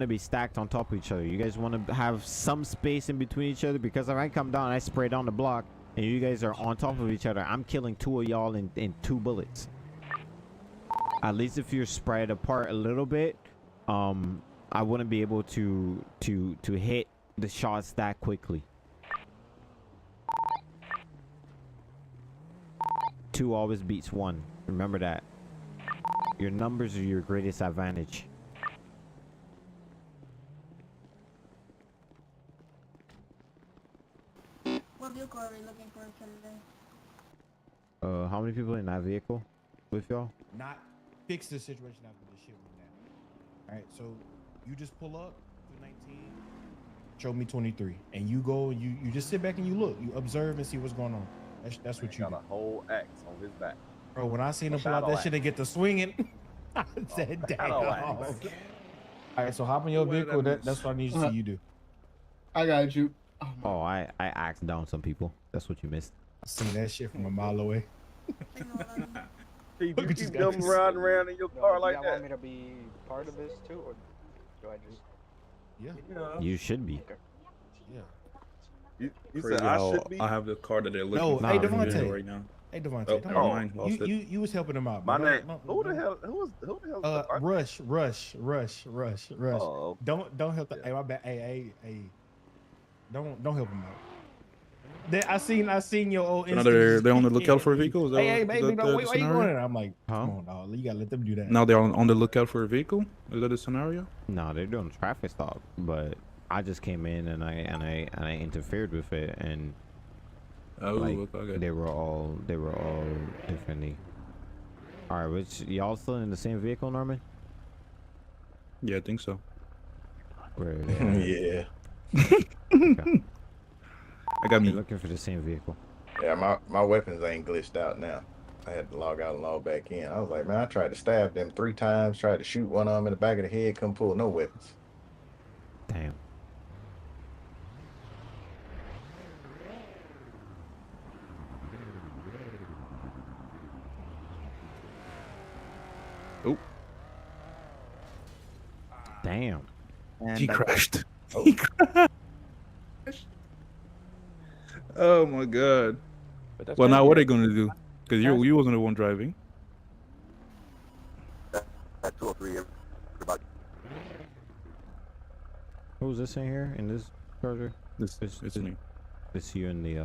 A: be stacked on top of each other. You guys want to have some space in between each other, because if I come down, I spray down the block, and you guys are on top of each other, I'm killing 2 of y'all in 2 bullets. At least if you're spread apart a little bit, I wouldn't be able to hit the shots that quickly. 2 always beats 1. Remember that. Your numbers are your greatest advantage.
M: What vehicle are we looking for today?
A: How many people in that vehicle with y'all?
K: Not fix the situation after this shit went down. All right, so you just pull up to 19, show me 23, and you go. You just sit back and you look. You observe and see what's going on. That's what you
I: got
K: do.
I: a whole X on his back.
K: Bro, when I seen him pull out that shit and get to swinging, I said, damn. All right, so hop in your vehicle. That's what I need to see you do.
S: I got you.
A: Oh, I axed down some people. That's what you missed.
K: I seen that shit from a mile away.
I: You
K: Look at
I: keep
K: this
I: jumping
K: guy.
I: around in your car
J: Do
I: like
J: y'all
I: that.
J: want me to be part of this too, or do I just?
K: Yeah.
A: You should be.
K: Yeah.
I: You said
B: Crazy
I: I
B: how
I: should be.
B: I have the car that they're looking
K: No,
B: for
K: hey
B: in the video
K: Devontae.
B: right now.
K: Hey Devontae,
B: Oh,
K: don't
B: never
I: Oh,
B: mind. Lost it.
K: you was helping him out.
I: My
K: bro.
I: name. Who the
K: Don't-
I: hell? Who the hell? Is
K: Rush.
I: Oh,
K: Don't help the. Hey, my bad. Hey. Don't help him out. I seen your old.
B: So now they're on the lookout for a
K: Hey,
B: vehicle. Is that,
K: hey,
B: is
K: baby,
B: that the
K: why you
B: scenario?
K: going there? I'm like, come on, dog. You gotta let them do that.
B: Now they're on the lookout for a vehicle. Is that the scenario?
A: No, they're doing traffic stop, but I just came in and I interfered with it, and
B: okay.
A: they were all differently. All right, which y'all still in the same vehicle, Norman?
B: Yeah, I think so.
A: Where
R: Yeah.
A: Okay.
B: I got me.
A: You're looking for the same vehicle.
R: Yeah, my weapons ain't glitched out now. I had to log out and log back in. I was like, man, I tried to stab them 3 times, tried to shoot one of them in the back of the head, couldn't pull no weapons.
A: Damn.
B: Oh.
A: Damn.
B: He crashed. He crashed. Oh my god. Well, now what are they gonna do? Because you wasn't the one driving.
I: That's 2 or 3.
A: Who's this in here in this charger?
B: It's me.
A: It's you in the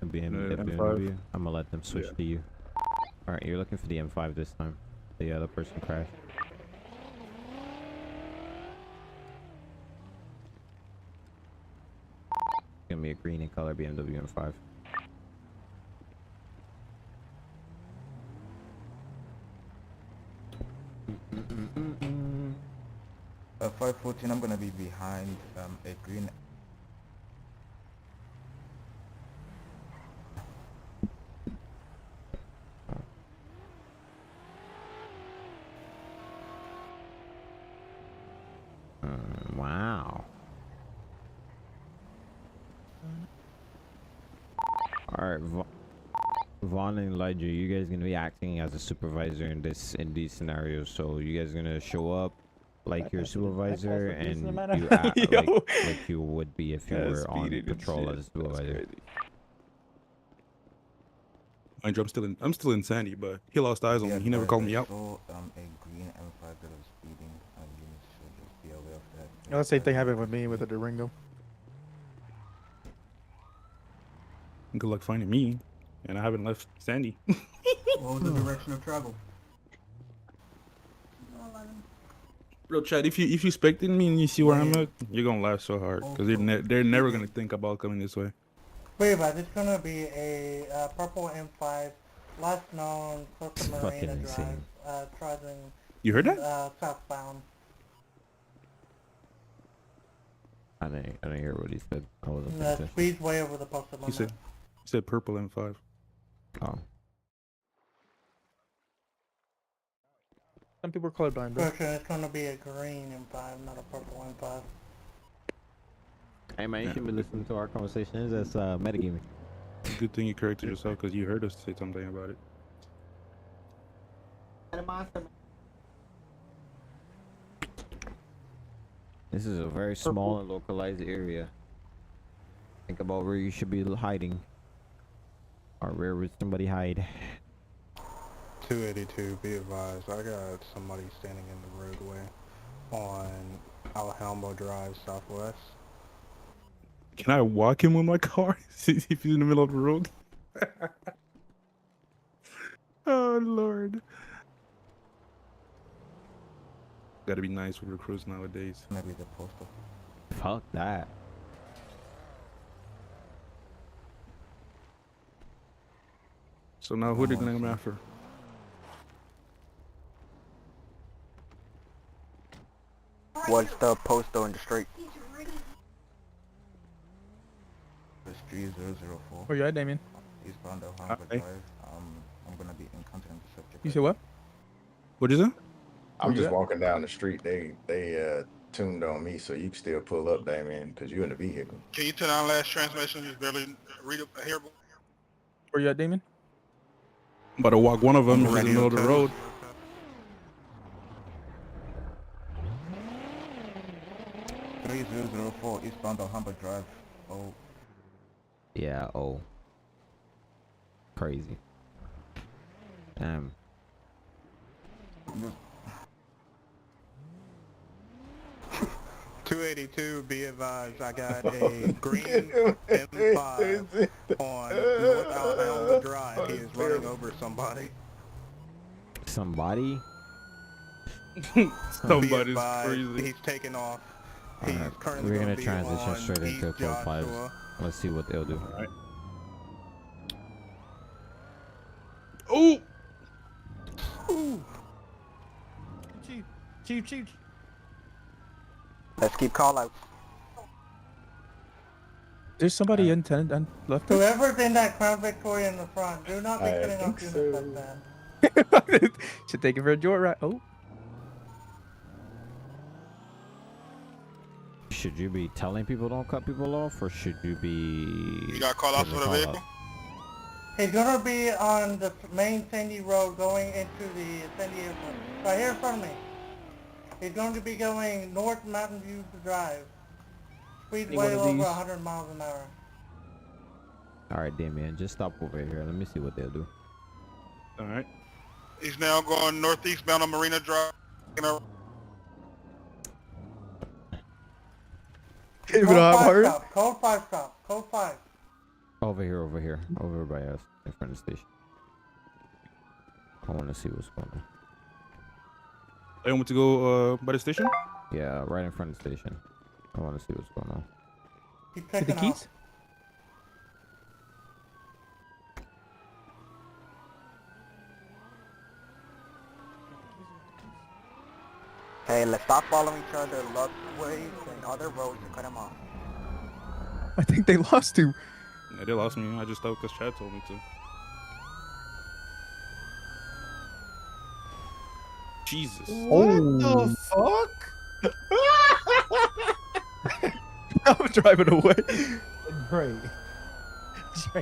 A: BMW.
B: M5.
A: I'm gonna let them switch to you. All right, you're looking for the M5 this time. The other person crashed. It's gonna be a green in color BMW M5.
L: 514, I'm gonna be behind a green.
A: Wow. All right, Vaughn and Elijah, you guys gonna be acting as a supervisor in these scenarios. So you guys gonna show up like your supervisor, and you act like you would be if you were on patrol as a supervisor.
B: Mind you, I'm still in Sandy, but he lost eyes on me. He never called me out.
L: A green M5 that was speeding, and you should just be aware of that.
C: Oh, the same thing happened with me with the Durango.
B: Good luck finding me, and I haven't left Sandy.
P: What was the direction of travel?
B: Bro, Chad, if you expected me and you see where I'm at, you're gonna laugh so hard because they're never gonna think about coming this way.
P: Wait, but it's gonna be a purple M5, last known Costa
A: fucking
P: Marina
A: insane.
P: Drive, traveling.
B: You heard that?
P: Southbound.
A: I didn't hear what he said. I wasn't paying
P: The
A: attention.
P: speed's way over the posted
B: He
P: limit.
B: said purple M5.
A: Oh.
C: Some people are colorblind, bro.
P: Question, it's gonna be a green M5, not a purple M5.
A: Hey man, you should be listening to our conversations. That's metagaming.
B: Good thing you corrected yourself because you heard us say something about it.
A: This is a very small and localized area. Think about where you should be hiding. Or where would somebody hide?
D: 282, be advised, I got somebody standing in the roadway on Alhambra Drive Southwest.
B: Can I walk him with my car if he's in the middle of the road? Oh Lord. Gotta be nice with recruits nowadays.
L: Maybe the postal.
A: Fuck that.
B: So now who are they gonna come after?
L: What's the postal in the street? It's 3004.
C: Where you at, Damien?
L: Eastbound Alhambra Drive. I'm gonna be encountering the subject.
C: You said what?
B: What is it?
R: I'm just walking down the street. They tuned on me, so you can still pull up, Damien, because you're in the vehicle.
Q: Can you turn on last transmission? Just barely read it, hearable.
T: Where you at, Damon?
B: I'm about to walk one of them. He's in the
N: Radio
B: middle of the
N: code.
B: road.
L: 3004 eastbound Alhambra Drive. Oh.
A: Yeah, oh. Crazy. Damn.
D: 282, be advised, I got a green M5 on North Alhambra Drive. He is running over somebody.
A: Somebody?
B: Somebody's crazy.
D: He's taking off.
A: Alright,
D: currently
A: we're
D: gonna
A: gonna
D: be
A: transition
D: on
A: straight into
D: East
A: code 5.
D: Joshua.
A: Let's see what they'll do.
B: Alright. Oh!
D: Ooh.
C: Chief.
J: Let's keep call outs.
T: There's somebody intended and left.
P: Whoever's in that Crown Victoria in the front, do not be
R: I
P: putting up
R: think
P: units
R: so.
P: like that.
T: Should take it for a joyride. Oh.
A: Should you be telling people don't cut people off, or should you be...
Q: You got call outs for the vehicle?
P: He's gonna be on the main Sandy Road going into the Sandy Airport. Right here in front of me. He's going to be going north Mountain View Drive. Speed
T: Any
P: way
T: one of
P: over
T: these?
P: 100 miles an hour.
A: Alright, Damien, just stop over here. Let me see what they'll do.
B: Alright.
Q: He's now going northeast bound on Marina Drive.
T: Code 5
P: stop. Code 5 stop. Code 5.
A: Over here. Over by us, in front of the station. I want to see what's going on.
B: I want to go by the station?
A: Yeah, right in front of the station. I want to see what's going on.
P: He's
T: Get the
P: taking
T: keys?
J: Hey, let's stop following each other, look ways and other roads and cut them off.
T: I think they lost you.
B: Yeah, they lost me. I just thought because Chad told me to. Jesus.
C: What the fuck?
T: I'm driving away.
C: Great.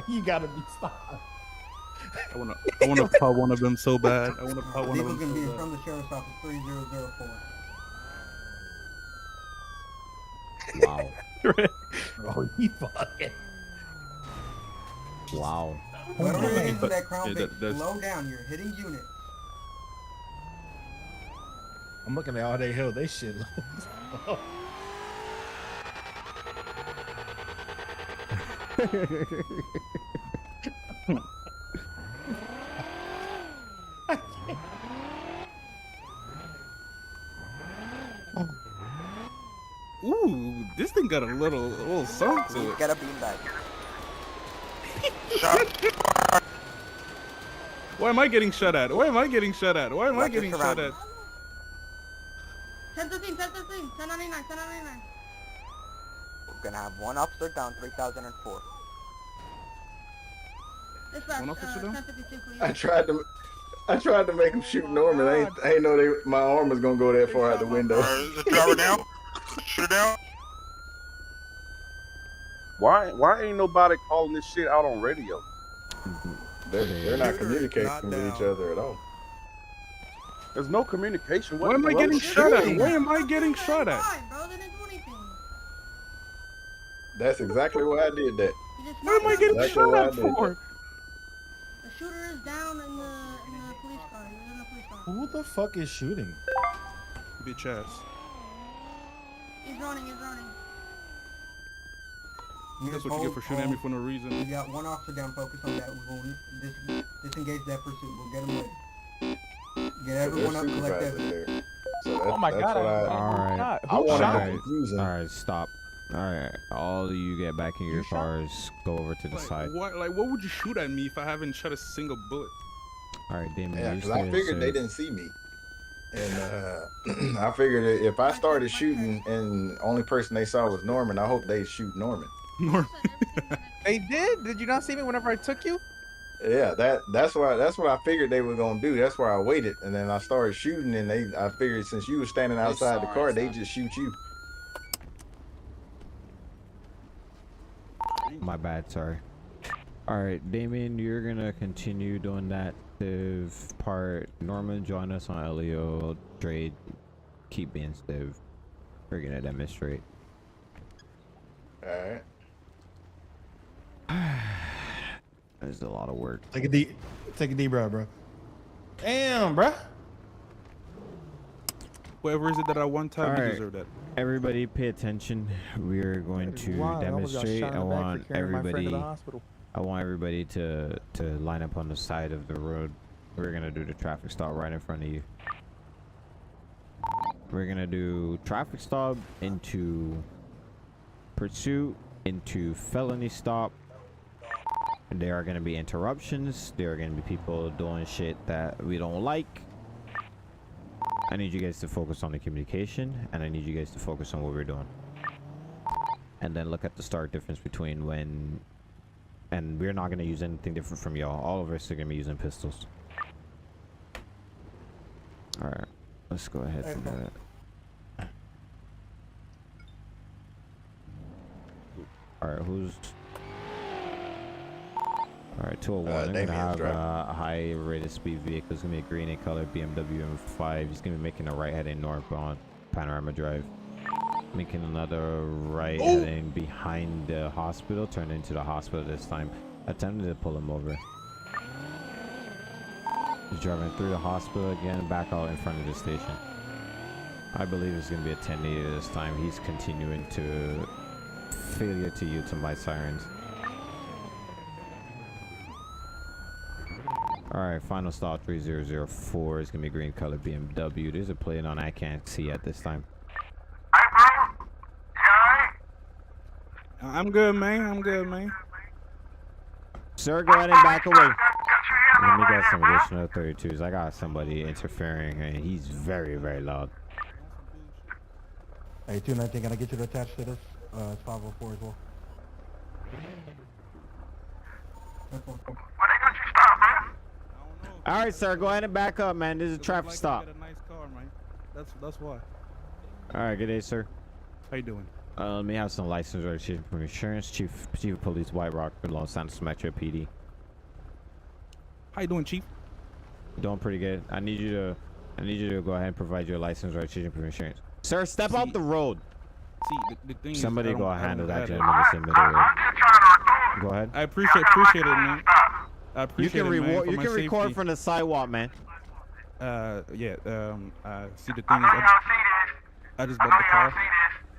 C: You gotta be stopped.
B: I wanna pop one of them so bad. I wanna pop one of
P: Vehicle's
B: them
P: gonna be
B: so
P: in front of the sheriff's office 3004.
A: Wow.
C: Oh, you fucking.
A: Wow.
P: Whoever
B: bad.
P: is into that Crown
B: Yeah,
P: Vic,
B: that's-
P: slow down. You're hitting units.
C: I'm looking at all they hill. They shit.
B: Ooh, this thing got a little something to it.
J: Get a beanbag.
B: Why am I getting shot at? Why am I getting shot at? Why am I
J: Watch your
B: getting shot at?
J: surroundings.
P: 1013, 1013, 1099, 1099.
J: We're gonna have one officer down, 3004.
P: Dispatch,
B: One officer down?
P: 1052, please.
R: I tried to make him shoot Norman. I ain't know my arm was gonna go that far out the window.
Q: Is the driver down? Shoot her down.
I: Why ain't nobody calling this shit out on radio?
R: They're not
D: Shooter is
R: communicating
D: not
R: with each
D: down.
R: other at all.
I: There's no communication.
B: Why am I getting shot at? Why am I getting shot at?
P: Fine, bro. They didn't do anything.
R: That's exactly why I did that.
P: You just
B: What am I getting
R: That's
B: shot
R: what I
B: at
R: did.
B: for?
P: The shooter is down in the police car. He's in the police car.
C: Who the fuck is shooting?
B: Bitch ass.
P: He's running. He's running.
B: That's what you get for shooting at me for no
P: We
B: reason.
P: got one officer down. Focus on that. We will disengage that pursuit. We'll get him later. Get everyone up. Collect
R: Supervisor
P: evidence.
R: there. So
T: Oh my
R: that's
T: god.
R: what
A: Alright.
R: I wanted
T: shot
R: the
T: me?
R: confusion.
A: Alright, stop. Alright, all of you get back in your cars. Go over to the side.
B: What would you shoot at me if I haven't shot a single bullet?
A: Alright, Damon,
R: Yeah,
A: you
R: because I
A: stay
R: figured they
A: safe.
R: didn't see me. And I figured that if I started shooting and only person they saw was Norman, I hope they shoot Norman.
B: Norman.
T: They did? Did you not see me whenever I took you?
R: Yeah, that's what I figured they were gonna do. That's why I waited, and then I started shooting, and I figured since you were standing outside the car, they just shoot you.
A: My bad, sorry. Alright, Damien, you're gonna continue doing that part. Norman, join us on Elio. Trade, keep being Steve. We're gonna demonstrate.
R: Alright.
A: There's a lot of work.
K: Take a deep breath, bro. Damn, bro.
B: Whoever is it that I one time you
A: Alright,
B: deserve that.
A: everybody pay attention. We're going to demonstrate. I want everybody to line up on the side of the road. We're gonna do the traffic stop right in front of you. We're gonna do traffic stop into pursuit into felony stop. There are gonna be interruptions. There are gonna be people doing shit that we don't like. I need you guys to focus on the communication, and I need you guys to focus on what we're doing. And then look at the stark difference between when... And we're not going to use anything different from y'all. All of us are going to be using pistols. Alright, let's go ahead and do that. Alright, who's... Alright, 201. They're gonna have a high rate of speed vehicle. It's gonna be a green in color BMW M5. He's gonna be making a right heading north on Panorama Drive. Making another right heading behind the hospital. Turn into the hospital this time. Attempted to pull him over. He's driving through the hospital again, back out in front of the station. I believe it's gonna be a 1080 this time. He's continuing to failure to utilize sirens. Alright, final stop 3004 is gonna be green color BMW. There's a plate on I can't see at this time.
B: I'm good, man. I'm good, man.
A: Sir, go ahead and back away. Let me get some additional 32s. I got somebody interfering and he's very, very loud.
K: Hey, 219, can I get you to attach to this? It's 504 as well.
A: Alright, sir, go ahead and back up, man. This is a traffic stop.
B: Got a nice car, man. That's why.
A: Alright, good day, sir.
B: How you doing?
A: Let me have some license registration from insurance. Chief of Police Whiterock, Los Santos Metro PD.
B: How you doing, Chief?
A: Doing pretty good. I need you to go ahead and provide your license registration from insurance. Sir, step out the road.
B: See, the thing
A: Somebody
B: is,
A: go handle that
B: it.
A: gentleman that's in the middle road. Go ahead.
B: I appreciate it, man. I appreciate
A: you can
B: it, man, for
A: you
B: my
A: can record
B: safety.
A: from the sidewalk, man.
B: Yeah. See, the thing is, I just bought the car.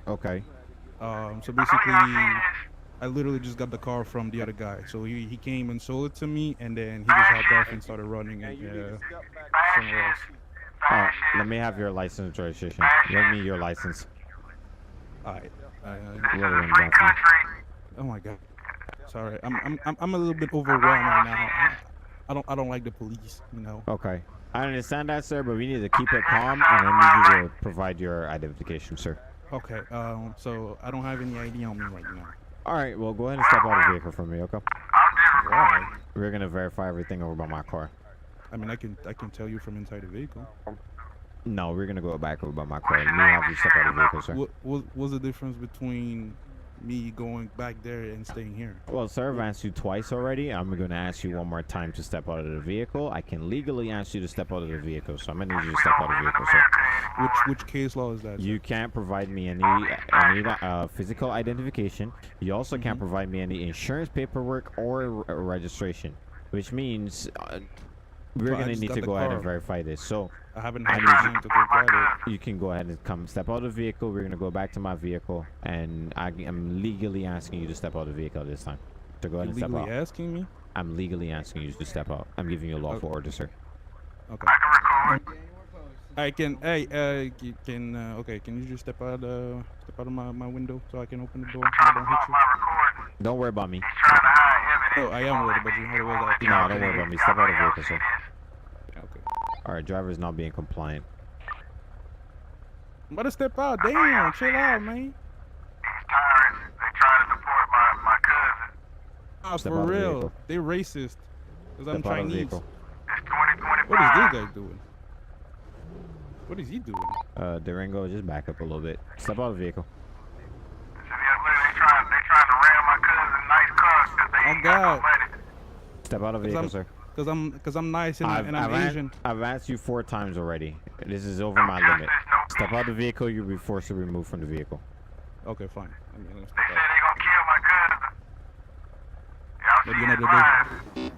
A: Okay.
B: So basically, I literally just got the car from the other guy. So he came and sold it to me, and then he just hopped off and started running and somewhere else.
A: Let me have your license registration. Let me your license.
B: Alright. Oh my God. Sorry, I'm a little bit overwhelmed right now. I don't like the police, you know.
A: Okay. I understand that, sir, but we need to keep it calm, and I need you to provide your identification, sir.
B: Okay. So I don't have any ID on me right now.
A: All right. Well, go ahead and step out of the vehicle for me, okay?
B: Why?
A: We're gonna verify everything over by my car.
B: I mean, I can tell you from inside the vehicle.
A: No, we're gonna go back over by my car. Let me have you step out of the vehicle, sir.
B: What's the difference between me going back there and staying here?
A: Well, sir, I've asked you twice already. I'm going to ask you one more time to step out of the vehicle. I can legally ask you to step out of the vehicle, so I'm going to need you to step out of the vehicle, sir.
B: Which case law is that, sir?
A: You can't provide me any physical identification. You also can't provide me any insurance paperwork or registration, which means we're going to need to go ahead and verify this. So
B: I haven't had time to go get it.
A: You can go ahead and come step out of the vehicle. We're going to go back to my vehicle, and I'm legally asking you to step out of the vehicle this time. So go ahead and step out.
B: Legally asking me?
A: I'm legally asking you to step out. I'm giving you a lawful order, sir.
B: Okay. I can. Hey, okay. Can you just step out of my window so I can open the door so I don't hit you?
A: Don't worry about me.
B: Oh, I am worried about you. Otherwise,
A: No, don't worry about me. Step out of the vehicle, sir.
B: Okay.
A: All right, driver is not being compliant.
B: I'm about to step out. Damn, chill out, man.
E: They trying to deport my cousin.
B: Ah, for real. They racist. Because I'm
A: Step out of the
B: Chinese.
A: vehicle.
B: What is this guy doing? What is he doing?
A: Durango, just back up a little bit. Step out of the vehicle.
B: Oh God.
A: Step out of the vehicle, sir.
B: Because I'm nice and I'm Asian.
A: I've asked you 4 times already. This is over my limit. Step out of the vehicle, you'll be forced to remove from the vehicle.
B: Okay, fine. I'm gonna step out. What are you gonna do?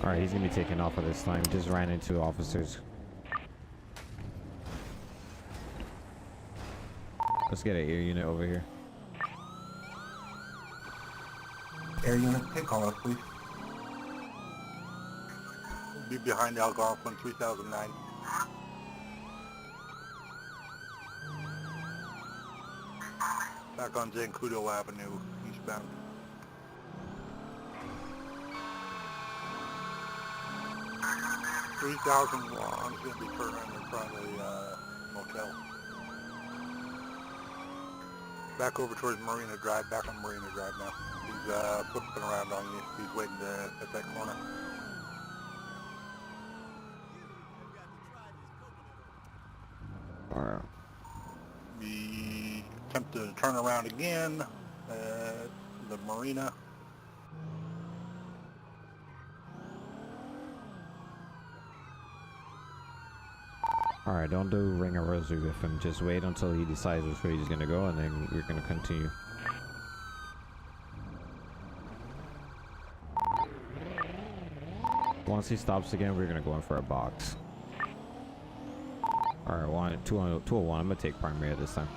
A: Alright, he's gonna be taken off at this time. Just ran into officers. Let's get an air unit over here.
J: Air unit, take call us, please.
D: Be behind Algonquin 3009. Back on Zancudo Avenue, eastbound. $3,001 is going to be turned around in front of the motel. Back over towards Marina Drive, back on Marina Drive now. He's flipping around on you. He's waiting at that corner.
A: Alright.
D: We attempt to turn around again at the Marina.
A: Alright, don't do ring a rosary with him. Just wait until he decides which way he's gonna go, and then we're gonna continue. Once he stops again, we're gonna go in for a box. Alright, 201. I'm gonna take primary at this time.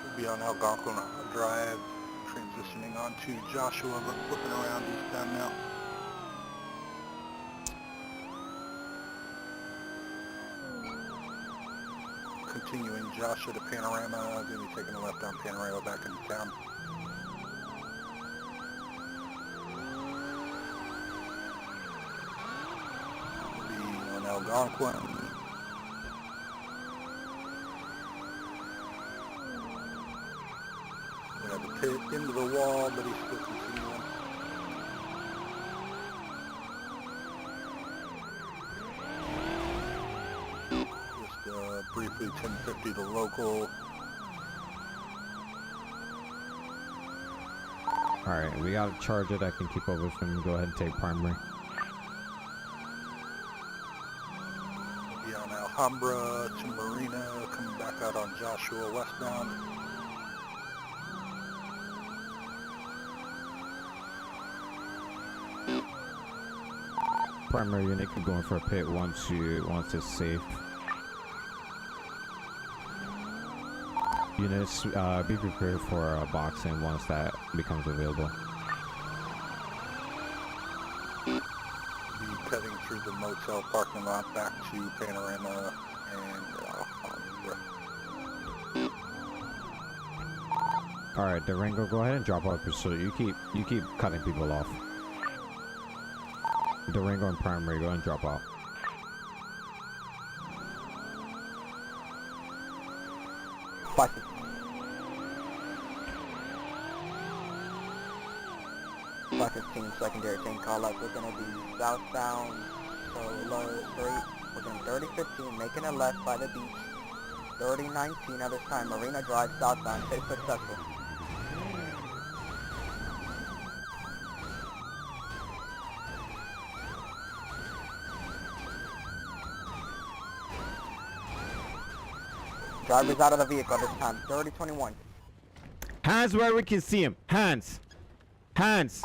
D: We'll be on Algonquin Drive, transitioning onto Joshua, but flipping around eastbound now. Continuing Joshua to Panorama, going to be taking a left on Panorama back into town. We'll be on Algonquin. We have a pit into the wall, but he's still continuing. Just briefly 1050 to local.
A: Alright, we got a charger that can keep up with him. Go ahead and take primary.
D: We'll be on Alhambra to Marina, coming back out on Joshua westbound.
A: Primary unit can go in for a pit once it's safe. Units, be prepared for boxing once that becomes available.
D: Be cutting through the motel parking lot back to Panorama and Alhambra.
A: Alright, Durango, go ahead and drop out pursuit. You keep cutting people off. Durango and primary, go ahead and drop out.
J: Spicy. Black 15 secondary thing call up. We're gonna be southbound, so low straight. We're going 3015, making a left by the beach. 3019 at this time, Marina Drive southbound, stay successful. Driver's out of the vehicle this time, 3021.
A: Hands where we can see him. Hands. Hands.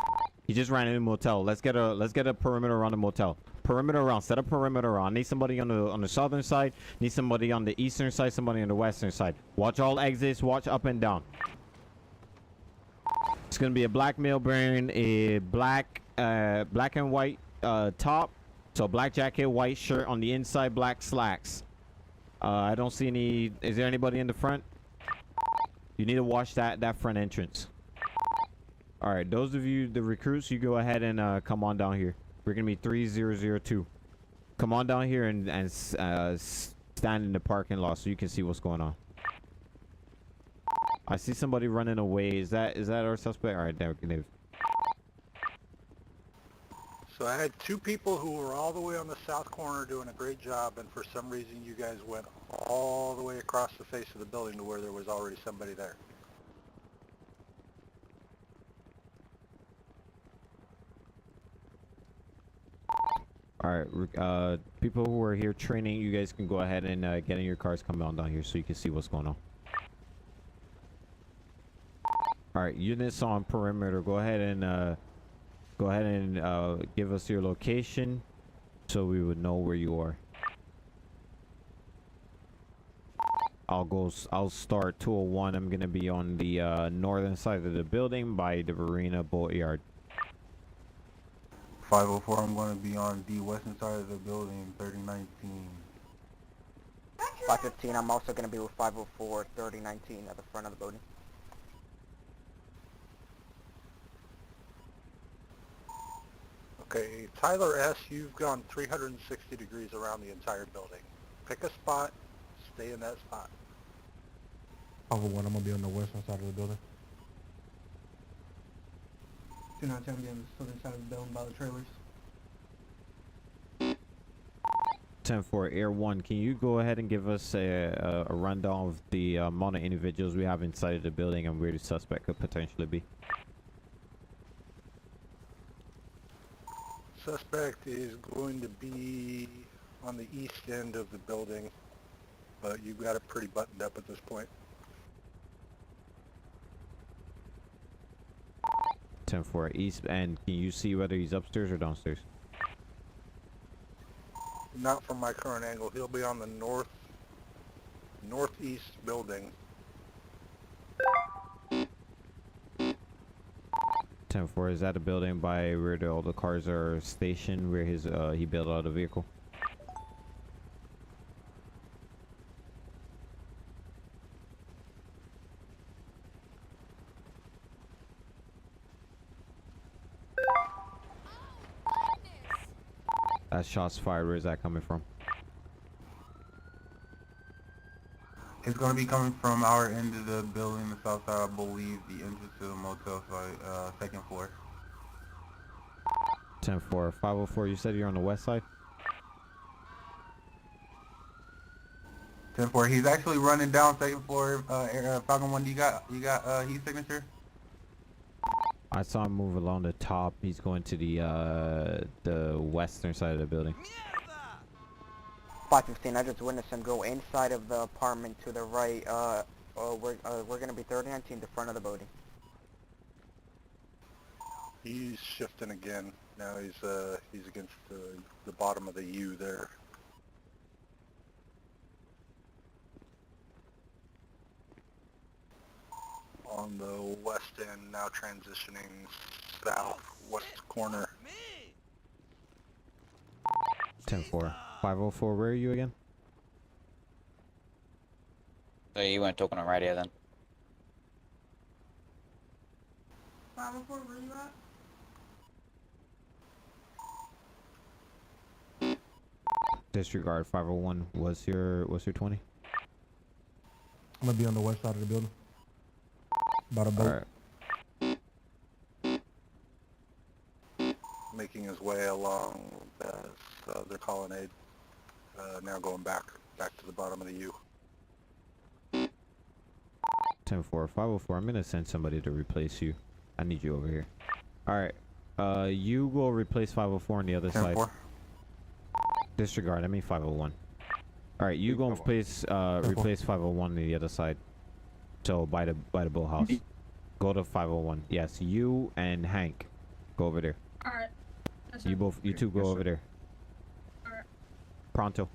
A: He just ran into the motel. Let's get a perimeter around the motel. Perimeter around. Set a perimeter around. Need somebody on the southern side. Need somebody on the eastern side. Somebody on the western side. Watch all exits. Watch up and down. It's gonna be a black male wearing a black and white top. So black jacket, white shirt on the inside, black slacks. I don't see any. Is there anybody in the front? You need to watch that front entrance. All right, those of you, the recruits, you go ahead and come on down here. We're gonna be 3002. Come on down here and stand in the parking lot so you can see what's going on. I see somebody running away. Is that our suspect? All right, there.
N: So I had two people who were all the way on the south corner doing a great job, and for some reason you guys went all the way across the face of the building to where there was already somebody there.
A: All right, people who are here training, you guys can go ahead and get in your cars, come on down here so you can see what's going on. All right, units on perimeter, go ahead and give us your location so we would know where you are. I'll start 201. I'm gonna be on the northern side of the building by the Marina Boatyard.
L: 504, I'm going to be on the western side of the building, 3019.
J: 515, I'm also going to be with 504, 3019 at the front of the building.
N: Okay, Tyler S., you've gone 360 degrees around the entire building. Pick a spot, stay in that spot.
K: 501, I'm going to be on the western side of the building.
S: 219, I'm on the southern side of the building by the trailers.
A: 10-4, Air 1, can you go ahead and give us a rundown of the amount of individuals we have inside of the building and where the suspect could potentially be?
N: Suspect is going to be on the east end of the building, but you've got it pretty buttoned up at this point.
A: 10-4, East End, can you see whether he's upstairs or downstairs?
N: Not from my current angle. He'll be on the northeast building.
A: 10-4, is that a building by where all the cars are stationed, where his he built out a vehicle? That shots fired, where is that coming from?
L: It's going to be coming from our end of the building, the south side, I believe, the entrance to the motel site, second floor.
A: 10-4, 504, you said you're on the west side?
L: 10-4, he's actually running down second floor, Falcon 1, you got his signature?
A: I saw him move along the top. He's going to the western side of the building.
J: 515, I just witnessed him go inside of the apartment to the right. We're going to be 3019, the front of the building.
N: He's shifting again. Now he's against the bottom of the U there. On the west end, now transitioning southwest corner.
A: 10-4, 504, where are you again?
E: So you weren't talking on radio then?
J: 504, where you at?
A: Disregard 501. What's your 20?
K: I'm going to be on the west side of the building. About a boat.
N: Right. Making his way along their colonnade. Now going back to the bottom of the U.
A: 10-4, 504, I'm gonna send somebody to replace you. I need you over here. Alright, you go replace 504 on the other side.
L: 10-4.
A: Disregard, I mean 501. Alright, you go replace 501 on the other side. So by the boathouse. Go to 501. Yes, you and Hank. Go over there.
M: Alright.
A: You two go over there.
M: Alright.
A: Pronto.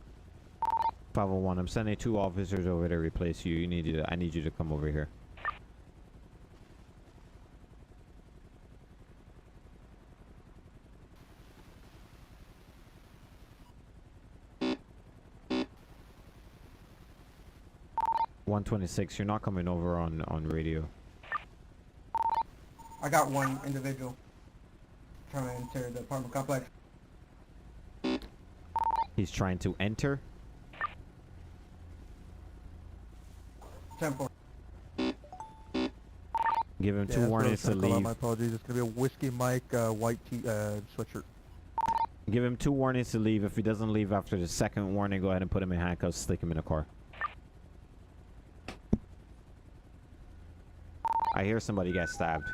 A: 501. I'm sending 2 officers over there to replace you. I need you to come over here. .126. You're not coming over on radio.
S: I got one individual trying to enter the apartment complex.
A: He's trying to enter.
S: 10-4.
A: Give him 2 warnings to leave.
C: My apologies. It's gonna be a whiskey Mike white sweatshirt.
A: Give him 2 warnings to leave. If he doesn't leave after the 2nd warning, go ahead and put him in handcuffs, stick him in a car. I hear somebody get stabbed.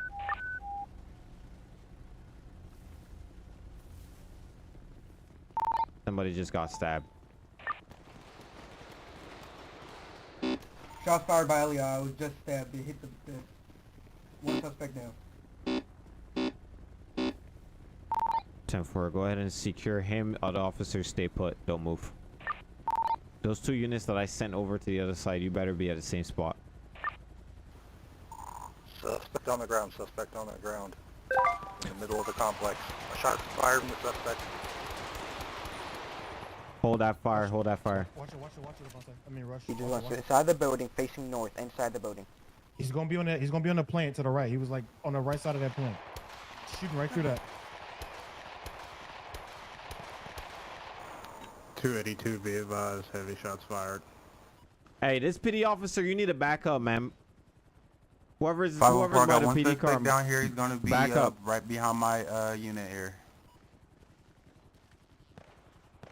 A: Somebody just got stabbed.
J: Shots fired by Elliot. I was just stabbed. He hit the one suspect down.
A: 10-4, go ahead and secure him. Other officers stay put. Don't move. Those 2 units that I sent over to the other side, you better be at the same spot.
D: Suspect on the ground, suspect on the ground. In the middle of the complex. A shot fired from the suspect.
A: Hold that fire, hold that fire.
K: Watch it, Devontae. I mean, Rush.
J: He just
K: Watch
J: wants
K: it,
J: to
K: watch it.
J: inside the building, facing north, inside the building.
K: He's gonna be on that. He's gonna be on the plant to the right. He was like on the right side of that plant, shooting right through that.
D: 282, be advised, heavy shots fired.
A: Hey, this PD officer, you need to back up, man. Whoever's
L: 504, I
A: by
L: got
A: the
L: one
A: PD car,
L: suspect down here. He's gonna be
A: back up.
L: right behind my unit here.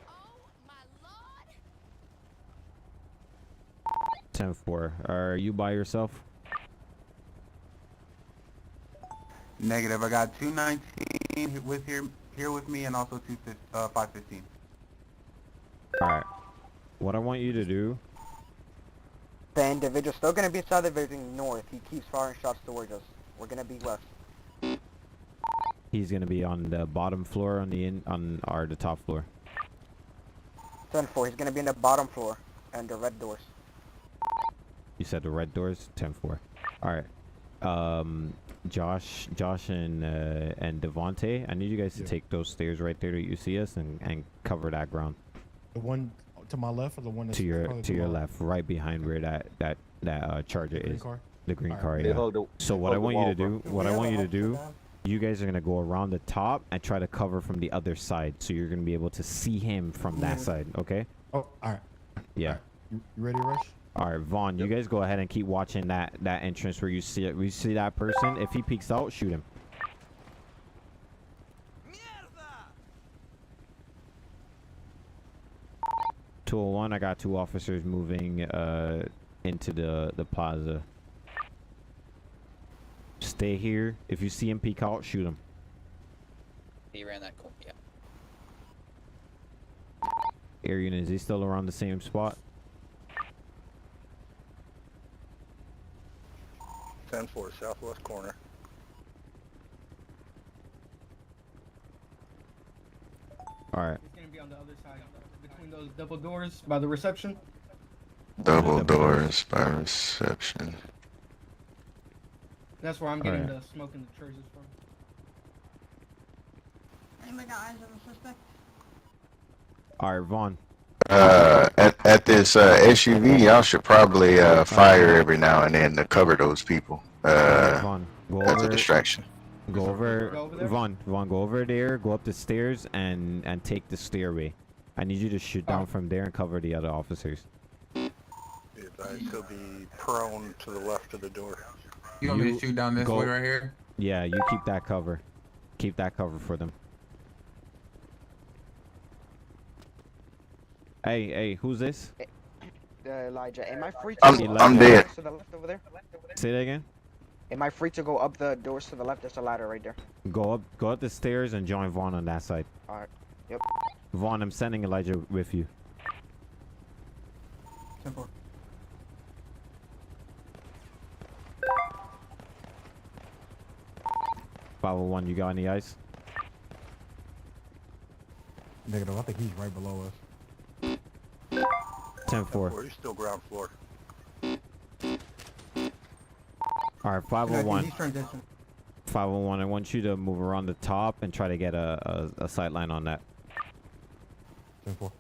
A: Oh, 10-4. Are you by yourself?
L: Negative. I got 219 with here with me, and also 515.
A: All right. What I want you to do.
J: The individual's still gonna be inside the building north. He keeps firing shots towards us. We're gonna be west.
A: He's gonna be on the bottom floor on the top floor.
J: 10-4. He's gonna be in the bottom floor and the red doors.
A: You said the red doors. 10-4. All right. Josh and Devontae, I need you guys to take those stairs right there that you see us and cover that ground.
K: The one to my left, or the one that's
A: To your
K: farther
A: your
K: my
A: left, right behind where that Charger
K: green
A: is.
K: car?
A: The green
K: All
A: car,
K: right.
A: yeah.
I: They
A: So what I
I: hug the
A: want you to
I: wall,
A: do,
I: bro.
A: what I want you to do, you guys are gonna go around the top and try to cover from the other side, so you're gonna be able to see him from that side. Okay?
K: Oh, all right.
A: Yeah.
K: You ready, Rush?
A: All right, Vaughn, you guys go ahead and keep watching that entrance where you see it. We see that person. If he peeks out, shoot him. 201, I got 2 officers moving into the plaza. Stay here. If you see him peek out, shoot him.
E: He ran that corner, yeah.
A: Air unit, is he still around the same spot?
D: 10-4, southwest corner.
A: All right.
S: He's gonna be on the other side, between those double doors by the reception.
R: Double doors by reception.
S: That's where I'm getting
A: Alright.
S: the smoke and the churches from.
M: Anybody got eyes on the suspect?
A: All right, Vaughn.
R: At this SUV, y'all should probably fire every now and then to cover those people.
A: Vaughn, go
R: That's a
A: over.
R: distraction.
A: Go over,
S: Go over there?
A: Vaughn, go over there, go up the stairs and take the stairway. I need you to shoot down from there and cover the other officers.
D: Be advised, he'll be prone to the left of the door.
L: You want me to shoot down this way right here?
A: Yeah, you keep that cover. Keep that cover for them. Hey, who's this?
J: Elijah, am I free to
R: I'm
J: go
R: I'm
J: up the
R: dead.
J: doors to the left over there?
A: Say that again.
J: Am I free to go up the doors to the left? There's a ladder right there.
A: Go up the stairs and join Vaughn on that side.
J: Alright. Yep.
A: Vaughn, I'm sending Elijah with you.
J: 10-4.
A: .501, you got any ice?
K: Negative. I think he's right below us.
A: 10-4.
D: He's still ground floor.
A: All right, 501.
J: He's transition.
A: 501, I want you to move around the top and try to get a sight line on that.
K: 10-4.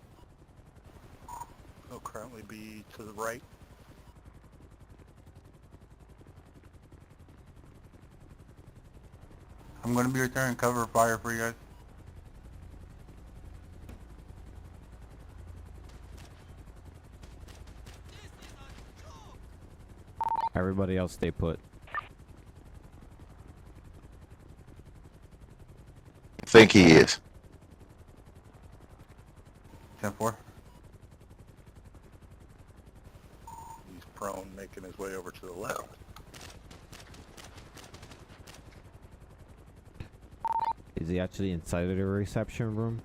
D: He'll currently be to the right.
L: I'm gonna be returning cover fire for you guys.
A: Everybody else stay put.
R: I think he is.
L: 10-4.
N: He's prone, making his way over to the left.
A: Is he actually inside of the reception room?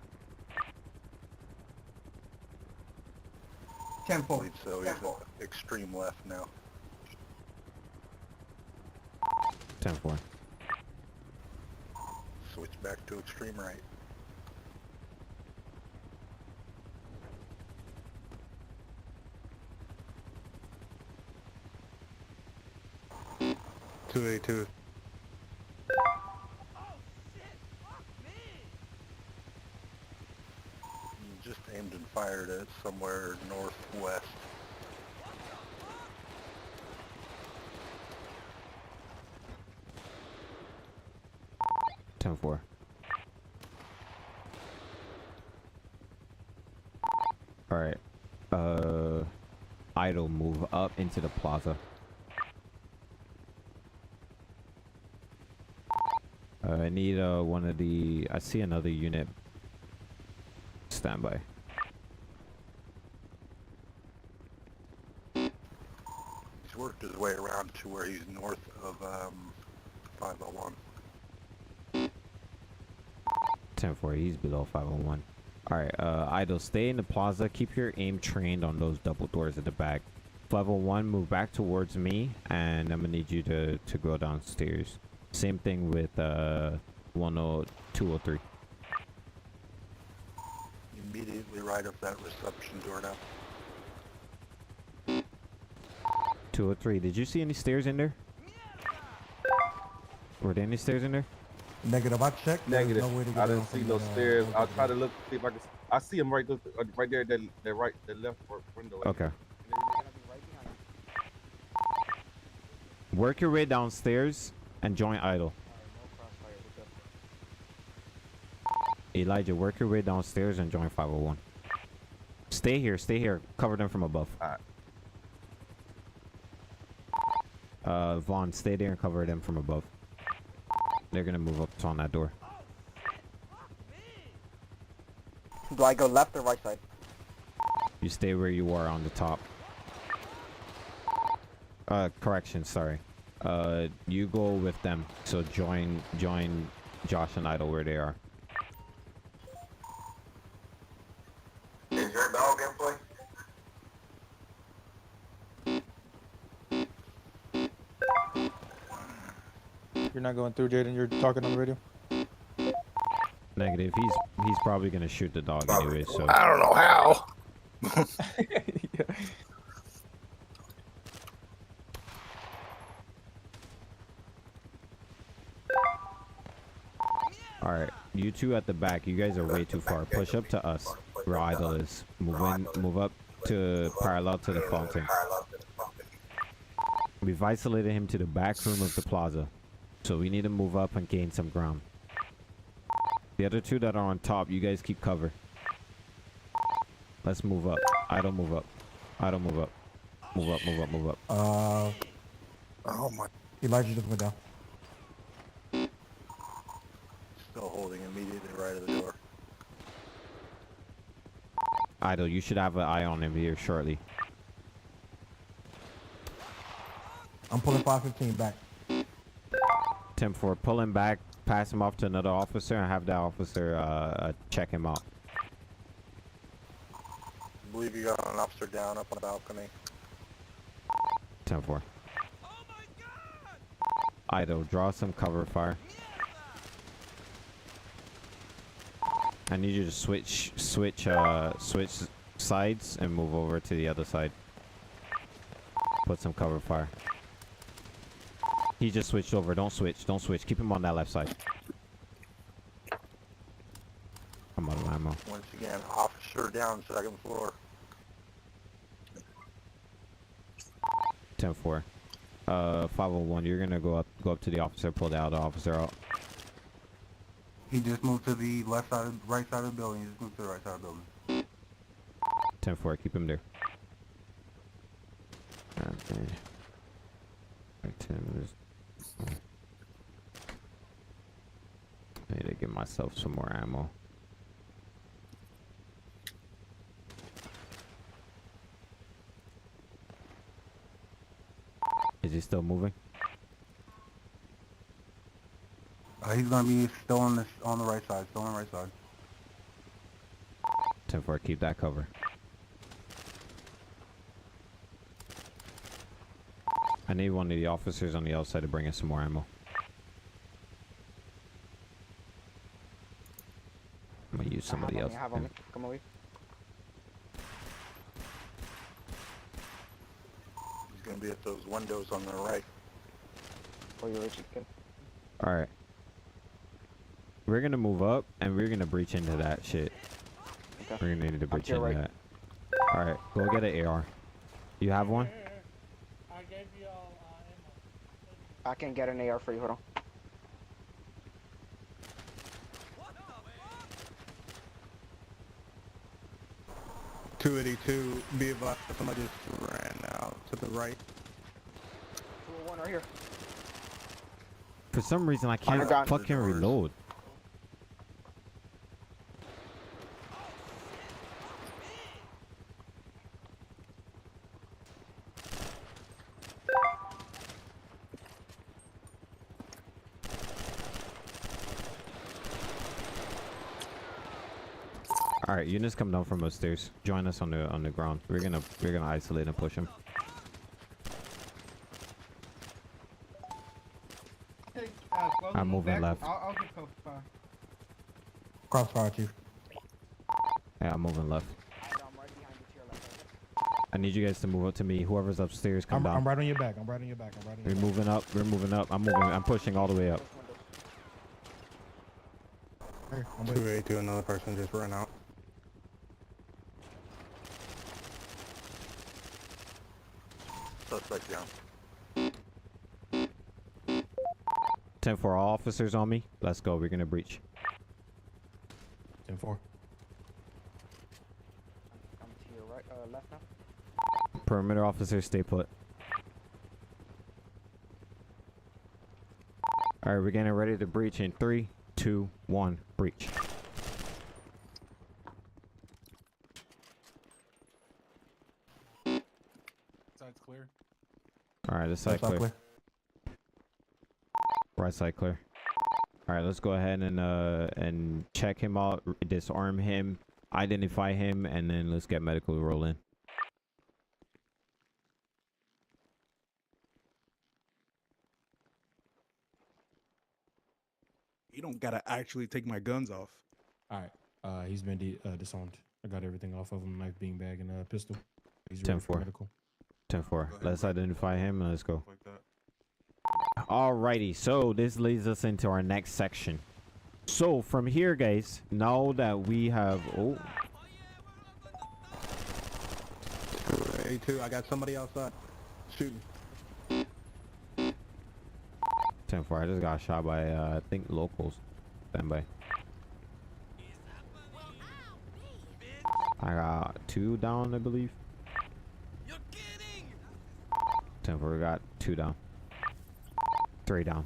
P: 10-4.
N: believe so. He's extreme left now.
A: 10-4.
N: Switch back to extreme right. Two. Just aimed and fired at somewhere northwest.
A: Ten four. All right. Idle, move up into the plaza. I need one of the. I see another unit. Standby.
N: He's worked his way around to where he's north of 501.
A: 10-4, he's below 501. Alright, Idle, stay in the plaza. Keep your aim trained on those double doors at the back. 501, move back towards me, and I'm gonna need you to go downstairs. Same thing with 203.
N: Immediately right of that reception door now.
A: 203, did you see any stairs in there? Were there any stairs in there?
K: Negative. I checked.
I: Negative.
K: No way to get
I: I
K: down
I: didn't see
K: from
I: no
K: the,
I: stairs. I'll try to look, see if I can. I see him right there, the left window.
A: Okay. Work your way downstairs and join Idle. Elijah, work your way downstairs and join 501. Stay here. Cover them from above. Vaughn, stay there and cover them from above. They're gonna move up on that door.
J: Do I go left or right side?
A: You stay where you are on the top. Correction, sorry. You go with them. So join Josh and Idle where they are.
L: Is your dog in play?
C: You're not going through, Jaden. You're talking on the radio.
A: Negative. He's probably gonna shoot the dog anyway. So
N: I don't know how.
C: Yeah.
A: all right, you two at the back. You guys are way too far. Push up to us where Idle is. Move up to parallel to the fountain. We've isolated him to the back room of the plaza, so we need to move up and gain some ground. The other two that are on top, you guys keep cover. Let's move up. Idle, move up. Idle, move up. Move up.
N: Oh my.
K: Elijah just went down.
N: Still holding immediately right of the door.
A: Idle, you should have an eye on him here shortly.
K: I'm pulling 515 back.
A: 10-4, pull him back, pass him off to another officer, and have that officer check him out.
N: I believe you got an officer down up on the balcony.
A: 10-4. Idle, draw some cover fire. I need you to switch sides and move over to the other side. Put some cover fire. He just switched over. Don't switch. Keep him on that left side. I'm out of ammo.
N: Once again, officer down, second floor.
A: 10-4. 501. You're gonna go up to the officer. Pull the other officer out.
L: He just moved to the right side of the building. He just moved to the right side of the building.
A: 10-4. Keep him there. Okay. I need to give myself some more ammo. he still moving?
L: He's gonna be still on the right side. Still on the right side.
A: 10-4, keep that cover. I need one of the officers on the outside to bring us some more ammo. I'm gonna use somebody else.
J: Have on me. Come away.
D: He's gonna be at those windows on the right.
J: Oh, you're chicken.
A: Alright. We're gonna move up and we're gonna breach into that shit.
J: Okay.
A: We're gonna need to breach into
J: right.
A: that. Alright, go get an AR. You have one?
H: I gave you all
J: I can get an AR for you. Hold on.
D: .282, be advised, somebody just ran out to the right.
J: 201 right here.
A: For some reason, I can't
J: Underground.
A: fucking reload. All right, units come down from upstairs. Join us on the ground. We're gonna isolate and push him. I'm moving left.
V: I'll get cover fire.
L: Crossfire, Chief.
A: Yeah, I'm moving left. I need you guys to move up to me. Whoever's upstairs, come down.
K: I'm right on your back. I'm right on your back. I'm right on your
A: We're
K: back.
A: moving up. We're moving up. I'm moving. I'm pushing all the way up.
D: 282, another person just ran out. Suspect down.
A: 10-4, all officers on me. Let's go. We're gonna breach.
K: 10-4.
J: I'm to your right, left now.
A: Perimeter officers, stay put. All right, we're getting ready to breach in 3, 2, 1, breach.
K: Side's clear.
A: All right, this side clear. Right side clear. All right, let's go ahead and check him out, disarm him, identify him, and then let's get medical rolling.
B: You don't gotta actually take my guns off.
K: All right. He's been disarmed. I got everything off of him: knife, beanbag, and a pistol. He's ready for
A: 10-4.
K: medical.
A: 10-4. Let's identify him and let's go. Alrighty, so this leads us into our next section. So from here, guys, now that we have
D: 282, I got somebody outside shooting.
A: 10-4, I just got shot by I think locals. Stand by. I got 2 down, I believe. 10-4, we got 2 down. 3 down.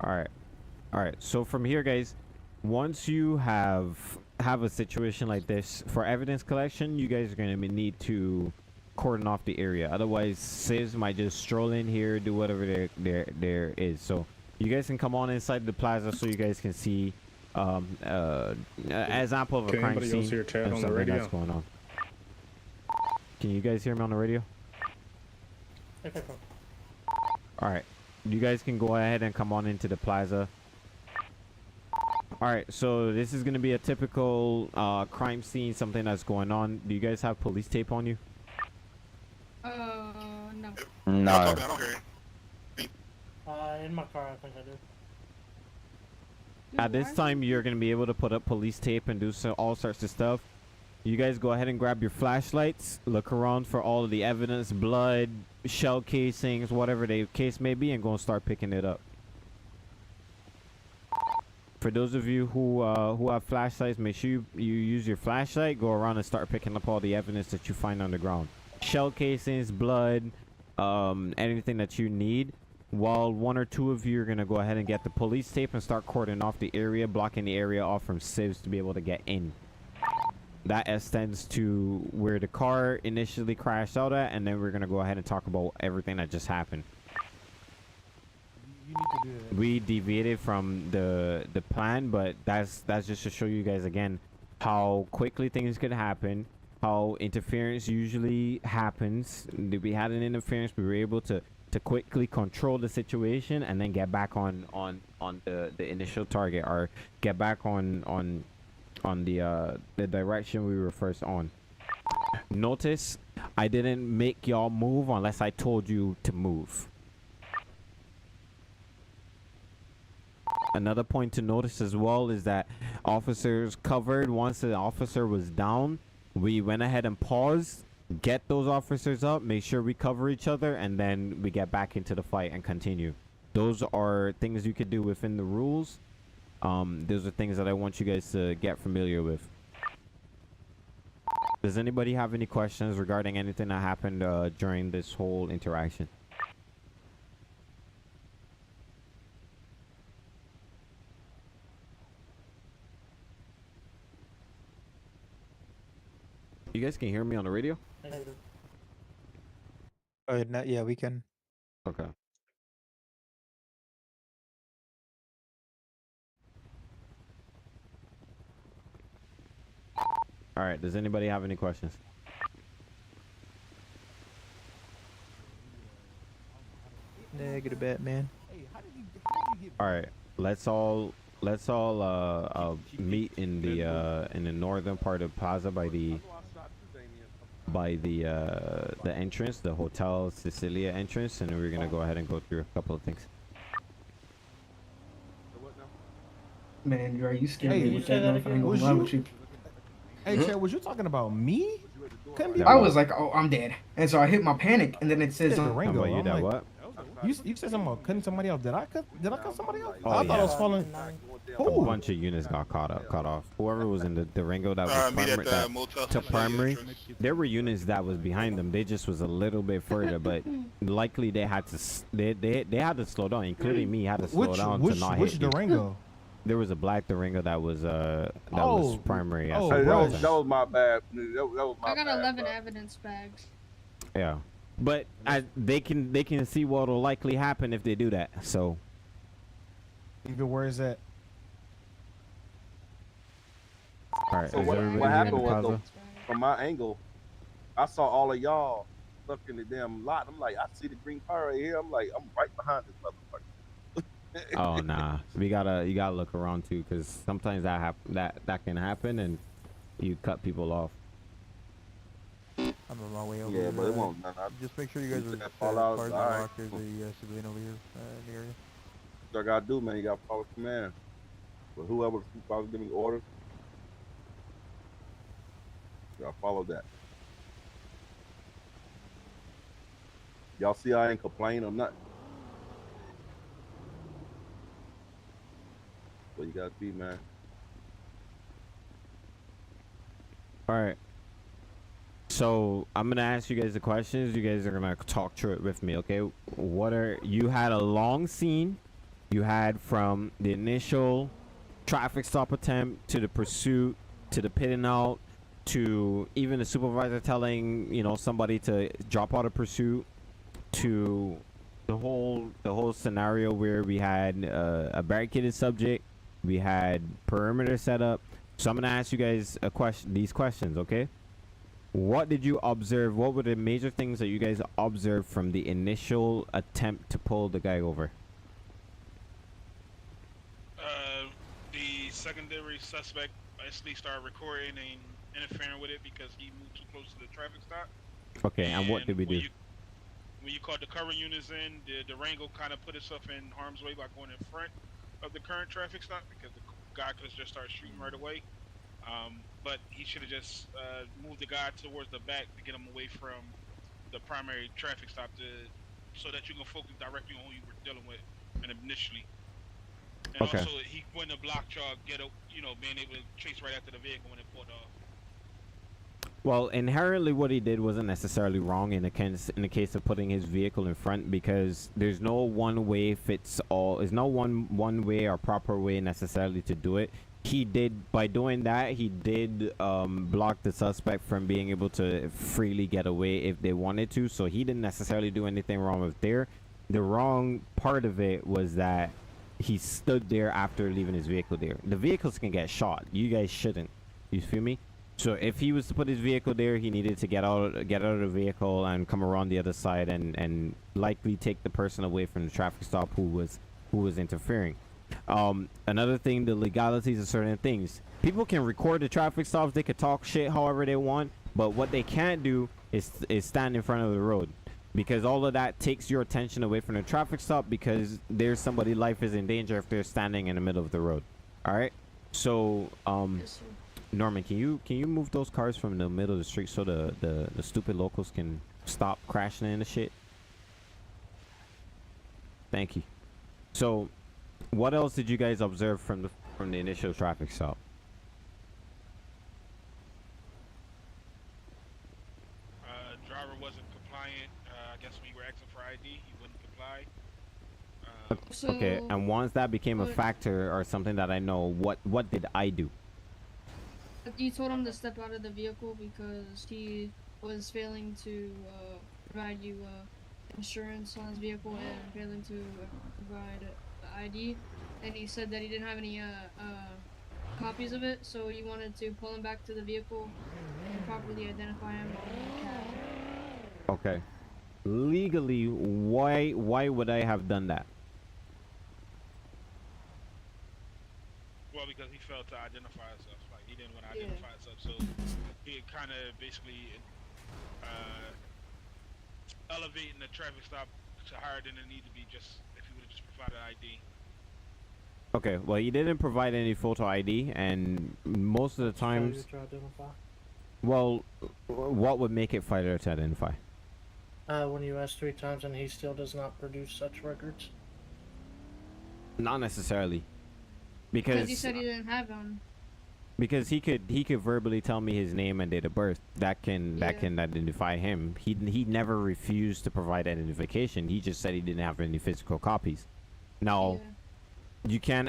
A: All right, so from here, guys, once you have a situation like this, for evidence collection, you guys are going to need to cordon off the area. Otherwise, civs might just stroll in here, do whatever there is. So you guys can come on inside the plaza so you guys can see example of a
G: Can
A: crime
G: anybody
A: scene
G: else hear Chad
A: of
G: on the
A: something
G: radio?
A: that's going on. Can you guys hear me on the radio? Alright, you guys can go ahead and come on into the plaza. Alright, so this is going to be a typical crime scene, something that's going on. Do you guys have police tape on you?
M: No.
A: No.
H: In my car, I think I do.
A: At this time, you're going to be able to put up police tape and do all sorts of stuff. You guys go ahead and grab your flashlights, look around for all of the evidence, blood, shell casings, whatever the case may be, and go and start picking it up. For those of you who have flashlights, make sure you use your flashlight, go around and start picking up all the evidence that you find on the ground. Shell casings, blood, anything that you need. While 1 or 2 of you are going to go ahead and get the police tape and start cordoning off the area, blocking the area off from civs to be able to get in. that extends to where the car initially crashed out at, and then we're gonna go ahead and talk about everything that just happened.
V: You need to do that.
A: We deviated from the plan, but that's just to show you guys again how quickly things could happen, how interference usually happens. We had an interference, we were able to quickly control the situation and then get back on the initial target, or get back on the direction we were first on. Notice I didn't make y'all move unless I told you to move. Another point to notice as well is that officers covered. Once the officer was down, we went ahead and paused, get those officers up, make sure we cover each other, and then we get back into the fight and continue. Those are things you could do within the rules. Those are things that I want you guys to get familiar with. Does anybody have any questions regarding anything that happened during this whole interaction? You guys can hear me on the radio?
V: Yeah, we can.
A: Okay. All right. Does anybody have any questions?
V: Negative, Batman.
A: All right. Let's all meet in the northern part of Plaza by the entrance, the Hotel Sicilia entrance, and we're gonna go ahead and go through a couple of things.
S: Man, Dre, you scared
K: Hey,
S: me with that knife. I ain't gonna
K: was
S: lie
K: you?
S: with you.
K: Hey, Chad, was you talking about me? Couldn't be
S: I was like, oh, I'm dead. And so I hit my panic, and then it says,
K: Ringo.
A: you
K: I'm
A: that
K: like,
A: what?
K: You said something about cutting somebody off. Did I cut somebody off?
A: Oh,
K: I thought I was
A: yeah.
K: falling.
A: A bunch of units got caught off. Whoever was in the Ringo that was primary, there were units that was behind them. They just was a little bit further, but likely they had to they had to slow down, including me. Had to slow down to not hit you.
K: Durango?
A: There was a black Durango that was was primary.
I: Hey, that was my bad. That was my
M: I got
I: bad,
M: 11
I: bro.
M: evidence bags.
A: Yeah, but they can see what will likely happen if they do that. So,
K: Even where is that?
A: all right.
I: So
A: is
I: what
A: everybody here in
I: happened
A: the
I: was,
A: plaza?
I: though, from my angle, I saw all of y'all stuck in the damn lot. I'm like, I see the green car right here. I'm like, I'm right behind this motherfucker.
A: Oh nah, you gotta look around too, because sometimes that can happen and you cut people off.
C: I'm on my way over
I: Yeah,
C: here.
I: but it won't.
C: Just make sure you guys are
I: fall out.
C: cars
I: All
C: are
I: right.
C: locked. There's a civilian over here in the area.
I: What I gotta do, man, you gotta follow command. But whoever the supervisor giving orders, you gotta follow that. Y'all see I ain't complain or nothing. What you gotta be, man.
A: All right. So I'm gonna ask you guys the questions. You guys are gonna talk through it with me, okay? You had a long scene. You had from the initial traffic stop attempt to the pursuit to the pitting out to even the supervisor telling somebody to drop out of pursuit to the whole scenario where we had a barricaded subject, we had perimeter set up. So I'm gonna ask you guys these questions, okay? What did you observe? What were the major things that you guys observed from the initial attempt to pull the guy over?
Q: The secondary suspect basically started recording and interfering with it because he moved too close to the traffic stop.
A: Okay, and what did we do?
Q: When you called the current units in, the Durango kind of put itself in harm's way by going in front of the current traffic stop because the guy could have just started shooting right away. But he should have just moved the guy towards the back to get him away from the primary traffic stop so that you can focus directly on who you were dealing with initially. And
A: Okay.
Q: also, he wouldn't have blocked y'all, being able to chase right after the vehicle when it pulled off.
A: Well, inherently, what he did wasn't necessarily wrong in the case of putting his vehicle in front, because there's no one way fits all. There's no one way or proper way necessarily to do it. he did, by doing that, he did block the suspect from being able to freely get away if they wanted to. So he didn't necessarily do anything wrong with there. The wrong part of it was that he stood there after leaving his vehicle there. The vehicles can get shot. You guys shouldn't. You feel me? So if he was to put his vehicle there, he needed to get out of the vehicle and come around the other side and likely take the person away from the traffic stop who was interfering. Another thing, the legalities of certain things. People can record the traffic stops. They could talk shit however they want, but what they can't do is stand in front of the road, because all of that takes your attention away from the traffic stop, because there's somebody's life is in danger if they're standing in the middle of the road. All right. So Norman, can you move those cars from the middle of the street so the stupid locals can stop crashing into shit? Thank you. So, what else did you guys observe from the initial traffic stop?
Q: Driver wasn't compliant. I guess when you were asking for ID, he wouldn't comply.
A: Okay, and once that became a factor or something that I know, what did I do?
M: You told him to step out of the vehicle because he was failing to provide you insurance on his vehicle and failing to provide ID, and he said that he didn't have any copies of it, so you wanted to pull him back to the vehicle and properly identify him on the cab.
A: Okay. Legally, why would I have done that?
Q: Well, because he failed to identify himself. Like, he didn't want to identify himself, so he kind of basically elevating the traffic stop to higher than it needed to be, just if he would have just provided ID.
A: Okay, well, he didn't provide any photo ID, and most of the times, well, what would make it failure to identify?
H: When you ask 3 times and he still does not produce such records.
A: Not necessarily,
M: Because he said he didn't have them.
A: because he could verbally tell me his name and date of birth. That can identify him. He never refused to provide identification. He just said he didn't have any physical copies. Now, you can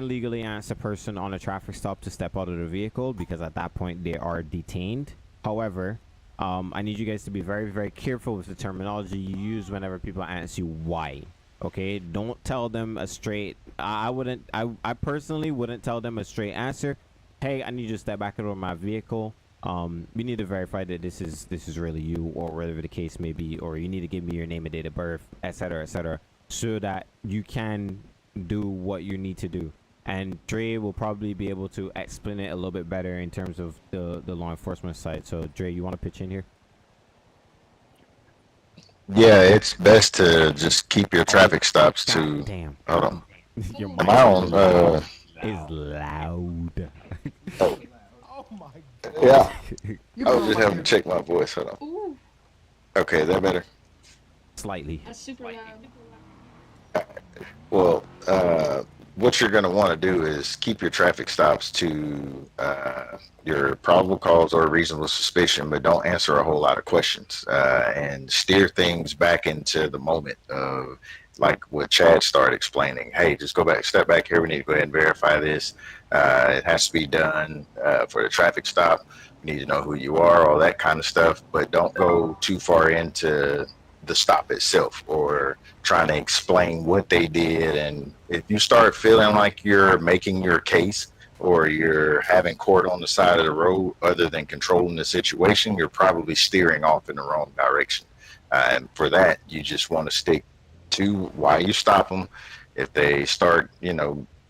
A: legally ask a person on a traffic stop to step out of the vehicle, because at that point they are detained. However, I need you guys to be very, very careful with the terminology you use whenever people ask you why. Okay, don't tell them a straight. I personally wouldn't tell them a straight answer. Hey, I need you to step back out of my vehicle. We need to verify that this is really you, or whatever the case may be, or you need to give me your name and date of birth, etc., so that you can do what you need to do. And Dre will probably be able to explain it a little bit better in terms of the law enforcement side. So Dre, you want to pitch in here?
R: Yeah, it's best to just keep your traffic stops to.
A: Damn.
R: Hold on.
A: Your
R: My own.
A: Is loud.
R: Oh.
K: Oh my
R: Yeah. I was just having to check my voice. Hold on.
M: Ooh,
R: Okay, is that better?
A: Slightly.
M: that's super loud.
R: Well, what you're going to want to do is keep your traffic stops to your probable cause or reasonable suspicion, but don't answer a whole lot of questions, and steer things back into the moment of, like what Chad started explaining. Hey, just go back, step back here. We need to go ahead and verify this. It has to be done for the traffic stop. We need to know who you are, all that kind of stuff, but don't go too far into the stop itself or trying to explain what they did. And if you start feeling like you're making your case or you're having court on the side of the road other than controlling the situation, you're probably steering off in the wrong direction. And for that, you just want to stick to why you stop them. If they start,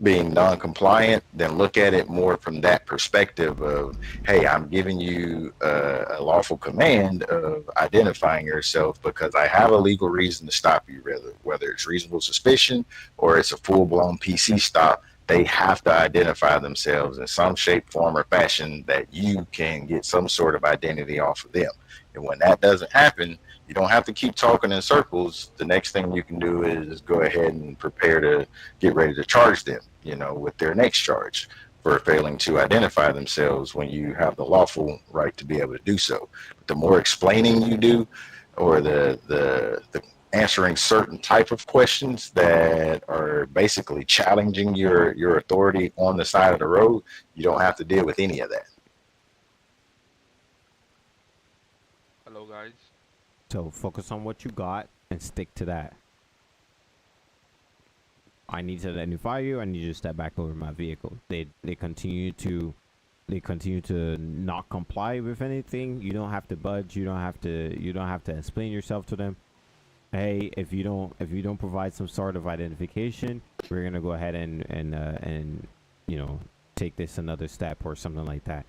R: being non-compliant, then look at it more from that perspective of, hey, I'm giving you a lawful command of identifying yourself because I have a legal reason to stop you, whether it's reasonable suspicion or it's a full-blown PC stop. They have to identify themselves in some shape, form, or fashion that you can get some sort of identity off of them. And when that doesn't happen, you don't have to keep talking in circles. The next thing you can do is go ahead and prepare to get ready to charge them, with their next charge for failing to identify themselves when you have the lawful right to be able to do so. The more explaining you do, or the answering certain type of questions that are basically challenging your authority on the side of the road, you don't have to deal with any of that.
O: Hello, guys.
A: So focus on what you got and stick to that. I need to identify you. I need you to step back over my vehicle. They continue to not comply with anything. You don't have to budge. You don't have to explain yourself to them. Hey, if you don't provide some sort of identification, we're gonna go ahead and take this another step or something like that.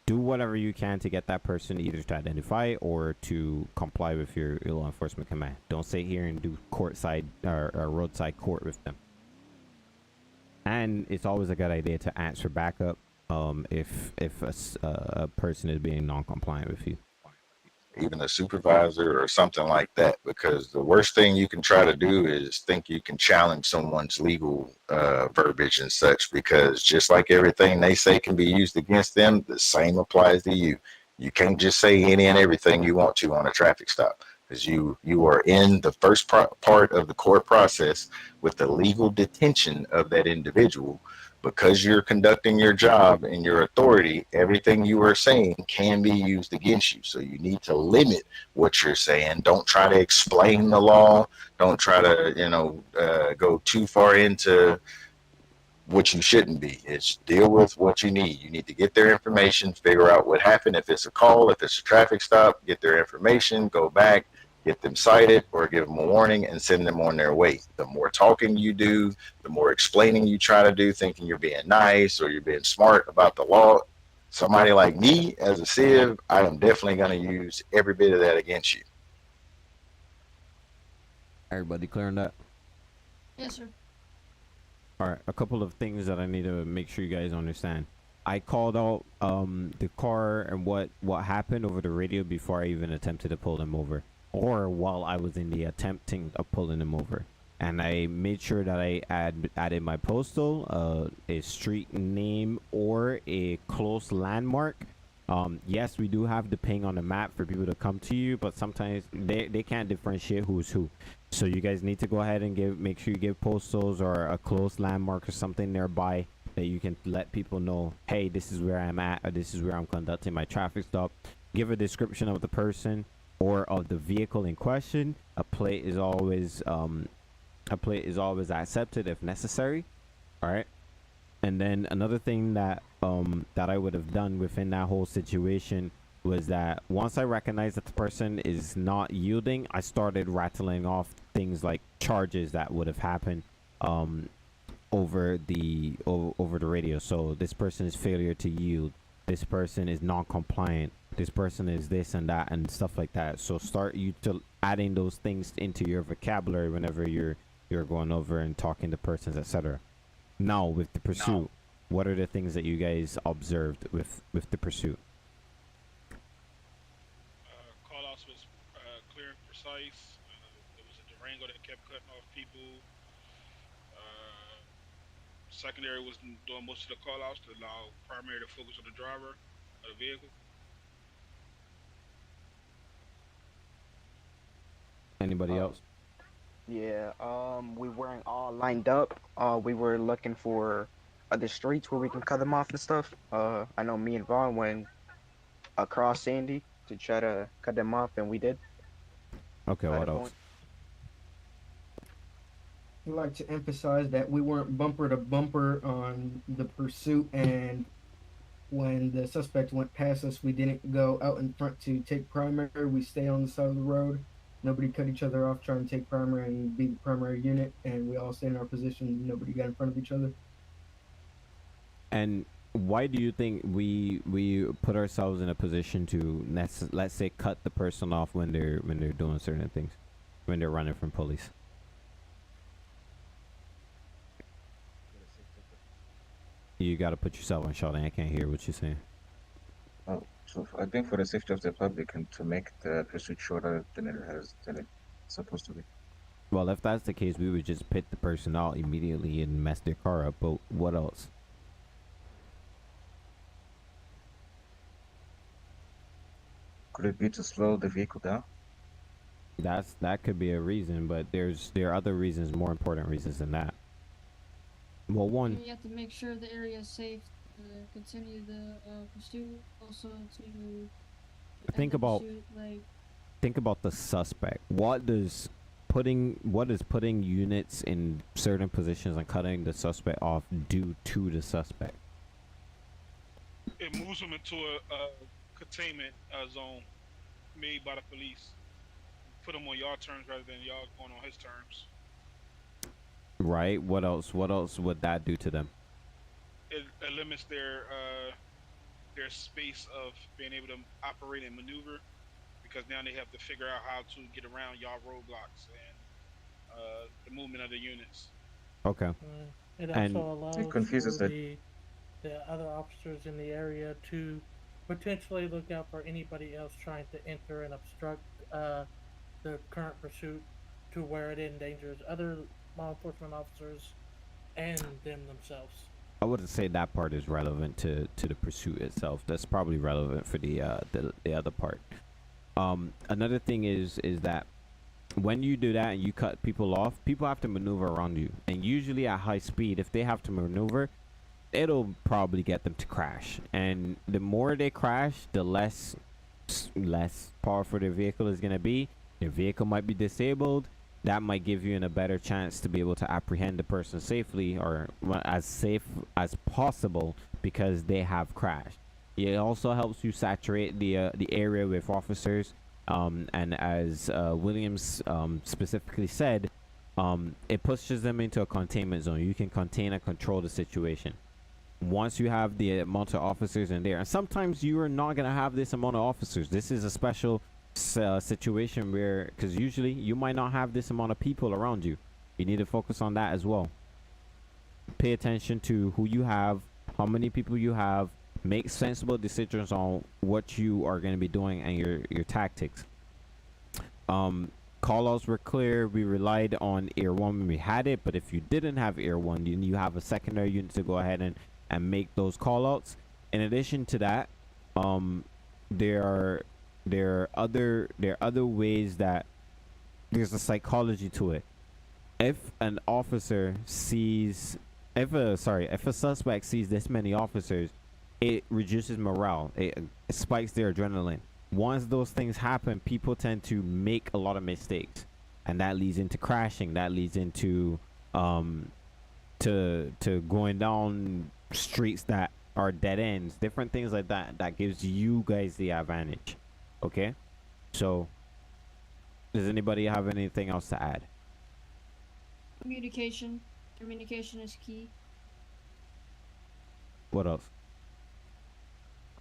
A: Do whatever you can to get that person either to identify or to comply with your law enforcement command. Don't sit here and do courtside or roadside court with them. And it's always a good idea to answer backup if a person is being non-compliant with you.
R: Even a supervisor or something like that, because the worst thing you can try to do is think you can challenge someone's legal verbiage and such, because just like everything they say can be used against them, the same applies to you. You can't just say any and everything you want to on a traffic stop, because you are in the first part of the court process with the legal detention of that individual. Because you're conducting your job and your authority, everything you are saying can be used against you. So you need to limit what you're saying. Don't try to explain the law. Don't try to, go too far into what you shouldn't be. It's deal with what you need. You need to get their information, figure out what happened. If it's a call, if it's a traffic stop, get their information, go back, get them cited or give them a warning and send them on their way. The more talking you do, the more explaining you try to do, thinking you're being nice or you're being smart about the law, somebody like me as a civ, I am definitely going to use every bit of that against you.
A: Everybody clear on that?
M: Yes, sir.
A: All right, a couple of things that I need to make sure you guys understand. I called out the car and what happened over the radio before I even attempted to pull them over, or while I was in the attempting of pulling them over. And I made sure that I added my postal, a street name, or a close landmark. Yes, we do have the ping on the map for people to come to you, but sometimes they can't differentiate who's who. So you guys need to go ahead and make sure you give postals or a close landmark or something nearby that you can let people know, hey, this is where I'm at, or this is where I'm conducting my traffic stop. Give a description of the person or of the vehicle in question. A plate is always accepted if necessary. All right. And then another thing that I would have done within that whole situation was that once I recognized that the person is not yielding, I started rattling off things like charges that would have happened over the radio. So this person is failure to yield, this person is non-compliant, this person is this and that and stuff like that. So start adding those things into your vocabulary whenever you're going over and talking to persons, etc. Now with the pursuit, what are the things that you guys observed with the pursuit?
Q: Call outs was clear and precise. There was a Durango that kept cutting off people. Secondary was doing most of the call outs to allow primary to focus on the driver of the vehicle.
A: Anybody else?
J: Yeah, we weren't all lined up. We were looking for other streets where we can cut them off and stuff. I know me and Vaughn went across Sandy to try to cut them off, and we did.
A: Okay, what else?
S: I'd like to emphasize that we weren't bumper to bumper on the pursuit, and when the suspect went past us, we didn't go out in front to take primary. We stay on the side of the road. Nobody cut each other off trying to take primary and be the primary unit, and we all stay in our position. Nobody got in front of each other.
A: And why do you think we put ourselves in a position to let's say cut the person off when they're doing certain things, when they're running from police? You got to put yourself on shot. I can't hear what you're saying.
F: Oh, so I think for the safety of the public and to make the pursuit shorter than it's supposed to be.
A: Well, if that's the case, we would just pit the person out immediately and mess their car up. But what else?
F: Could it be to slow the vehicle down?
A: That could be a reason, but there are other reasons, more important reasons than that. Well, one,
M: You have to make sure the area is safe to continue the pursuit. Also to end
A: think
M: the
A: about
M: pursuit, like
A: the suspect. What does putting units in certain positions and cutting the suspect off do to the suspect?
Q: It moves him into a containment zone made by the police. Put him on y'all terms rather than y'all going on his terms.
A: Right? What else? What else would that do to them?
Q: It limits their space of being able to operate and maneuver, because now they have to figure out how to get around y'all roadblocks and the movement of the units.
A: Okay.
H: It
A: And
H: also allows
F: confuses
H: for
F: it.
H: the other officers in the area to potentially look out for anybody else trying to enter and obstruct the current pursuit to where it endangers other law enforcement officers and them themselves.
A: I wouldn't say that part is relevant to the pursuit itself. That's probably relevant for the other part. Another thing is that when you do that and you cut people off, people have to maneuver around you, and usually at high speed, if they have to maneuver, it'll probably get them to crash. And the more they crash, the less powerful their vehicle is gonna be. Their vehicle might be disabled. That might give you a better chance to be able to apprehend the person safely, or as safe as possible, because they have crashed. It also helps you saturate the area with officers, and as Williams specifically said, it pushes them into a containment zone. You can contain and control the situation once you have the amount of officers in there. And sometimes you are not going to have this amount of officers. This is a special situation where, because usually you might not have this amount of people around you. You need to focus on that as well. Pay attention to who you have, how many people you have. Make sensible decisions on what you are going to be doing and your tactics. Call outs were clear. We relied on Air 1 when we had it, but if you didn't have Air 1, you have a secondary unit to go ahead and make those call outs. In addition to that, there are other ways that there's a psychology to it. If an officer sees, if a suspect sees this many officers, it reduces morale. It spikes their adrenaline. Once those things happen, people tend to make a lot of mistakes, and that leads into crashing. That leads into to going down streets that are dead ends, different things like that. That gives you guys the advantage. Okay, so does anybody have anything else to add?
M: communication. Communication is key.
A: What else?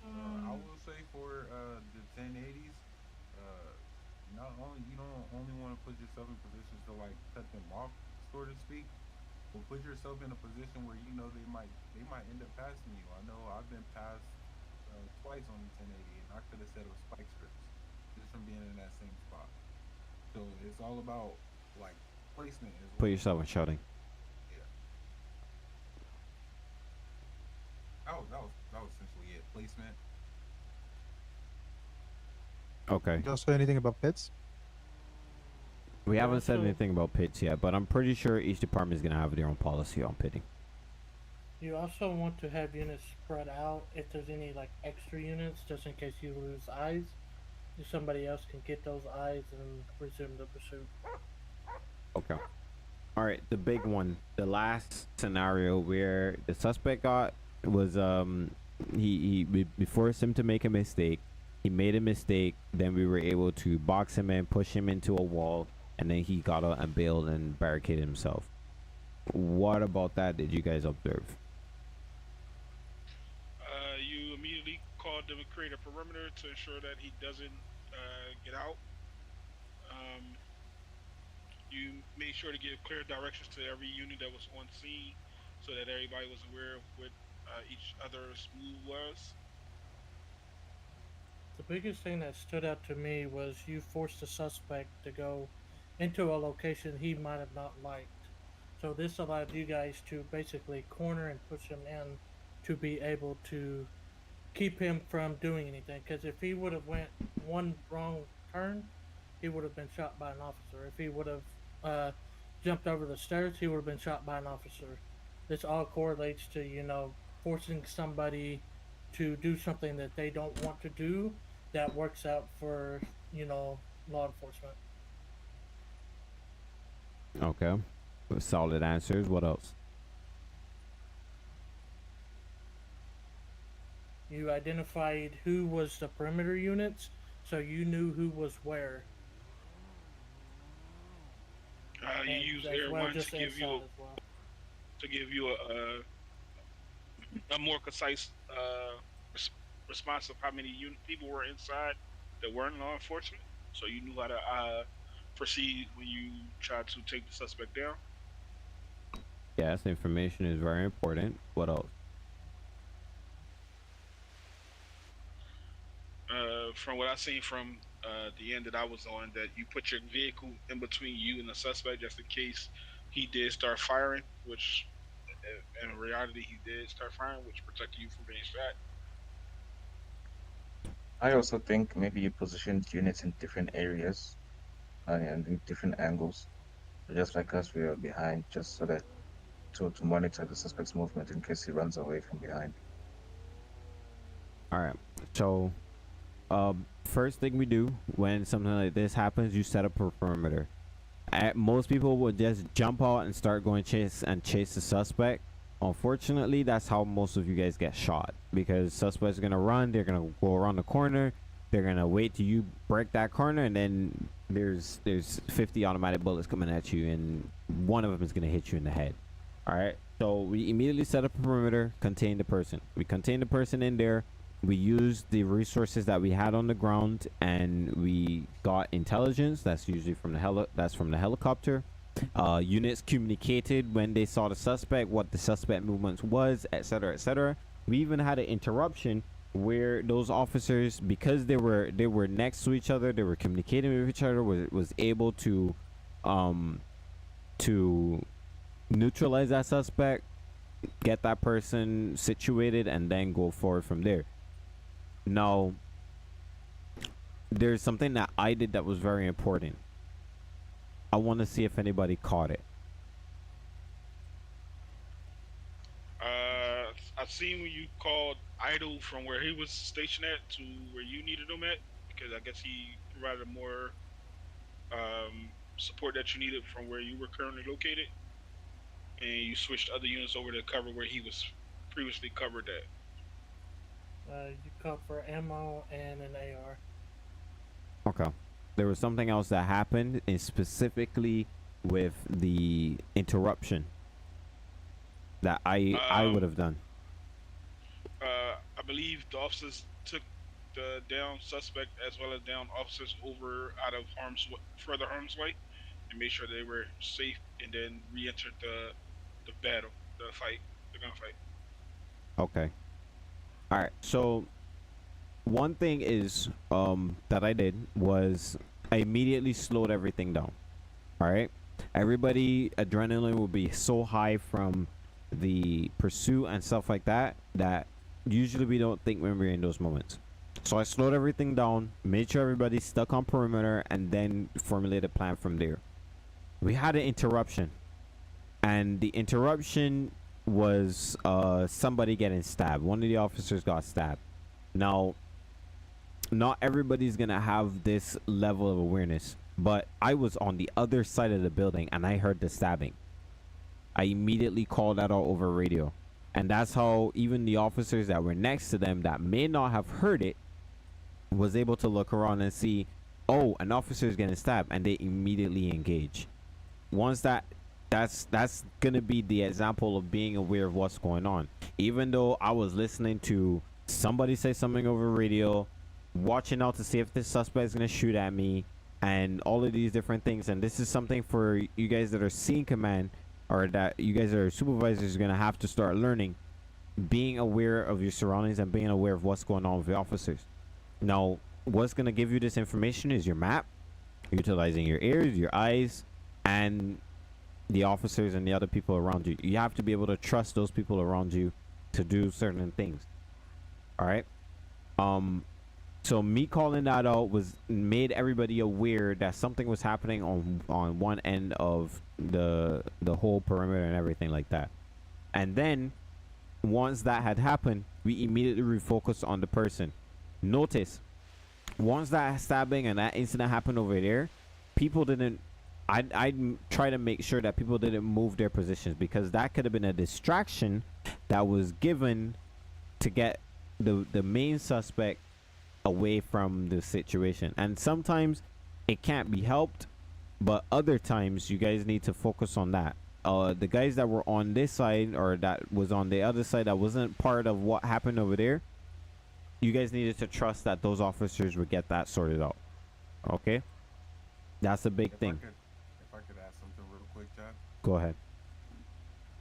L: I will say for the 1080s, not only you don't only want to put yourself in positions to like cut them off, so to speak, but put yourself in a position where you know they might end up passing you. I know I've been passed twice on the 1080, and I could have set up spike strips just from being in that same spot. So it's all about like placement as well.
A: Put yourself in shouting.
L: Yeah. That was essentially it. Placement.
A: Okay.
C: Did y'all say anything about pits?
A: We haven't said
H: Also-
A: anything about pits yet, but I'm pretty sure each department is gonna have their own policy on pitting.
H: You also want to have units spread out if there's any like extra units, just in case you lose eyes. Somebody else can get those eyes and resume the pursuit.
A: Okay. All right, the big one, the last scenario where the suspect was we forced him to make a mistake. He made a mistake. Then we were able to box him in, push him into a wall, and then he got out and bailed and barricaded himself. What about that did you guys observe?
Q: You immediately called them and create a perimeter to ensure that he doesn't get out. You made sure to give clear directions to every unit that was on scene, so that everybody was aware of what each other's move was.
H: The biggest thing that stood out to me was you forced the suspect to go into a location he might have not liked. So this allowed you guys to basically corner and push him in to be able to keep him from doing anything. Because if he would have went one wrong turn, he would have been shot by an officer. If he would have jumped over the stairs, he would have been shot by an officer. This all correlates to, you know, forcing somebody to do something that they don't want to do that works out for, you know, law enforcement.
A: Okay. Solid answers. What else?
H: You identified who was the perimeter units, so you knew who was where.
Q: You
H: And
Q: use
H: as
Q: Air
H: well,
Q: One
H: just
Q: to give you
H: inside as well.
Q: a more concise response of how many people were inside that weren't law enforcement, so you knew how to proceed when you tried to take the suspect down.
A: Yes, information is very important. What else?
Q: From what I seen from the end that I was on, that you put your vehicle in between you and the suspect just in case he did start firing, which in reality he did start firing, which protected you from being shot.
F: I also think maybe you positioned units in different areas and in different angles. Just like us, we are behind, just so that to monitor the suspect's movement in case he runs away from behind.
A: All right. So, first thing we do when something like this happens, you set up a perimeter. Most people would just jump out and start going chase the suspect. Unfortunately, that's how most of you guys get shot, because suspects are gonna run. They're gonna go around the corner. They're gonna wait till you break that corner, and then there's 50 automatic bullets coming at you, and one of them is gonna hit you in the head. All right. So we immediately set up a perimeter, contain the person. We contain the person in there. We used the resources that we had on the ground, and we got intelligence. That's usually from the helicopter. Units communicated when they saw the suspect, what the suspect movements was, etc., etc. We even had an interruption where those officers, because they were next to each other, they were communicating with each other, was able to neutralize that suspect, get that person situated, and then go forward from there. Now, there's something that I did that was very important. I want to see if anybody caught it.
Q: I've seen when you called Idle from where he was stationed at to where you needed him at, because I guess he provided more support that you needed from where you were currently located, and you switched other units over to cover where he was previously covered at.
H: You called for ammo and an AR.
A: Okay. There was something else that happened, and specifically with the interruption that I would have done.
Q: I believe the officers took the down suspect as well as down officers over out of further harm's way, and made sure they were safe, and then re-entered the battle, the gunfight.
A: Okay. All right. So one thing is that I did was I immediately slowed everything down. All right. Everybody adrenaline will be so high from the pursuit and stuff like that usually we don't think when we're in those moments. So I slowed everything down, made sure everybody's stuck on perimeter, and then formulated a plan from there. We had an interruption, and the interruption was somebody getting stabbed. One of the officers got stabbed. Now, not everybody's gonna have this level of awareness, but I was on the other side of the building and I heard the stabbing. I immediately called that out over radio, and that's how even the officers that were next to them that may not have heard it was able to look around and see, oh, an officer is getting stabbed, and they immediately engage. Once that's gonna be the example of being aware of what's going on. Even though I was listening to somebody say something over radio, watching out to see if this suspect is gonna shoot at me, and all of these different things. And this is something for you guys that are scene command, or that you guys are supervisors, are gonna have to start learning, being aware of your surroundings and being aware of what's going on with the officers. Now, what's gonna give you this information is your map, utilizing your ears, your eyes, and the officers and the other people around you. You have to be able to trust those people around you to do certain things. All right. So me calling that out was made everybody aware that something was happening on one end of the whole perimeter and everything like that. And then once that had happened, we immediately refocused on the person. Notice, once that stabbing and that incident happened over there, people didn't. I try to make sure that people didn't move their positions, because that could have been a distraction that was given to get the main suspect away from the situation. And sometimes it can't be helped, but other times you guys need to focus on that. The guys that were on this side or that was on the other side that wasn't part of what happened over there, you guys needed to trust that those officers would get that sorted out. Okay? That's a big thing.
L: If I could ask something real quick, Chad.
A: Go ahead.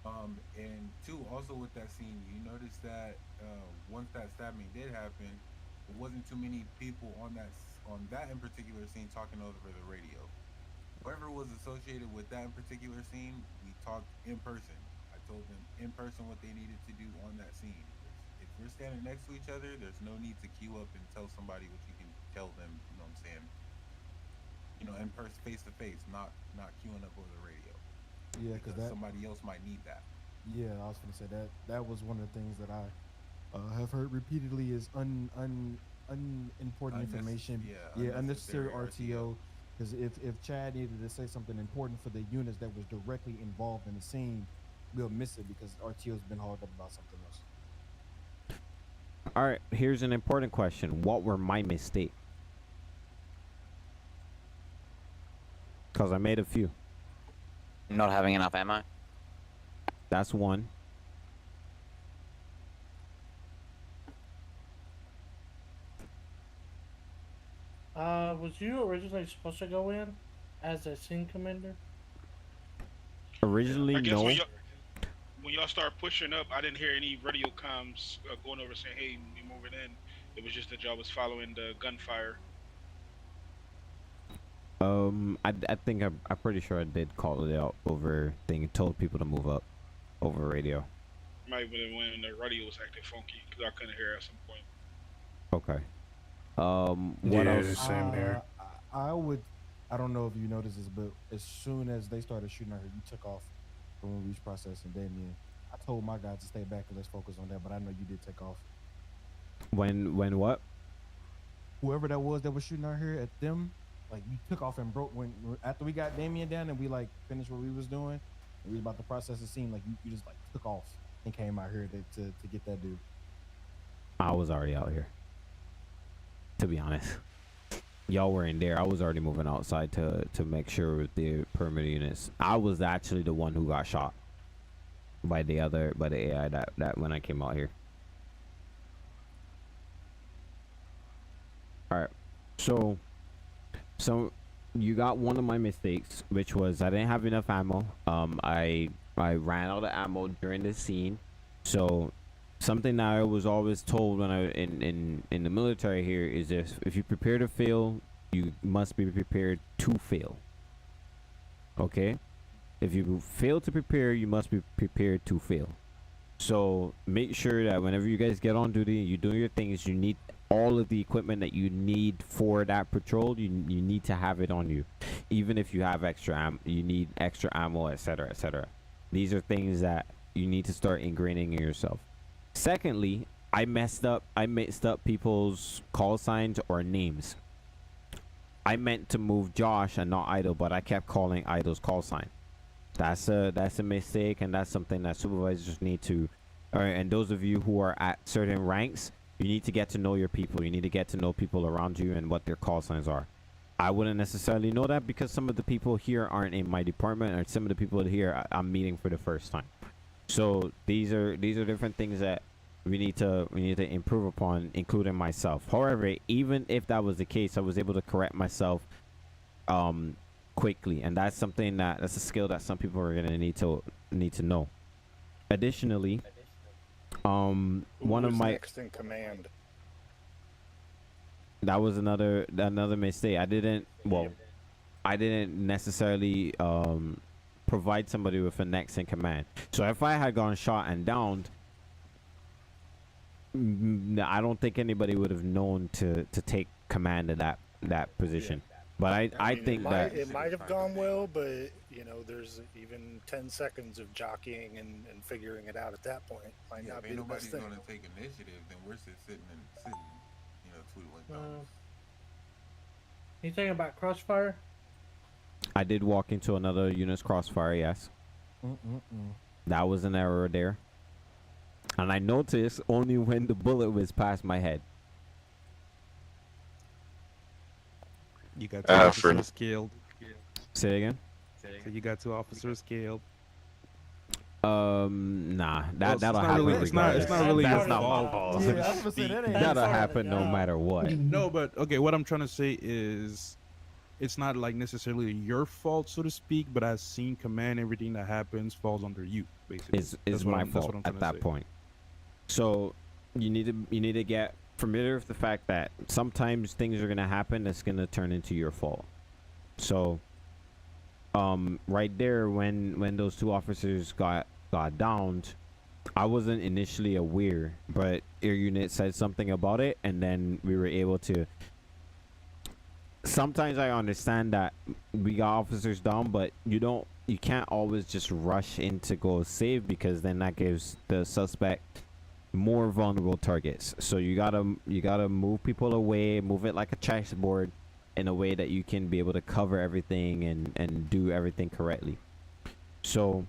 L: And two, also with that scene, you noticed that once that stabbing did happen, there wasn't too many people on that in particular scene talking over the radio. Whoever was associated with that in particular scene, we talked in person. I told them in person what they needed to do on that scene. If we're standing next to each other, there's no need to queue up and tell somebody what you can tell them. You know what I'm saying? You know, in person, face to face, not queuing up over the radio.
K: Yeah, because
L: somebody else might need that.
K: Yeah, I was gonna say that was one of the things that I have heard repeatedly is unimportant information. Unnecessary RTO. Because if Chad needed to say something important for the units that was directly involved in the scene, we'll miss it because RTO's been hogged up about something else.
A: All right, here's an important question. What were my mistakes? Because I made a few.
E: Not having enough ammo.
A: That's one.
H: Was you originally supposed to go in as a scene commander?
A: Originally,
Q: I guess
A: no.
Q: When y'all start pushing up, I didn't hear any radio comms going over saying, "Hey, we moving in." It was just that y'all was following the gunfire.
A: I think I'm pretty sure I did call it out over thing. Told people to move up over radio.
Q: Might have been when the radio was acting funky because I couldn't hear at some point.
A: Okay. What else?
G: Same here.
K: I don't know if you noticed this, but as soon as they started shooting at her, you took off from when we was processing Damien. I told my guys to stay back and let's focus on that, but I know you did take off.
A: When what?
K: Whoever that was shooting at her at them, like you took off and broke after we got Damien down and we like finished what we was doing, and we was about to process the scene, like you just like took off and came out here to get that dude.
A: I was already out here. To be honest, y'all were in there. I was already moving outside to make sure with the perimeter units. I was actually the one who got shot by the AI that when I came out here. All right, so you got one of my mistakes, which was I didn't have enough ammo. I ran out of ammo during this scene, so. Something that I was always told when I in the military here is if you prepare to fail, you must be prepared to fail. Okay? If you fail to prepare, you must be prepared to fail. So make sure that whenever you guys get on duty, you're doing your things, you need all of the equipment that you need for that patrol. You need to have it on you. Even if you have extra ammo, you need extra ammo, etc., etc. These are things that you need to start ingraining in yourself. Secondly, I messed up people's call signs or names. I meant to move Josh and not Idle, but I kept calling Idle's call sign. That's a mistake, and that's something that supervisors need to. And those of you who are at certain ranks, you need to get to know your people. You need to get to know people around you and what their call signs are. I wouldn't necessarily know that because some of the people here aren't in my department, or some of the people here I'm meeting for the first time. So these are different things that we need to improve upon, including myself. However, even if that was the case, I was able to correct myself quickly, and that's something that's a skill that some people are gonna need to know. Additionally, one of my
N: next in command.
A: That was another mistake. I didn't necessarily provide somebody with a next in command. So if I had gone shot and downed, I don't think anybody would have known to take command of that position. But I
N: mean,
A: think that
N: it might have gone well, but you know, there's even 10 seconds of jockeying and figuring it out at that point. Might
L: Yeah,
N: not
L: if
N: be
L: ain't
N: the best
L: nobody
N: thing.
L: gonna take initiative, then we're just sitting twiddling thumbs.
H: You thinking about Crossfire?
A: I did walk into another unit's crossfire. Yes, that was an error there, and I noticed only when the bullet was past my head.
B: You got two
R: For
B: officers killed.
A: Say again.
B: So you got two officers killed.
A: Nah,
B: Well,
A: that'll
B: it's not
A: happen
B: really, it's not
A: regardless.
B: really
A: That's
B: your
A: not my
B: fault.
A: fault.
B: so to
C: Yeah, I was gonna say
B: speak.
C: that ain't
A: That'll
C: your fault.
A: happen no matter what.
B: No, but okay, what I'm trying to say is it's not like necessarily your fault, so to speak, but as scene command, everything that happens falls under you, basically.
A: Is
B: That's what
A: my
B: I'm- that's
A: fault
B: what I'm trying
A: at
B: to
A: that
B: say.
A: point. So you need to get familiar with the fact that sometimes things are gonna happen that's gonna turn into your fault. So right there when those two officers got downed, I wasn't initially aware, but air unit said something about it, and then we were able to. Sometimes I understand that we got officers down, but you can't always just rush in to go save, because then that gives the suspect more vulnerable targets. So you gotta move people away, move it like a chessboard, in a way that you can be able to cover everything and do everything correctly. So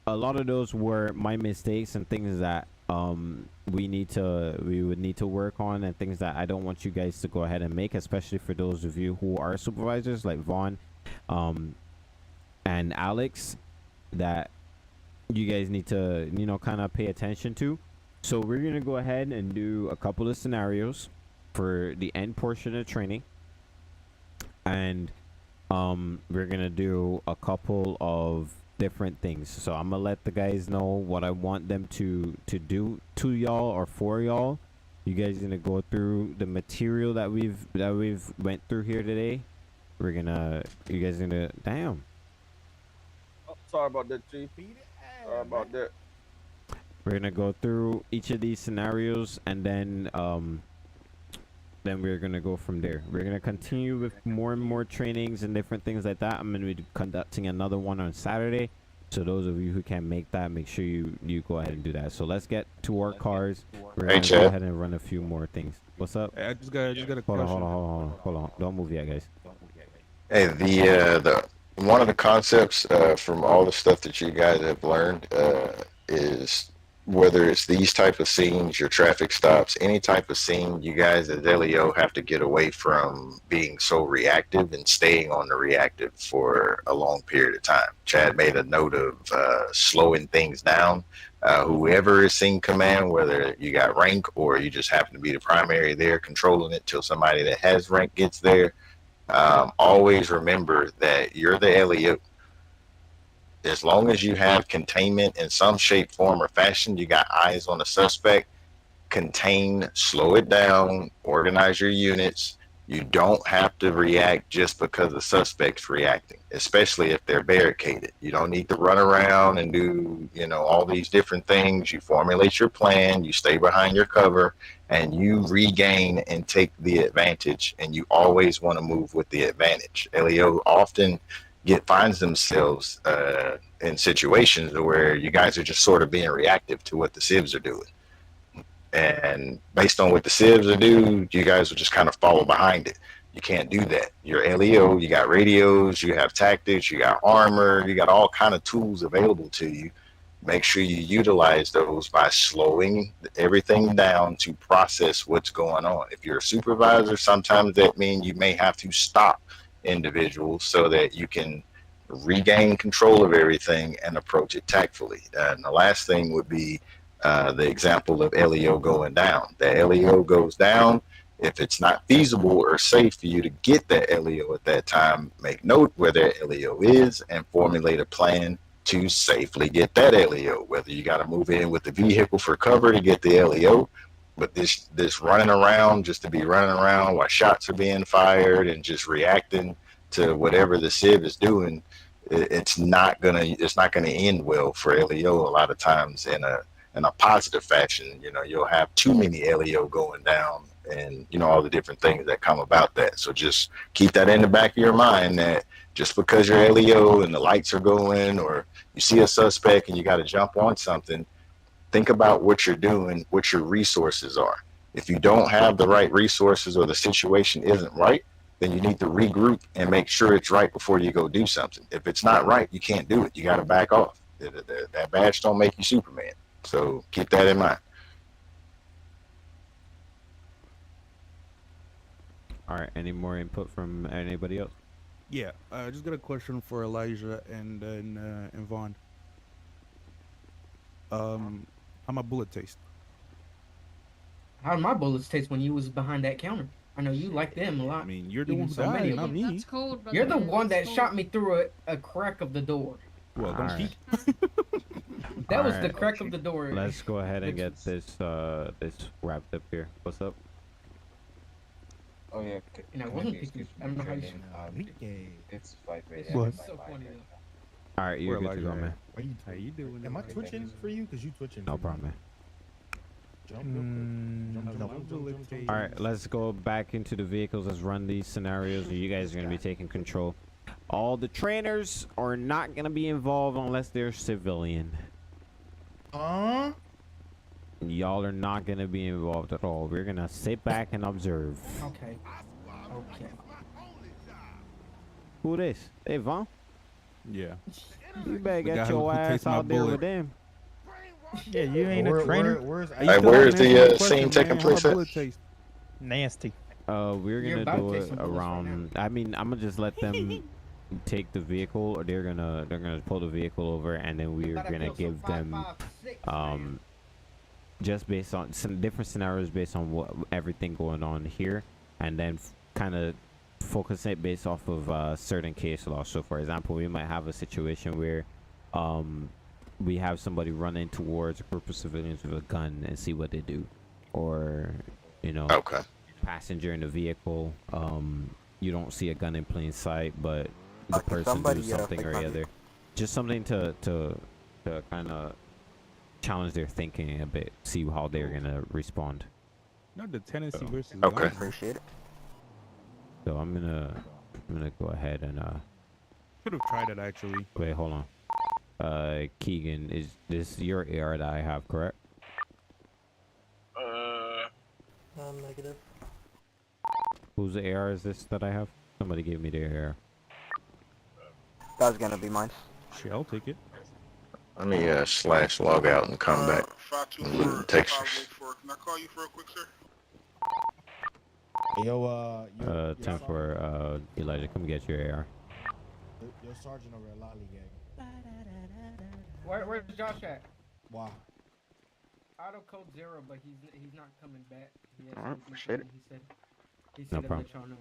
A: a lot of those were my mistakes and things that we would need to work on, and things that I don't want you guys to go ahead and make, especially for those of you who are supervisors like Vaughn and Alex, that you guys need to kind of pay attention to. So we're gonna go ahead and do a couple of scenarios for the end portion of training, and we're gonna do a couple of different things. So I'm gonna let the guys know what I want them to do to y'all or for y'all. You guys gonna go through the material that we've went through here today. You guys gonna damn.
I: Oh, sorry about that, Chief. Sorry about that.
A: We're gonna go through each of these scenarios, and then we're gonna go from there. We're gonna continue with more and more trainings and different things like that. I'm gonna be conducting another one on Saturday, so those of you who can make that, make sure you go ahead and do that. So let's get to our cars. We're gonna go ahead and run a few more things. What's up?
B: Hey, I just got a
A: Hold
B: question.
A: on. Don't move yet, guys.
R: Hey, the one of the concepts from all the stuff that you guys have learned is whether it's these type of scenes, your traffic stops, any type of scene, you guys as LEO have to get away from being so reactive and staying on the reactive for a long period of time. Chad made a note of slowing things down. Whoever is scene command, whether you got rank or you just happen to be the primary there controlling it till somebody that has rank gets there, always remember that you're the LEO. As long as you have containment in some shape, form, or fashion, you got eyes on the suspect, contain, slow it down, organize your units. You don't have to react just because the suspect's reacting, especially if they're barricaded. You don't need to run around and do, all these different things. You formulate your plan, you stay behind your cover, and you regain and take the advantage. And you always want to move with the advantage. LEO often finds themselves in situations where you guys are just sort of being reactive to what the civs are doing. And based on what the civs are doing, you guys will just kind of follow behind it. You can't do that. You're LEO, you got radios, you have tactics, you got armor, you got all kind of tools available to you. Make sure you utilize those by slowing everything down to process what's going on. If you're a supervisor, sometimes that means you may have to stop individuals so that you can regain control of everything and approach it tactfully. And the last thing would be the example of LEO going down. The LEO goes down. If it's not feasible or safe for you to get that LEO at that time, make note where that LEO is and formulate a plan to safely get that LEO. Whether you got to move in with the vehicle for cover to get the LEO, but this running around just to be running around while shots are being fired and just reacting to whatever the civ is doing, it's not gonna end well for LEO a lot of times in in a positive fashion. You know, you'll have too many LEO going down, and you know all the different things that come about that. So just keep that in the back of your mind that just because you're LEO and the lights are going, or you see a suspect and you got to jump on something, think about what you're doing, what your resources are. If you don't have the right resources or the situation isn't right, then you need to regroup and make sure it's right before you go do something. If it's not right, you can't do it. You got to back off. That badge don't make you Superman. So keep that in mind.
A: All right. Any more input from anybody else?
B: Yeah, I just got a question for Elijah and Vaughn. How my bullet taste?
S: How did my bullets taste when you was behind that counter? I know you like them a lot.
B: I mean, you're the
S: even
B: one who
S: so many
B: died,
S: of
B: not
S: them.
B: me.
M: That's cold, brother.
S: You're the
M: man,
S: one
M: that's
S: that
M: cold.
S: shot me through a crack of the door.
B: Well, don't
A: Alright.
B: peek.
S: That was the
A: Alright.
S: crack of the door.
A: Let's go ahead and
S: which
A: get
S: was-
A: this wrapped up here. What's up?
F: Oh yeah,
S: And I
F: can
S: wasn't
F: be
S: picking.
F: excused
S: I don't know how you.
F: It's 5
S: It's
F: a.m.
S: so funny though.
A: All right, you're
B: Where
A: good to go,
B: Elijah
A: man.
B: at? How you doing?
K: Am I twitching for you? Cause you twitching.
A: No
K: for me.
A: problem, man.
K: Jump real quick. Jump.
A: All right, let's go back into the vehicles. Let's run these scenarios. You guys are gonna be taking control. All the trainers are not gonna be involved unless they're civilian. Y'all are not gonna be involved at all. We're gonna sit back and observe.
S: Okay. Okay.
A: Who this? Hey, Vaughn?
B: Yeah.
A: You better
B: The guy
A: get
B: who
A: your ass
B: tastes my
A: out there
B: bullet.
A: with them.
C: Yeah, you ain't a trainer.
K: Where's
B: Hey,
R: Hey,
B: still
R: where's
B: haven't answered my
R: the
B: question,
R: scene taking
B: man. How
R: place
B: my
R: at?
B: bullet taste?
C: Nasty.
A: We're
S: You're
A: gonna
S: about to
A: do
S: take
A: it
S: some bullets right
A: around. I mean, I'm gonna just let them take the vehicle, or they're gonna pull the vehicle over, and then we're gonna give them just based on some different scenarios based on what everything going on here, and then kind of focus it based off of certain case law. So for example, we might have a situation where we have somebody running towards a group of civilians with a gun and see what they do, or you know,
R: Okay.
A: passenger in the vehicle, you don't see a gun in plain sight, but the
J: Okay,
A: person
J: somebody,
A: do something or
J: fix my
A: other. Just something to kind of challenge their thinking a bit, see how they're gonna respond.
B: Not the Tennessee versus
R: Okay.
B: guns.
J: Appreciate it.
A: So I'm gonna go ahead and
B: Could have tried it actually.
A: wait, hold on. Keegan, is this your AR that I have, correct?
P: Negative.
A: Whose AR is this that I have? Somebody gave me their AR.
J: That was gonna be mine.
B: Shit, I'll take it.
R: Let me slash log out and come back. And loot the textures.
Q: Can I call you for a quick, sir?
K: Yo, your
A: 10 for Elijah, come get your AR.
K: Your sergeant over at Lollygag.
S: Where's Josh at?
K: Wow.
S: Auto code 0, but he's not coming back. He has
J: Alright,
S: something
J: appreciate
S: coming. He said
A: No
S: to
A: problem.
S: let y'all know.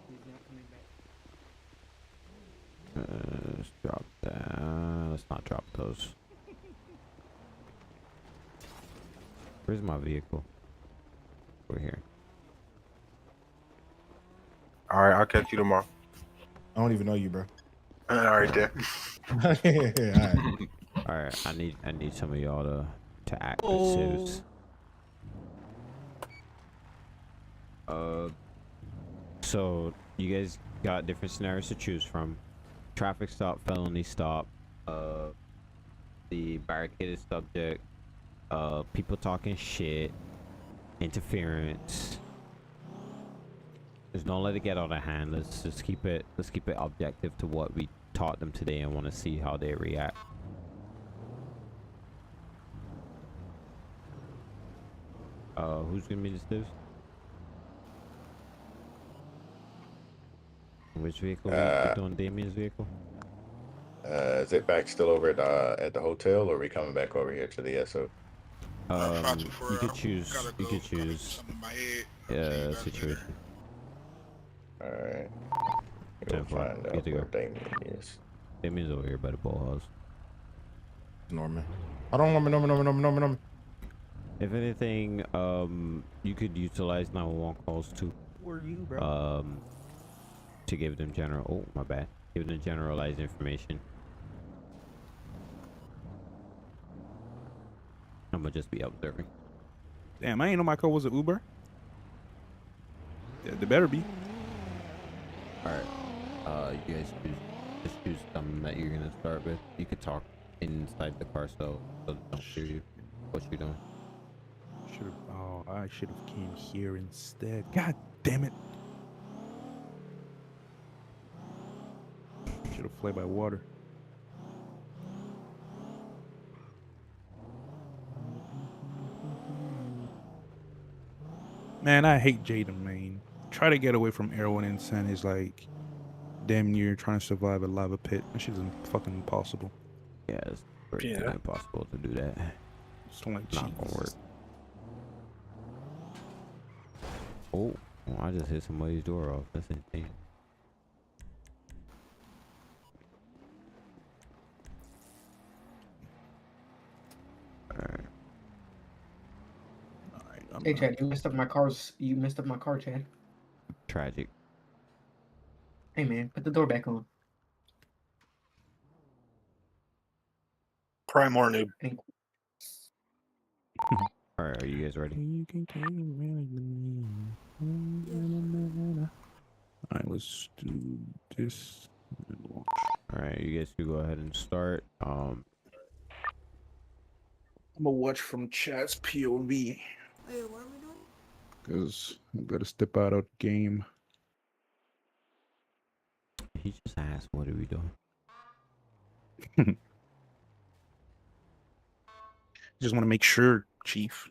S: He's not coming back.
A: Let's drop that. Let's not drop those. Where's my vehicle? We're here.
T: All right, I'll catch you tomorrow.
K: I don't even know you, bro.
T: All right, there.
K: Yeah, all right.
A: All right, I need some of y'all to act as civs. So you guys got different scenarios to choose from: traffic stop, felony stop, the barricaded subject, people talking shit, interference. Just don't let it get out of hand. Let's just keep it objective to what we taught them today, and want to see how they react. Who's gonna be the civs? Which vehicle? We doing Damien's vehicle?
R: Is it back still over at the hotel, or are we coming back over here to the SO?
A: You could choose. You could choose. Situation.
R: All right.
A: Ten
R: We'll
A: four.
R: find
A: Good
R: out
A: to go.
R: where Damien is.
A: Damien's over here by the ball house.
K: Norman. I don't Norman.
A: If anything, you could utilize 911 calls too.
C: Who are you, bro?
A: To give them general. Oh, my bad. Give them generalized information. I'm gonna just be observing.
B: Damn, I ain't know my car was an Uber. Yeah, they better be.
A: All right. You guys just choose something that you're gonna start with. You could talk inside the car so they don't hear you. What you doing?
B: I should have came here instead. God damn it. Should have fled by water. Man, I hate Jaden, man. Try to get away from everyone in San is like damn near trying to survive a lava pit. That shit is fucking impossible.
A: Yeah, it's pretty impossible to do that.
B: Just don't like
A: not gonna work. Oh, I just hit somebody's door off. That's insane.
S: Hey Chad, you messed up my car's. You messed up my car, Chad.
A: Tragic.
S: Hey man, put the door back on.
N: Cry more, noob.
A: All right, are you guys ready?
B: All right, let's do this.
A: All right, you guys can go ahead and start.
B: I'm gonna watch from Chad's POV.
J: Hey, what are we doing?
B: Cause I gotta step out of the game.
A: He just asked, "What are we doing?"
B: Just want to make sure, Chief.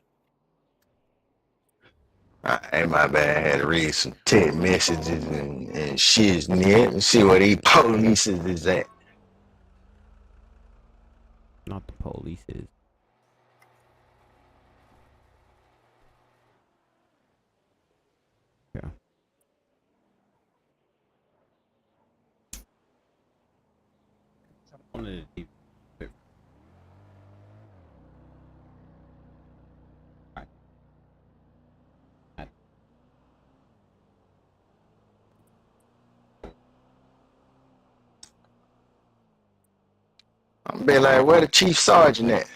R: Hey, my bad. I had to read some text messages and shit and see what these police is at.
A: Not the police is. Yeah.
R: I'm be like, where the chief sergeant at?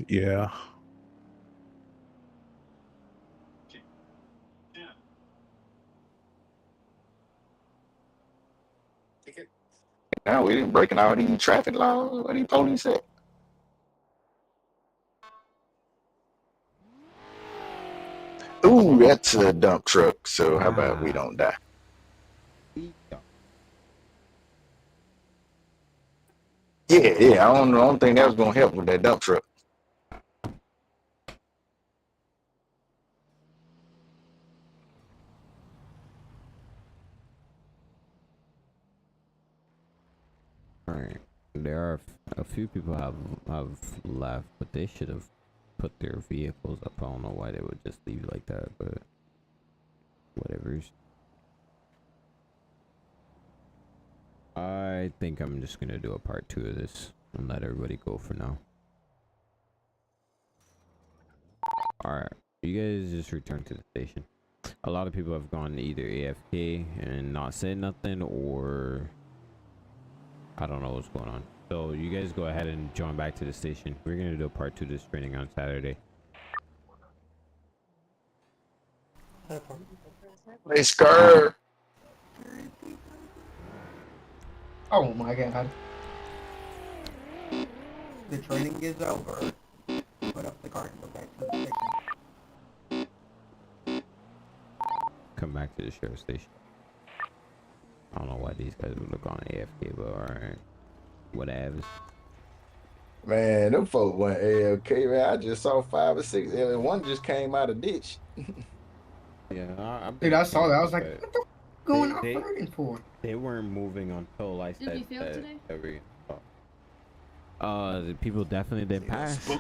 B: Yeah.
R: Now we didn't breaking all these traffic laws. What these police at? Ooh, that's a dump truck. So how about we don't die? Yeah. I don't think that was gonna help with that dump truck.
A: All right. There are a few people have left, but they should have put their vehicles up. I don't know why they would just leave like that, but whatever. I think I'm just gonna do a part 2 of this and let everybody go for now. Alright, you guys just return to the station. A lot of people have gone either AFK and not said nothing, or I don't know what's going on. So you guys go ahead and join back to the station. We're gonna do a part 2 of this training on Saturday.
R: Hey, Scar.
S: Oh my god.
J: The training is over. Put up the card and go back to the station.
A: Come back to the sheriff's station. I don't know why these guys would look on AFK, but alright. Whatevs.
R: Man, them folk went AFK, man. I just saw 5 or 6, and one just came out of ditch.
A: Yeah,
S: Dude, I saw that. I was like, what the going off running for?
A: They weren't moving until I said
M: Did you fail
A: that
M: today?
A: the people definitely didn't pass.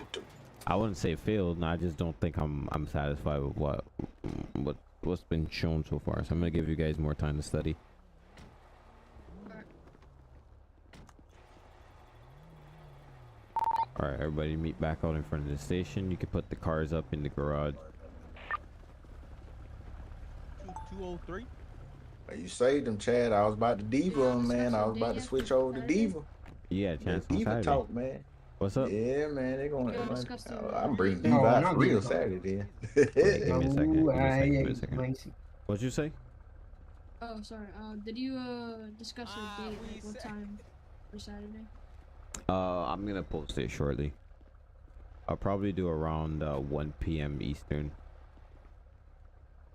A: I wouldn't say failed. I just don't think I'm satisfied with what's been shown so far. So I'm gonna give you guys more time to study. All right, everybody meet back out in front of the station. You can put the cars up in the garage.
C: 203.
R: You saved him, Chad. I was about to diva him, man. I was about to switch over to diva.
A: Yeah, chance on
R: diva
A: Saturday.
R: talk, man.
A: What's up?
T: Yeah, man, they going.
M: You discuss the
T: I'm bringing
S: Oh,
T: Beav
S: and
T: out
S: I'll
T: for
S: get
T: real
S: it.
T: Saturday
A: Wait, give
T: then.
A: me a second.
S: Oh,
A: Give me a second. Give me a
S: I
A: second.
S: Lancy.
A: What'd you say?
M: Oh, sorry. Did you discuss a date, like what time for Saturday?
A: I'm gonna post it shortly. I'll probably do around 1 p.m. Eastern.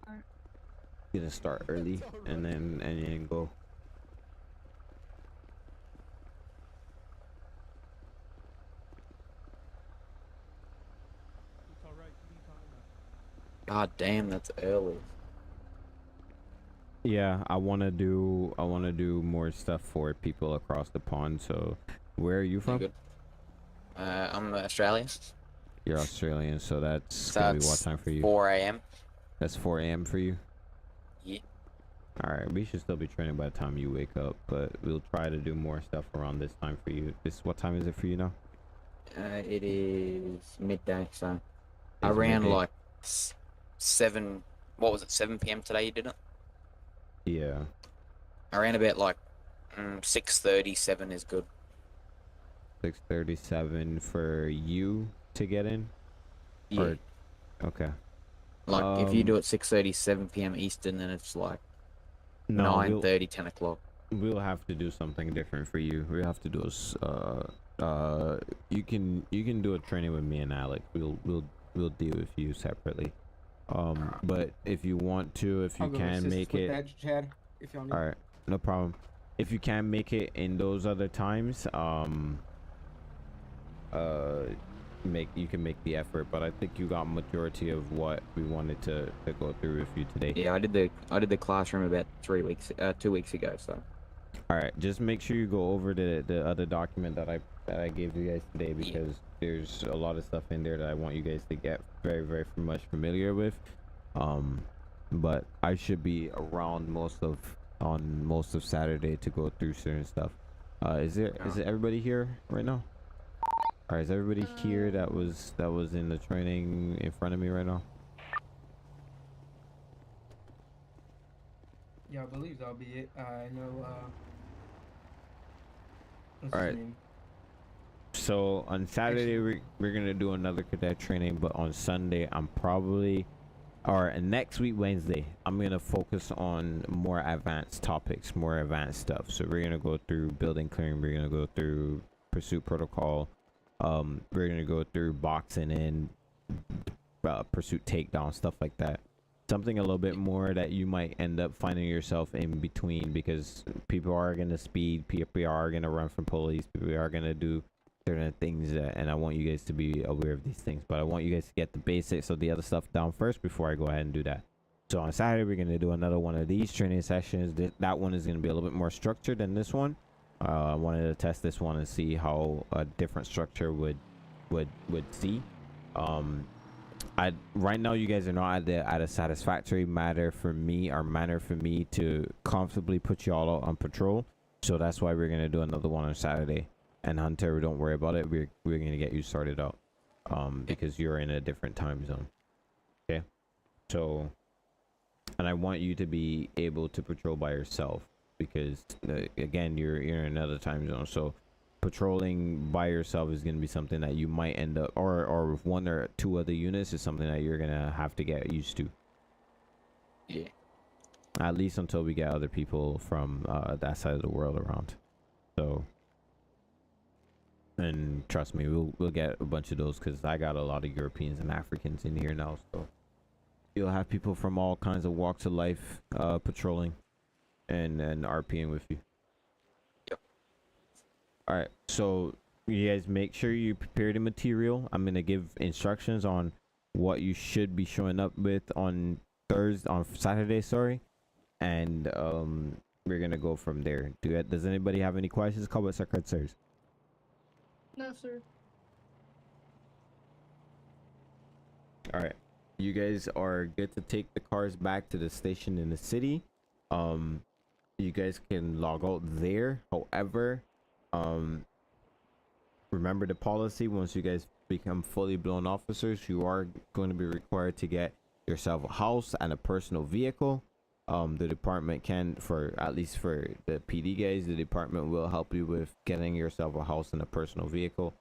M: Alright.
A: Gonna start early and then go.
E: God damn, that's early.
A: Yeah, I wanna do more stuff for people across the pond. So, where are you from?
E: Good. I'm Australian.
A: You're Australian, so that's
E: So
A: gonna be what
E: it's
A: time for you?
E: 4 a.m.
A: That's 4 a.m. for you.
E: Yeah.
A: All right, we should still be training by the time you wake up, but we'll try to do more stuff around this time for you. What time is it for you now?
E: It is midday, so
A: It's
E: around
A: midday.
E: like 7. What was it? 7 p.m. today you did it?
A: Yeah.
E: Around about like 6:37 is good.
A: 6:37 for you to get in.
E: Yeah.
A: Or, okay.
E: Like if you do it 6:37 p.m. Eastern, then it's like
A: No,
E: 9:30, 10 o'clock.
A: We'll have to do something different for you. We have to do you can do a training with me and Alec. We'll deal with you separately. But if you want to, if you
S: I'll go
A: can
S: assist
A: make
S: with
A: it,
S: that, Chad, if y'all need.
A: all right, no problem. If you can make it in those other times, you can make the effort. But I think you got majority of what we wanted to go through with you today.
E: Yeah, I did the classroom about 2 weeks ago. So.
A: All right, just make sure you go over the other document that I gave you guys today, because there's a lot of stuff in there that I want you guys to get very much familiar with. But I should be around most of Saturday to go through certain stuff. Is it everybody here right now? All right, is everybody here that was in the training in front of me right now?
S: Yeah, I believe that'll be it. I know. What's
A: All
S: his
A: right.
S: name?
A: So on Saturday we're gonna do another cadet training, but on Sunday next week Wednesday I'm gonna focus on more advanced topics, more advanced stuff. So we're gonna go through building clearing, we're gonna go through pursuit protocol, we're gonna go through boxing and pursuit takedown, stuff like that. Something a little bit more that you might end up finding yourself in between, because people are gonna speed, people are gonna run from police, people are gonna do certain things, and I want you guys to be aware of these things. But I want you guys to get the basics of the other stuff down first before I go ahead and do that. So on Saturday we're gonna do another one of these training sessions. That one is gonna be a little bit more structured than this one. I wanted to test this one and see how a different structure would see. Right now you guys are not at a satisfactory manner for me to comfortably put you all out on patrol. So that's why we're gonna do another one on Saturday. And Hunter, don't worry about it. We're gonna get you started out, because you're in a different time zone. Okay, so, and I want you to be able to patrol by yourself, because again, you're in another time zone. So patrolling by yourself is gonna be something that you might end up, or with 1 or 2 other units is something that you're gonna have to get used to.
E: Yeah.
A: At least until we get other people from that side of the world around. So. And trust me, we'll get a bunch of those, because I got a lot of Europeans and Africans in here now. So you'll have people from all kinds of walks of life patrolling and RPing with you.
E: Yep.
A: All right, so you guys make sure you prepare the material. I'm gonna give instructions on what you should be showing up with on Saturday, sorry, and we're gonna go from there. Does anybody have any questions, comments, or concerns?
M: No, sir.
A: All right, you guys are good to take the cars back to the station in the city. You guys can log out there. However, remember the policy: once you guys become fully blown officers, you are going to be required to get yourself a house and a personal vehicle. The department can, at least for the PD guys, the department will help you with getting yourself a house and a personal vehicle.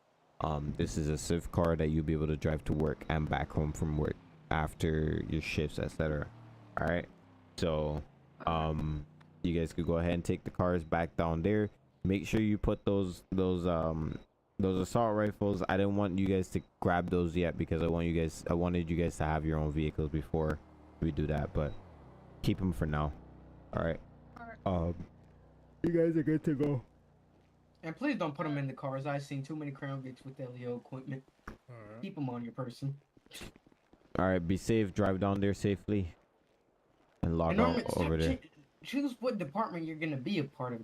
A: This is a civ car that you'll be able to drive to work and back home from work after your shifts, etc. All right. So, you guys could go ahead and take the cars back down there. Make sure you put those assault rifles. I didn't want you guys to grab those yet because I wanted you guys to have your own vehicles before we do that. But keep them for now. All right. You guys are good to go.
S: And please don't put them in the cars. I've seen too many Crown Vics with LEO equipment. Keep them on your person.
A: All right. Be safe. Drive down there safely. And log
S: And
A: out
S: Norman,
A: over there.
S: Choose what department you're gonna be a part of.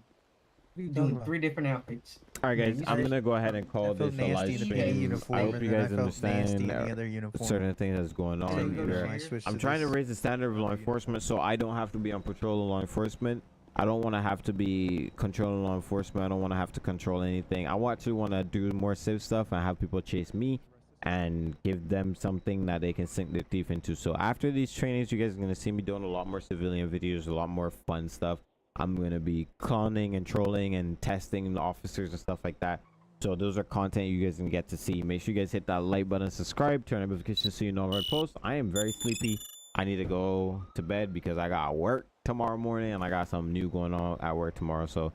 C: You
S: Doing 3 different outfits.
A: All right, guys. I'm gonna go ahead and call
C: feel
A: this a live
C: nasty in the
A: stream.
C: pink uniform,
A: I hope
C: and
A: you
C: then I
A: guys
C: felt nasty in
A: understand
C: the other uniform.
A: certain things that's going on
C: Then
A: here.
C: I switched
A: I'm
C: to
A: trying to
C: this.
A: raise the standard of law enforcement, so I don't have to be on patrol of law enforcement. I don't want to have to be controlling law enforcement. I don't want to have to control anything. I actually want to do more civ stuff and have people chase me and give them something that they can sink their teeth into. So after these trainings, you guys are gonna see me doing a lot more civilian videos, a lot more fun stuff. I'm gonna be clowning and trolling and testing the officers and stuff like that. So those are content you guys can get to see. Make sure you guys hit that like button, subscribe, turn on notifications so you know when I post. I am very sleepy. I need to go to bed because I got work tomorrow morning and I got something new going on at work tomorrow. So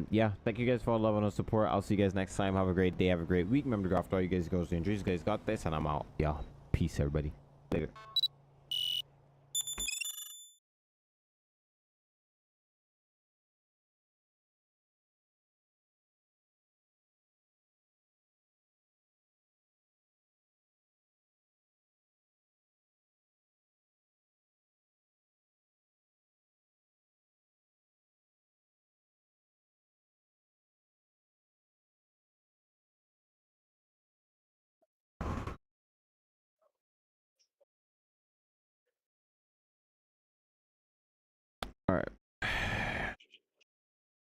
A: yeah, thank you guys for all the love and the support. I'll see you guys next time. Have a great day, have a great week. Remember to go after all you guys, girls, and injuries. You guys got this, and I'm out. Yeah, peace everybody. Later.